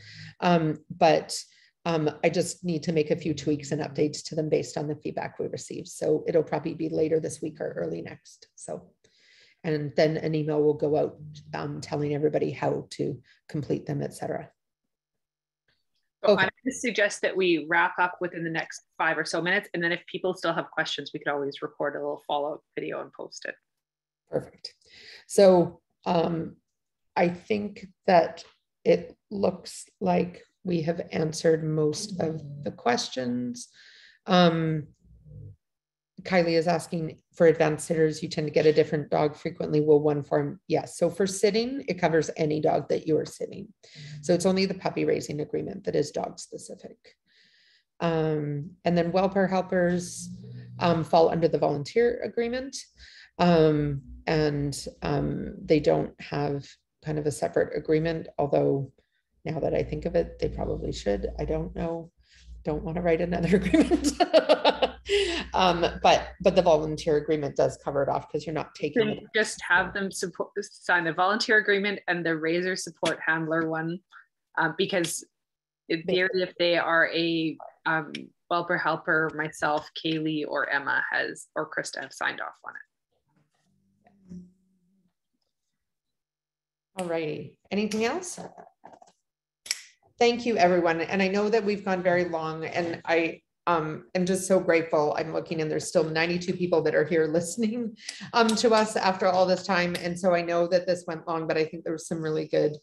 But I just need to make a few tweaks and updates to them based on the feedback we received. So it'll probably be later this week or early next. So, and then an email will go out telling everybody how to complete them, et cetera. So Okay. I'm going to suggest that we wrap up within the next 5 or so minutes. And then if people still have questions, we could always record a little follow-up video and post it. Perfect. So I think that it looks like we have answered most of the questions. Kylie is asking, for advanced sitters, you tend to get a different dog frequently. Will one form? Yes. So for sitting, it covers any dog that you are sitting. So it's only the puppy raising agreement that is dog specific. And then welfare helpers fall under the volunteer agreement. And they don't have kind of a separate agreement, although now that I think of it, they probably should. I don't know. Don't want to write another agreement. But the volunteer agreement does cover it off because you're not taking it. Just have them sign the volunteer agreement and the raiser support handler one, because in theory, if they are a welfare helper, myself, Kaylee, or Emma or Krista have signed off on it. All righty. Anything else? Thank you, everyone. And I know that we've gone very long, and I am just so grateful. I'm looking and there's still 92 people that are here listening to us after all this time. And so I know that this went long, but I think there were some really good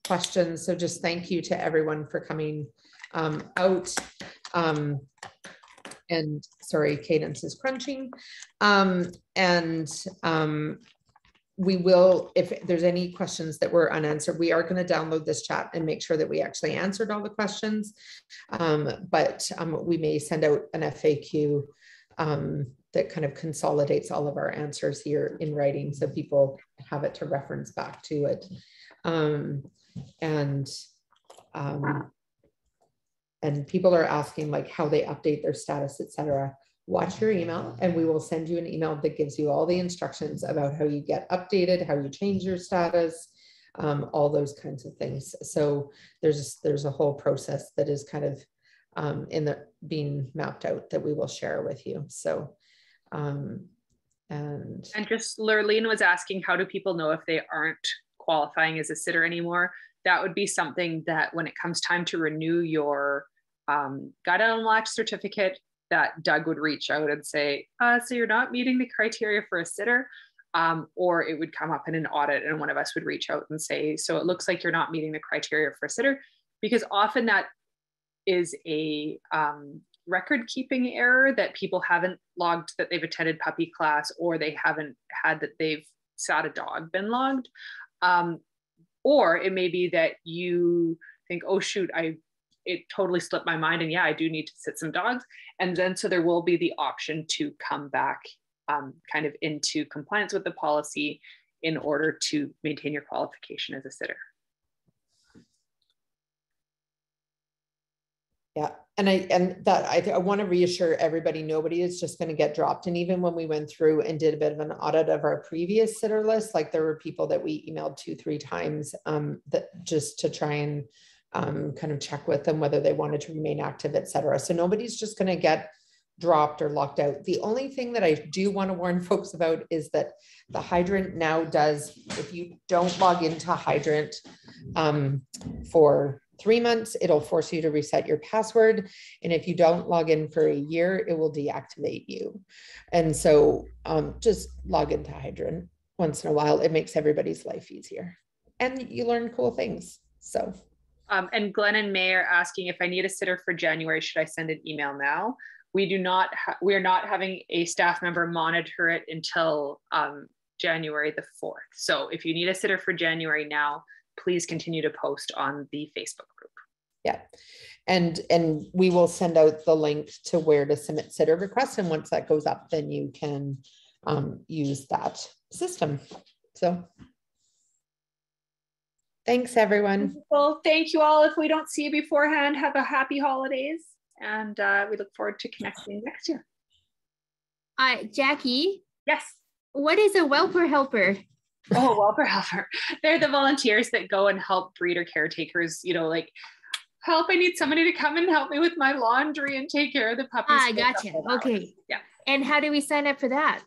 questions. So just thank you to everyone for coming out. And sorry, Cadence is crunching. We will, if there's any questions that were unanswered, we are going to download this chat and make sure that we actually answered all the questions. But we may send out an FAQ that kind of consolidates all of our answers here in writing so people have it to reference back to it. And people are asking like how they update their status, etc. Watch your email and we will send you an email that gives you all the instructions about how you get updated, how you change your status, all those kinds of things. So there's a whole process that is kind of being mapped out that we will share with you. So, and just Lurleen was asking, how do people know if they aren't qualifying as a sitter anymore? That would be something that when it comes time to renew your Guide on Latch certificate, that Doug would reach out and say, so you're not meeting the criteria for a sitter, or it would come up in an audit and one of us would reach out and say, so it looks like you're not meeting the criteria for a sitter, because often that is a record keeping error that people haven't logged that they've attended puppy class, or they haven't had that they've sat a dog been logged. Or it may be that you think, oh shoot, it totally slipped my mind, and yeah, I do need to sit some dogs. And then so there will be the option to come back kind of into compliance with the policy in order to maintain your qualification as a sitter. Yeah, and I want to reassure everybody, nobody is just going to get dropped. And even when we went through and did a bit of an audit of our previous sitter list, like there were people that we emailed 2-3 times that just to try and kind of check with them whether they wanted to remain active, etc. So nobody's just going to get dropped or locked out. The only thing that I do want to warn folks about is that the Hydrant now does, if you don't log into Hydrant for 3 months, it'll force you to reset your password. And if you don't log in for a year, it will deactivate you. And so just log into Hydrant once in a while. It makes everybody's life easier and you learn cool things. So. And Glenn and May are asking, if I need a sitter for January, should I send an email now? We are not having a staff member monitor it until January the 4th. So if you need a sitter for January now, please continue to post on the Facebook group. Yeah. And we will send out the link to where to submit sitter requests. And once that goes up, then you can use that system. So thanks, everyone. Well, thank you all. If we don't see you beforehand, have a happy holidays. And we look forward to connecting next year. Jackie? Yes. What is a welfare helper? Oh, welfare helper. They're the volunteers that go and help breeder caretakers, you know, like, help, I need somebody to come and help me with my laundry and take care of the puppies. I gotcha. Okay. Yeah. And how do we sign up for that?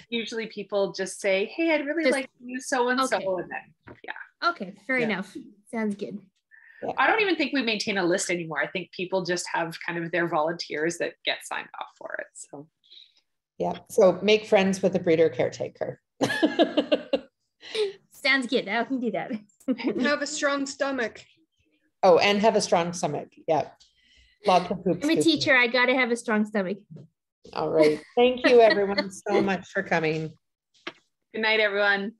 Usually people just say, hey, I'd really like to use so-and-so. Okay. And then, yeah. Okay, fair enough. Sounds good. I don't even think we maintain a list anymore. I think people just have kind of their volunteers that get signed off for it. So yeah, so make friends with a breeder caretaker. Sounds good. I can do that. Have a strong stomach. Oh, and have a strong stomach. Yeah. Lots of poops. I'm a teacher. I got to have a strong stomach. All right. Thank you everyone so much for coming. good night, everyone.